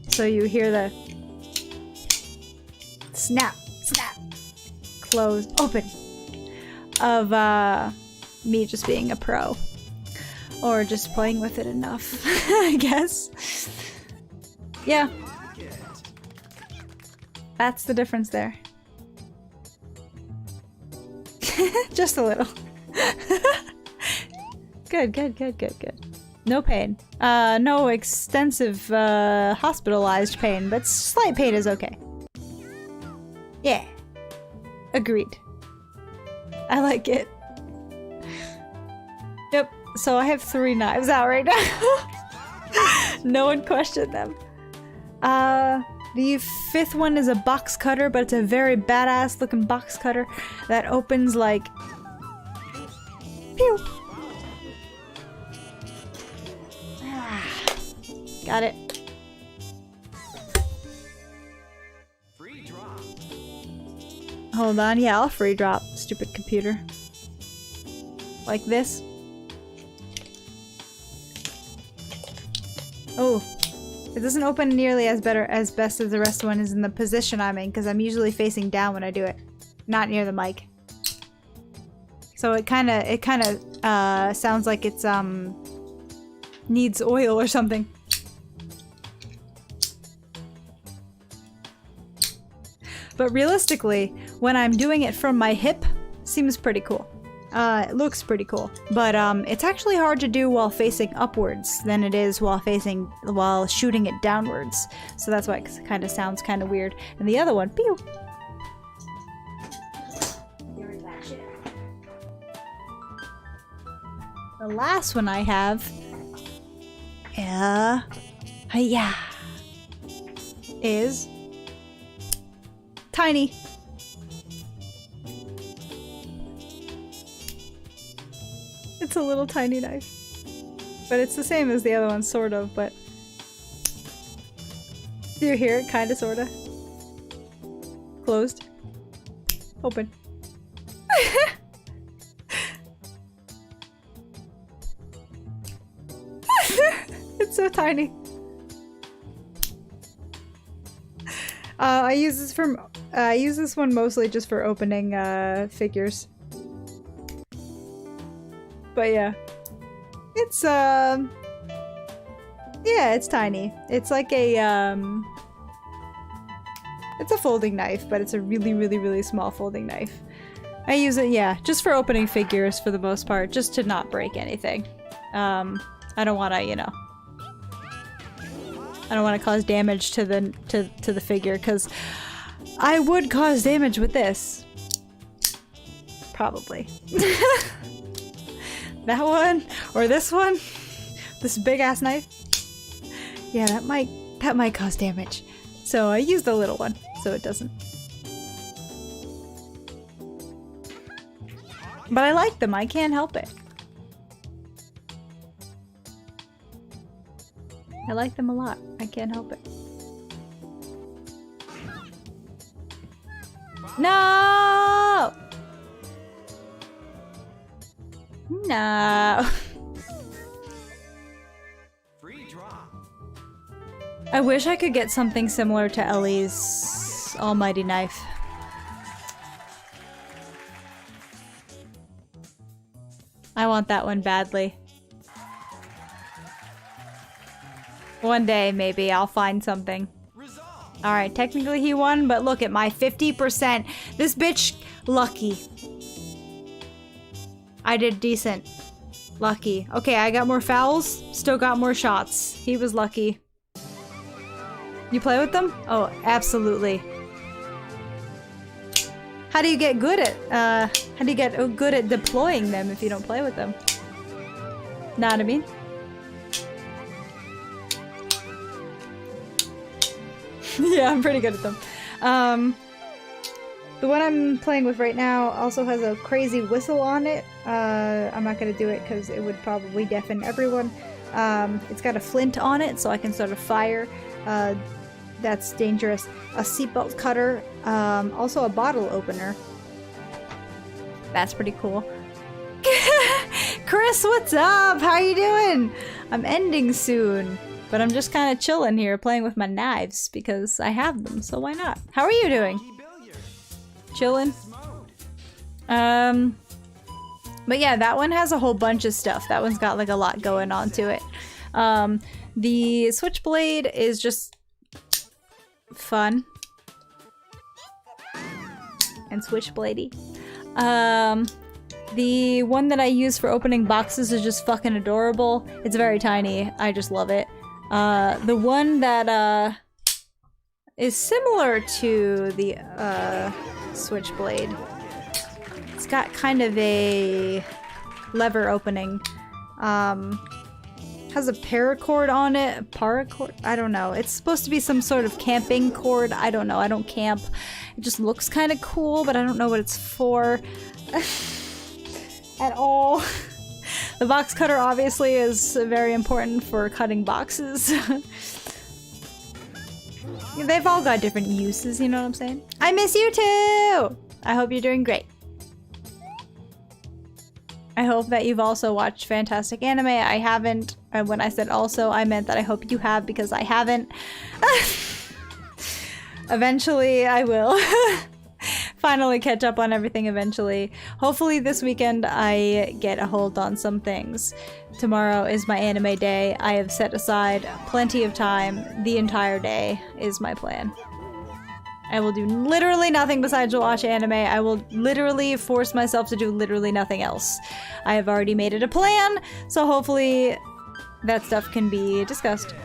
So you hear the snap, snap, close, open of me just being a pro. Or just playing with it enough, I guess. Yeah. That's the difference there. Just a little. Good, good, good, good, good. No pain. No extensive, hospitalized pain, but slight pain is okay. Yeah. Agreed. I like it. Yep, so I have 3 knives out right now. No one questioned them. The 5th one is a box cutter, but it's a very badass looking box cutter that opens like... Pew! Got it. Free drop. Hold on, yeah, I'll free drop, stupid computer. Like this. Oh, it doesn't open nearly as best as the rest of one is in the position I'm in, because I'm usually facing down when I do it, not near the mic. So it kind of sounds like it's needs oil or something. But realistically, when I'm doing it from my hip, seems pretty cool. It looks pretty cool. But it's actually hard to do while facing upwards than it is while shooting it downwards. So that's why it kind of sounds kind of weird. And the other one, pew! The last one I have, is tiny. It's a little tiny knife. But it's the same as the other one, sort of, but... Do you hear it? Kinda, sorta. Closed. Open. It's so tiny. I use this one mostly just for opening figures. But yeah. It's yeah, it's tiny. It's like a it's a folding knife, but it's a really, really, really small folding knife. I use it, yeah, just for opening figures for the most part, just to not break anything. I don't wanna, you know, I don't want to cause damage to the figure, because I would cause damage with this. Probably. That one? Or this one? This big ass knife? Yeah, that might cause damage. So I used the little one, so it doesn't. But I like them, I can't help it. I like them a lot. I can't help it. No! No! Free drop. I wish I could get something similar to Ellie's almighty knife. I want that one badly. One day, maybe, I'll find something. Alright, technically he won, but look at my 50%. This bitch, lucky. I did decent. Lucky. Okay, I got more fouls, still got more shots. He was lucky. You play with them? Oh, absolutely. How do you get good at, how do you get good at deploying them if you don't play with them? Know what I mean? Yeah, I'm pretty good at them. The one I'm playing with right now also has a crazy whistle on it. I'm not gonna do it because it would probably deafen everyone. It's got a flint on it, so I can sort of fire. That's dangerous. A seatbelt cutter. Also a bottle opener. That's pretty cool. Chris, what's up? How you doing? I'm ending soon. But I'm just kind of chilling here, playing with my knives, because I have them, so why not? How are you doing? Chillin'? But yeah, that one has a whole bunch of stuff. That one's got like a lot going on to it. The switchblade is just fun. and switchbladey. The one that I use for opening boxes is just fucking adorable. It's very tiny. I just love it. The one that is similar to the switchblade. It's got kind of a lever opening. Has a paracord on it. Paracord? I don't know. It's supposed to be some sort of camping cord. I don't know. I don't camp. It just looks kind of cool, but I don't know what it's for at all. The box cutter obviously is very important for cutting boxes. They've all got different uses, you know what I'm saying? I miss you too! I hope you're doing great. I hope that you've also watched fantastic anime. I haven't. And when I said also, I meant that I hope you have, because I haven't. Eventually, I will. Finally catch up on everything eventually. Hopefully this weekend I get a hold on some things. Tomorrow is my anime day. I have set aside plenty of time. The entire day is my plan. I will do literally nothing besides watch anime. I will literally force myself to do literally nothing else. I have already made it a plan, so hopefully that stuff can be discussed.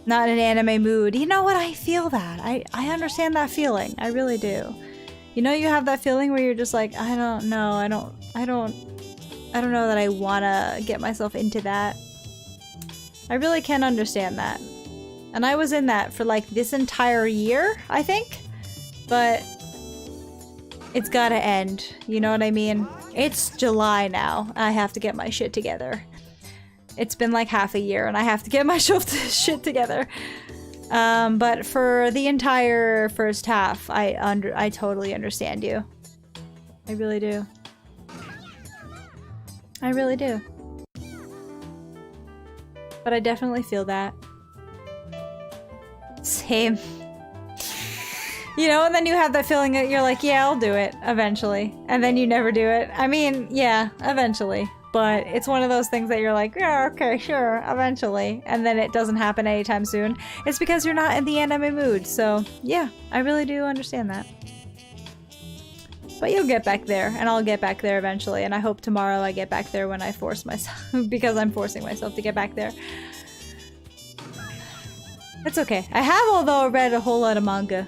Not in an anime mood. You know what? I feel that. I understand that feeling. I really do. You know, you have that feeling where you're just like, I don't know. I don't know that I wanna get myself into that. I really can understand that. And I was in that for like this entire year, I think. But it's gotta end. You know what I mean? It's July now. I have to get my shit together. It's been like half a year and I have to get my shit together. But for the entire first half, I totally understand you. I really do. I really do. But I definitely feel that. Same. You know, and then you have that feeling that you're like, yeah, I'll do it eventually. And then you never do it. I mean, yeah, eventually. But it's one of those things that you're like, yeah, okay, sure, eventually. And then it doesn't happen anytime soon. It's because you're not in the anime mood. So, yeah, I really do understand that. But you'll get back there, and I'll get back there eventually. And I hope tomorrow I get back there when I force myself, because I'm forcing myself to get back there. It's okay. I have, although, read a whole lot of manga.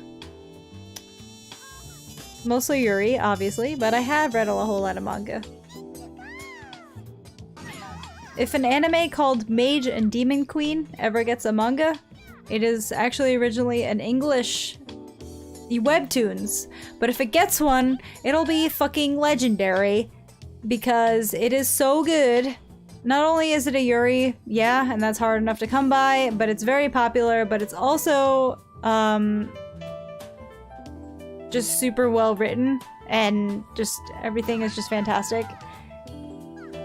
Mostly Yuri, obviously, but I have read a whole lot of manga. If an anime called Mage and Demon Queen ever gets a manga, it is actually originally an English webtoons. But if it gets one, it'll be fucking legendary because it is so good. Not only is it a Yuri, yeah, and that's hard enough to come by, but it's very popular, but it's also just super well written and just everything is just fantastic.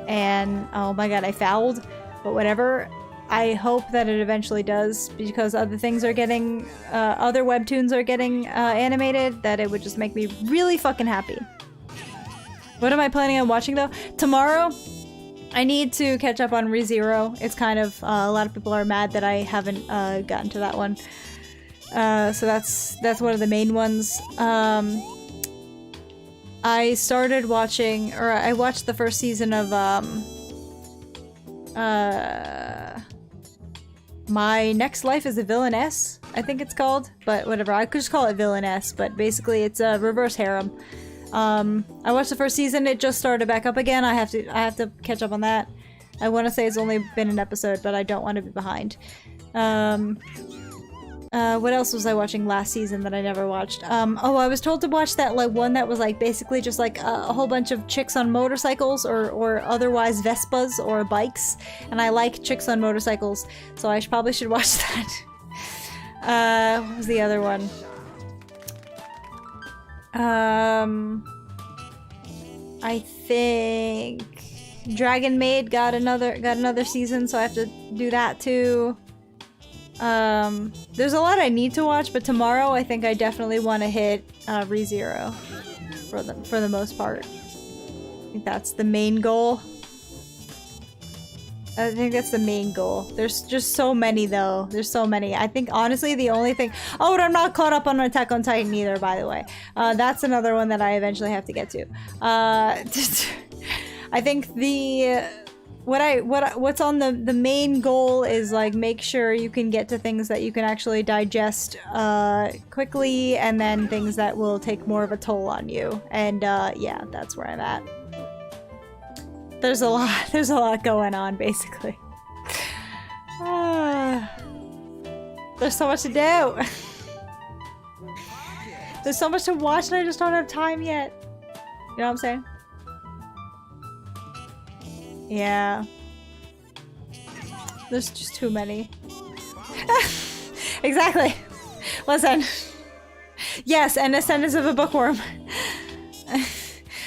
And oh my god, I fouled, but whatever. I hope that it eventually does, because other things are getting, other webtoons are getting animated, that it would just make me really fucking happy. What am I planning on watching though? Tomorrow, I need to catch up on ReZero. It's kind of, a lot of people are mad that I haven't gotten to that one. So that's one of the main ones. I started watching, or I watched the first season of, My Next Life is a Villainess, I think it's called, but whatever, I could just call it Villainess, but basically it's a reverse harem. I watched the first season, it just started back up again, I have to catch up on that. I want to say it's only been an episode, but I don't want to be behind. What else was I watching last season that I never watched? Oh, I was told to watch that like one that was like basically just like a whole bunch of chicks on motorcycles or otherwise Vespas or bikes, and I like chicks on motorcycles, so I probably should watch that. What was the other one? I think Dragon Maid got another season, so I have to do that too. There's a lot I need to watch, but tomorrow I think I definitely want to hit ReZero for the most part. I think that's the main goal. I think that's the main goal. There's just so many though. There's so many. I think honestly the only thing— oh, and I'm not caught up on Attack on Titan either, by the way. That's another one that I eventually have to get to. I think the— what's on the main goal is like make sure you can get to things that you can actually digest quickly, and then things that will take more of a toll on you. And yeah, that's where I'm at. There's a lot going on, basically. There's so much to do. There's so much to watch and I just don't have time yet. You know what I'm saying? Yeah. There's just too many. Exactly. Listen. Yes, and Ascendance of a Bookworm. I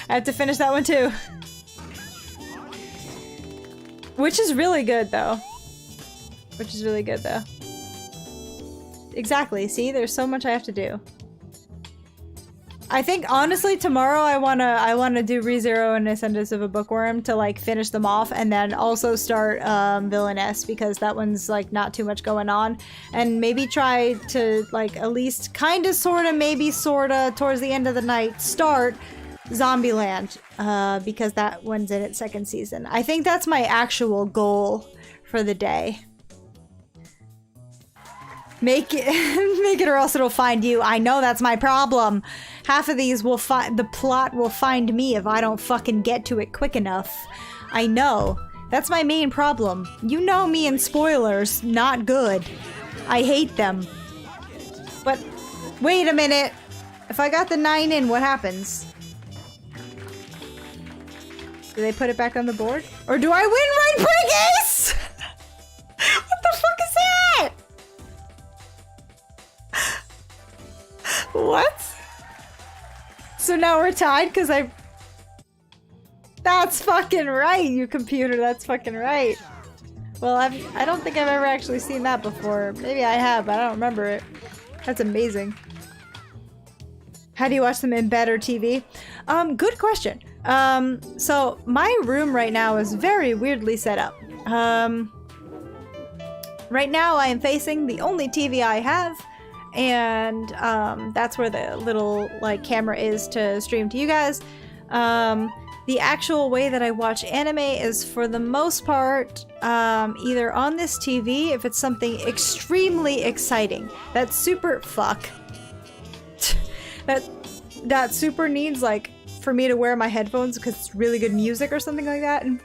have to finish that one too. Which is really good, though. Exactly. See, there's so much I have to do. I think honestly tomorrow I wanna do ReZero and Ascendance of a Bookworm to like finish them off, and then also start Villainess, because that one's like not too much going on, and maybe try to like at least kinda sorta maybe sorta towards the end of the night start Zombieland, because that one's in its second season. I think that's my actual goal for the day. Make it or else it'll find you. I know that's my problem. Half of these will find— the plot will find me if I don't fucking get to it quick enough. I know. That's my main problem. You know me and spoilers. Not good. I hate them. But wait a minute. If I got the 9 in, what happens? Do they put it back on the board? Or do I win right break ace? What the fuck is that? What? So now we're tied because I— that's fucking right, you computer, that's fucking right. Well, I don't think I've ever actually seen that before. Maybe I have, but I don't remember it. That's amazing. How do you watch them in bed or TV? Good question. So my room right now is very weirdly set up. Right now I am facing the only TV I have, and that's where the little like camera is to stream to you guys. The actual way that I watch anime is for the most part either on this TV if it's something extremely exciting. That's super— fuck. that super needs like for me to wear my headphones because it's really good music or something like that, and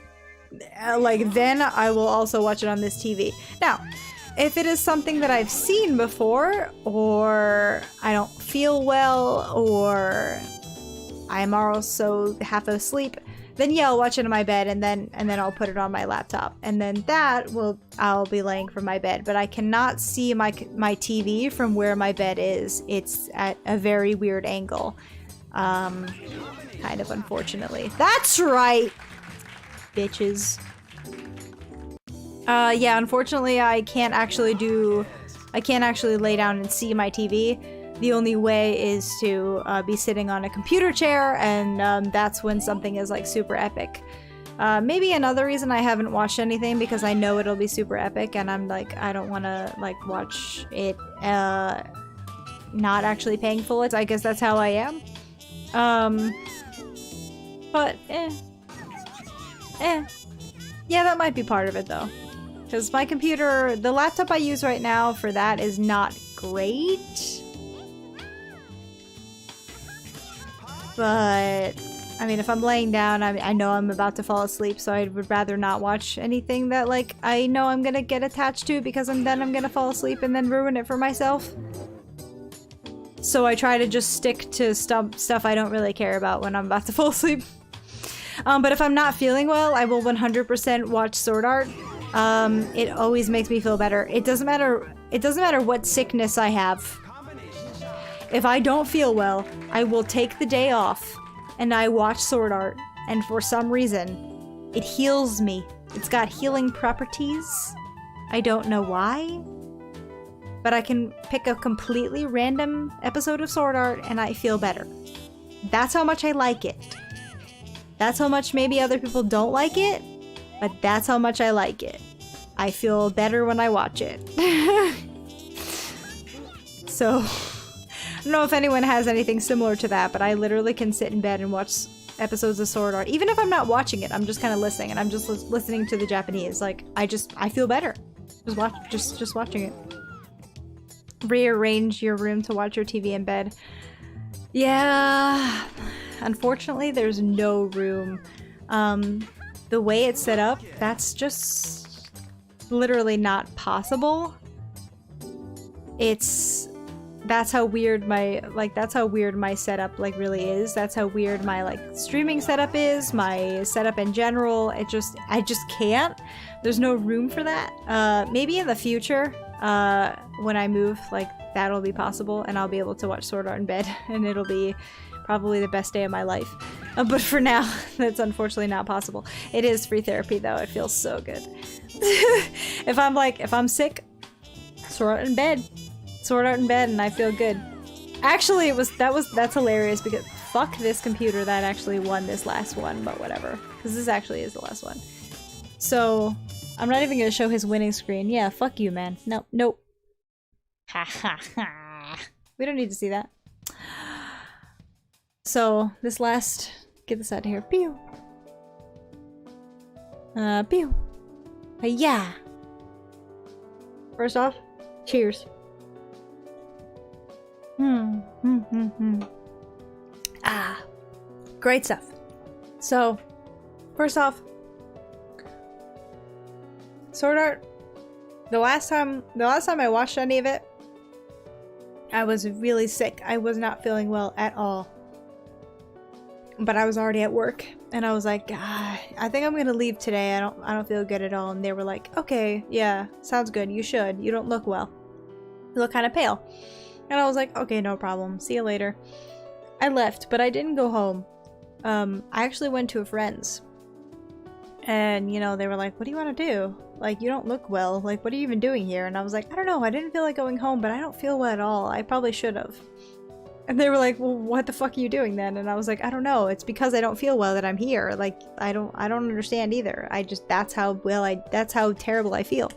like then I will also watch it on this TV. Now, if it is something that I've seen before, or I don't feel well, or I'm also half asleep, then yeah, I'll watch it in my bed, and then I'll put it on my laptop, and then I'll be laying from my bed. But I cannot see my TV from where my bed is. It's at a very weird angle, kind of unfortunately. That's right, bitches. Yeah, unfortunately I can't actually lay down and see my TV. The only way is to be sitting on a computer chair, and that's when something is like super epic. Maybe another reason I haven't watched anything because I know it'll be super epic, and I'm like, I don't want to like watch it not actually paying full. I guess that's how I am. But yeah, that might be part of it though. Because my computer, the laptop I use right now for that is not great. But, I mean, if I'm laying down, I know I'm about to fall asleep, so I would rather not watch anything that, like, I know I'm gonna get attached to, because then I'm gonna fall asleep and then ruin it for myself. So I try to just stick to stuff I don't really care about when I'm about to fall asleep. But if I'm not feeling well, I will 100% watch Sword Art. It always makes me feel better. It doesn't matter what sickness I have. If I don't feel well, I will take the day off and I watch Sword Art, and for some reason, it heals me. It's got healing properties. I don't know why, but I can pick a completely random episode of Sword Art and I feel better. That's how much I like it. That's how much maybe other people don't like it, but that's how much I like it. I feel better when I watch it. So, I don't know if anyone has anything similar to that, but I literally can sit in bed and watch episodes of Sword Art. Even if I'm not watching it, I'm just kind of listening, and I'm just listening to the Japanese. Like, I feel better. Just watching it. Rearrange your room to watch your TV in bed. Yeah, unfortunately, there's no room. The way it's set up, that's just literally not possible. That's how weird my setup like really is. That's how weird my like streaming setup is, my setup in general. I just can't. There's no room for that. Maybe in the future, when I move, like that'll be possible and I'll be able to watch Sword Art in bed and it'll be probably the best day of my life. But for now, that's unfortunately not possible. It is free therapy though. It feels so good. If I'm sick, Sword Art in bed. Sword Art in bed and I feel good. Actually, that's hilarious because fuck this computer that actually won this last one, but whatever. Because this actually is the last one. So, I'm not even gonna show his winning screen. Yeah, fuck you, man. Nope. Ha ha ha. We don't need to see that. So, get this out of here. Pew. Pew. Yeah. First off, cheers. Ah, great stuff. So, first off, Sword Art. The last time I watched any of it, I was really sick. I was not feeling well at all. But I was already at work, and I was like, I think I'm gonna leave today. I don't feel good at all. And they were like, okay, yeah, sounds good. You should. You don't look well. You look kind of pale. And I was like, okay, no problem. See you later. I left, but I didn't go home. I actually went to a friend's. And, you know, they were like, what do you want to do? Like, you don't look well. Like, what are you even doing here? And I was like, I don't know. I didn't feel like going home, but I don't feel well at all. I probably should have. And they were like, well, what the fuck are you doing then? And I was like, I don't know. It's because I don't feel well that I'm here. Like, I don't understand either. That's how terrible I feel.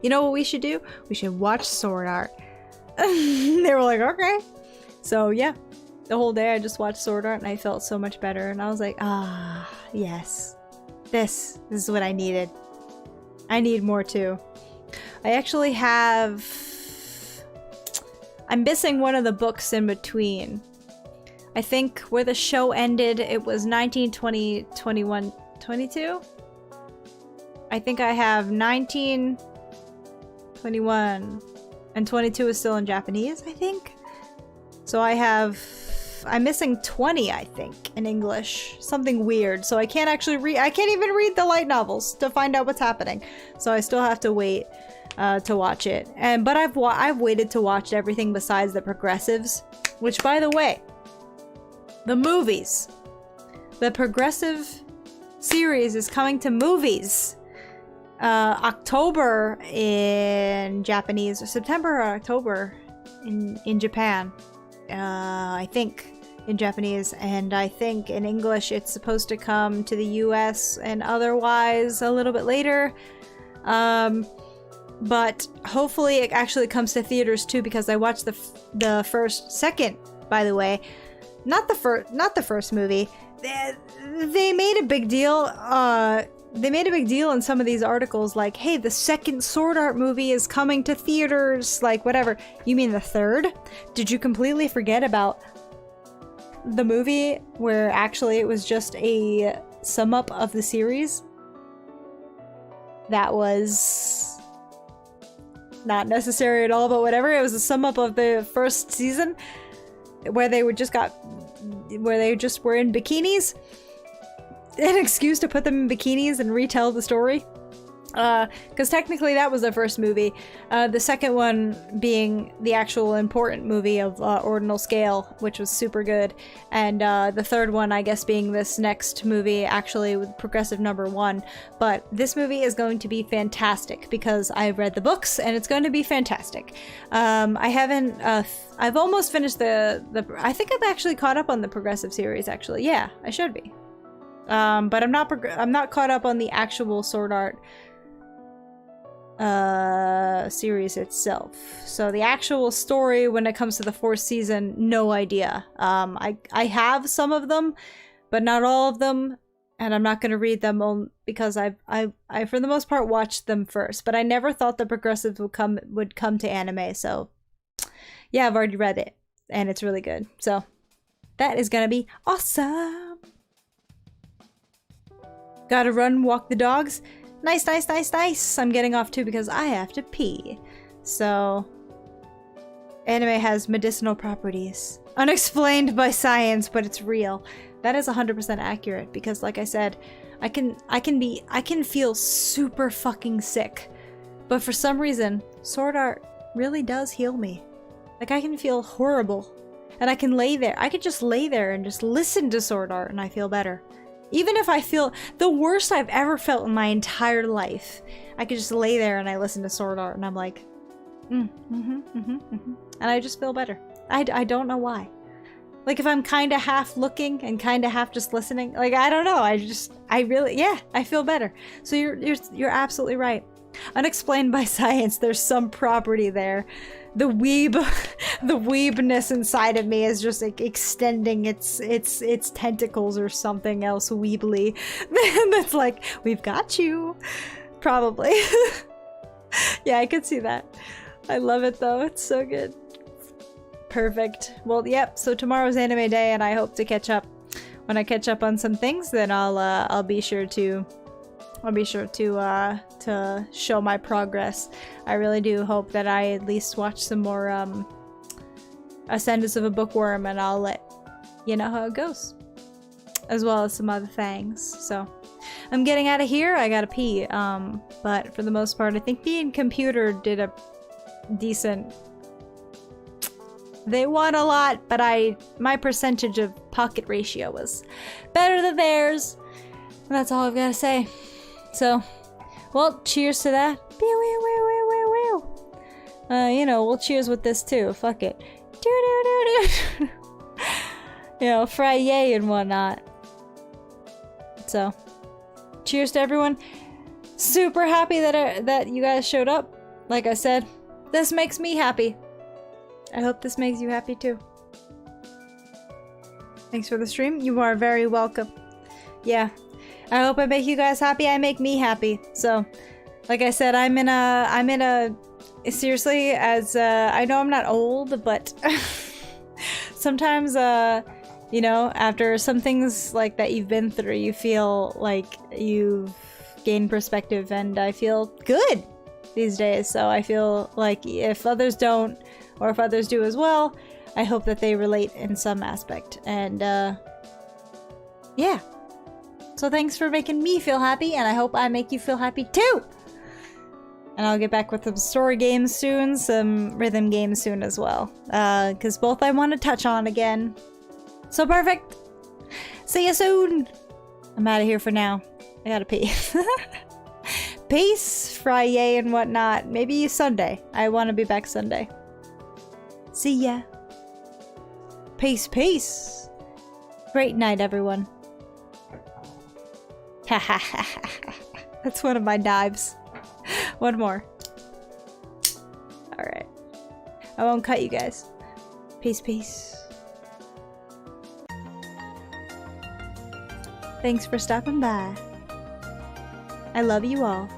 You know what we should do? We should watch Sword Art. They were like, okay. So yeah, the whole day I just watched Sword Art and I felt so much better. And I was like, yes. This is what I needed. I need more too. I actually have... I'm missing one of the books in between. I think where the show ended, it was 19, 20, 21, 22? I think I have 19, 21, and 22 is still in Japanese, I think? So I'm missing 20, I think, in English. Something weird. So I can't actually I can't even read the light novels to find out what's happening. So I still have to wait to watch it. But I've waited to watch everything besides the progressives. Which, by the way, the movies. The progressive series is coming to movies. October in Japanese, or September or October in Japan. I think in Japanese, and I think in English it's supposed to come to the US and otherwise a little bit later. But hopefully it actually comes to theaters too, because I watched the second, by the way, not the first movie. They made a big deal. They made a big deal in some of these articles, like, hey, the second Sword Art movie is coming to theaters, like, whatever. You mean the third? Did you completely forget about the movie where actually it was just a sum up of the series? That was not necessary at all, but whatever. It was a sum up of the first season where they just were in bikinis. An excuse to put them in bikinis and retell the story. Because technically that was the first movie. The second one being the actual important movie of Ordinal Scale, which was super good. And the third one, I guess, being this next movie, actually with Progressive number 1. But this movie is going to be fantastic because I've read the books and it's going to be fantastic. I've almost finished I think I've actually caught up on the Progressive series, actually. Yeah, I should be. But I'm not caught up on the actual Sword Art series itself. So the actual story when it comes to the 4th season, no idea. I have some of them, but not all of them, and I'm not going to read them because I for the most part watched them first, but I never thought the progressives would come to anime. So yeah, I've already read it and it's really good. So that is going to be awesome. Gotta run, walk the dogs. Nice, nice, nice, nice. I'm getting off too because I have to pee. So, anime has medicinal properties. Unexplained by science, but it's real. That is 100% accurate because, like I said, I can feel super fucking sick. But for some reason, Sword Art really does heal me. Like, I can feel horrible. And I can lay there. I could just lay there and just listen to Sword Art and I feel better. Even if I feel the worst I've ever felt in my entire life, I could just lay there and I listen to Sword Art and I'm like, and I just feel better. I don't know why. Like if I'm kind of half looking and kind of half just listening, like I don't know. I feel better. So you're absolutely right. Unexplained by science, there's some property there. The weebness inside of me is just like extending its tentacles or something else weebly. That's like, we've got you. Probably. Yeah, I could see that. I love it though. It's so good. Perfect. Well, yep. So tomorrow's anime day, and I hope to catch up. When I catch up on some things, then I'll be sure to show my progress. I really do hope that I at least watch some more Ascendance of a Bookworm, and I'll let you know how it goes, as well as some other things. So I'm getting out of here. I gotta pee. But for the most part, I think me and Computer did a decent. They won a lot, but my percentage of pocket ratio was better than theirs. And that's all I've got to say. So, well, cheers to that. You know, we'll cheers with this too. Fuck it. You know, fry yay and whatnot. So, cheers to everyone. Super happy that you guys showed up. Like I said, this makes me happy. I hope this makes you happy too. Thanks for the stream. You are very welcome. Yeah. I hope I make you guys happy. I make me happy. So, like I said, I'm in a seriously, as I know I'm not old, but sometimes you know, after some things like that you've been through, you feel like you've gained perspective, and I feel good these days. So I feel like if others don't, or if others do as well, I hope that they relate in some aspect. And yeah. So thanks for making me feel happy, and I hope I make you feel happy too! And I'll get back with some story games soon, some rhythm games soon as well. Because both I want to touch on again. So perfect! See you soon! I'm out of here for now. I gotta pee. Peace, Friday and whatnot. Maybe Sunday. I want to be back Sunday. See ya. Peace, peace. Great night, everyone. That's one of my knives. One more. Alright. I won't cut you guys. Peace, peace. Thanks for stopping by. I love you all.